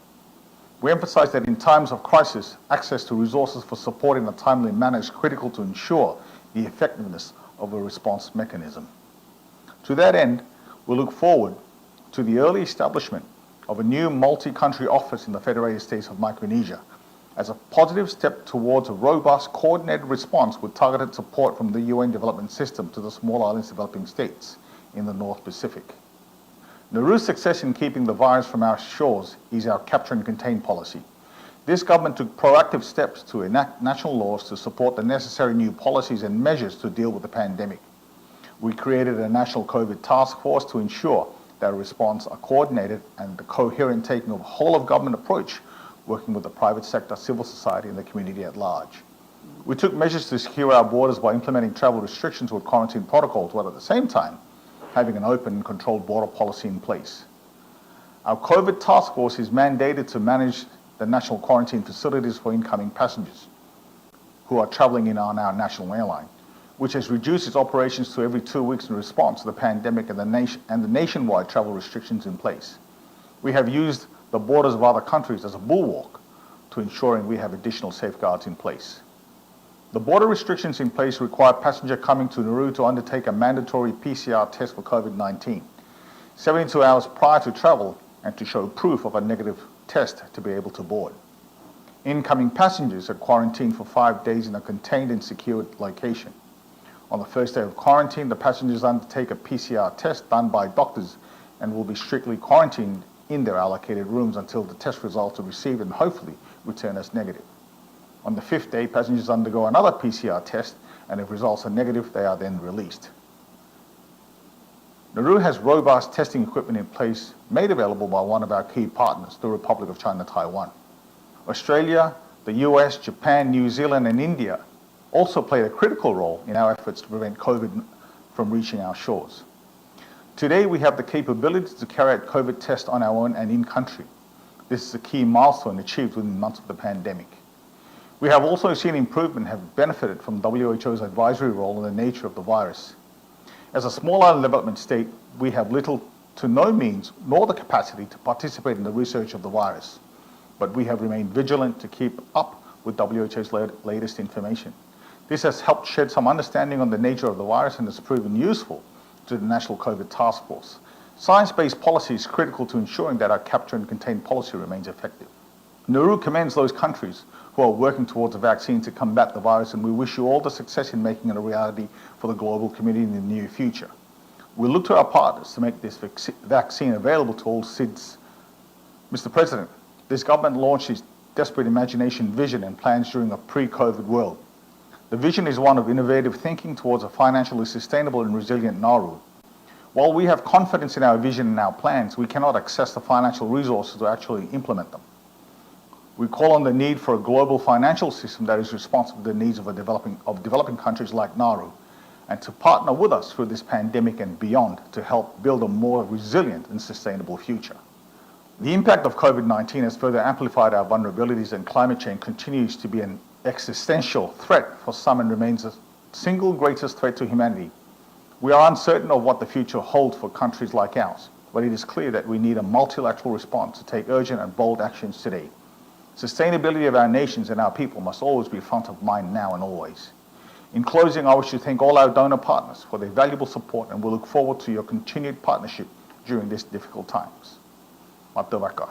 We emphasize that in times of crisis, access to resources for support in a timely manner is critical to ensure the effectiveness of a response mechanism. To that end, we look forward to the early establishment of a new multi-country office in the Federated States of Micronesia as a positive step towards a robust, coordinated response with targeted support from the UN development system to the small islands developing states in the North Pacific. Nauru's success in keeping the virus from our shores is our capture and contain policy. This government took proactive steps to enact national laws to support the necessary new policies and measures to deal with the pandemic. We created a national COVID task force to ensure that our response are coordinated and the coherent taking of a whole-of-government approach, working with the private sector, civil society and the community at large. We took measures to secure our borders by implementing travel restrictions with quarantine protocols, while at the same time having an open and controlled border policy in place. Our COVID task force is mandated to manage the national quarantine facilities for incoming passengers who are travelling in on our national airline, which has reduced its operations to every 2 weeks in response to the pandemic and the nationwide travel restrictions in place. We have used the borders of other countries as a bulwark to ensuring we have additional safeguards in place. The border restrictions in place require passenger coming to Nauru to undertake a mandatory PCR test for COVID-19, 72 hours prior to travel, and to show proof of a negative test to be able to board. Incoming passengers are quarantined for 5 days in a contained and secured location. On the first day of quarantine, the passengers undertake a PCR test done by doctors and will be strictly quarantined in their allocated rooms until the test results are received and hopefully return as negative. On the 5th day, passengers undergo another PCR test, and if results are negative, they are then released. Nauru has robust testing equipment in place made available by one of our key partners, the Republic of China, Taiwan. Australia, the US, Japan, New Zealand and India also played a critical role in our efforts to prevent COVID from reaching our shores. Today, we have the capability to carry out COVID tests on our own and in country. This is a key milestone achieved within months of the pandemic. We have also seen improvement and have benefited from WHO's advisory role in the nature of the virus. As a small island development state, we have little to no means nor the capacity to participate in the research of the virus, but we have remained vigilant to keep up with WHO's latest information. This has helped shed some understanding on the nature of the virus and has proven useful to the National COVID Task Force. Science-based policy is critical to ensuring that our capture and contain policy remains effective. Nauru commends those countries who are working towards a vaccine to combat the virus, and we wish you all the success in making it a reality for the global community in the near future. We look to our partners to make this vaccine available to all SIDS. Mr. President, this government launched its Desperate Imagination vision and plans during a pre-COVID world. The vision is one of innovative thinking towards a financially sustainable and resilient Nauru. While we have confidence in our vision and our plans, we cannot access the financial resources to actually implement them. We call on the need for a global financial system that is responsive to the needs of developing countries like Nauru, and to partner with us through this pandemic and beyond to help build a more resilient and sustainable future. The impact of COVID-19 has further amplified our vulnerabilities, and climate change continues to be an existential threat for some and remains the single greatest threat to humanity. We are uncertain of what the future holds for countries like ours, but it is clear that we need a multilateral response to take urgent and bold actions today. Sustainability of our nations and our people must always be front of mind now and always. In closing, I wish to thank all our donor partners for their valuable support, and we look forward to your continued partnership during these difficult times. Matavaka.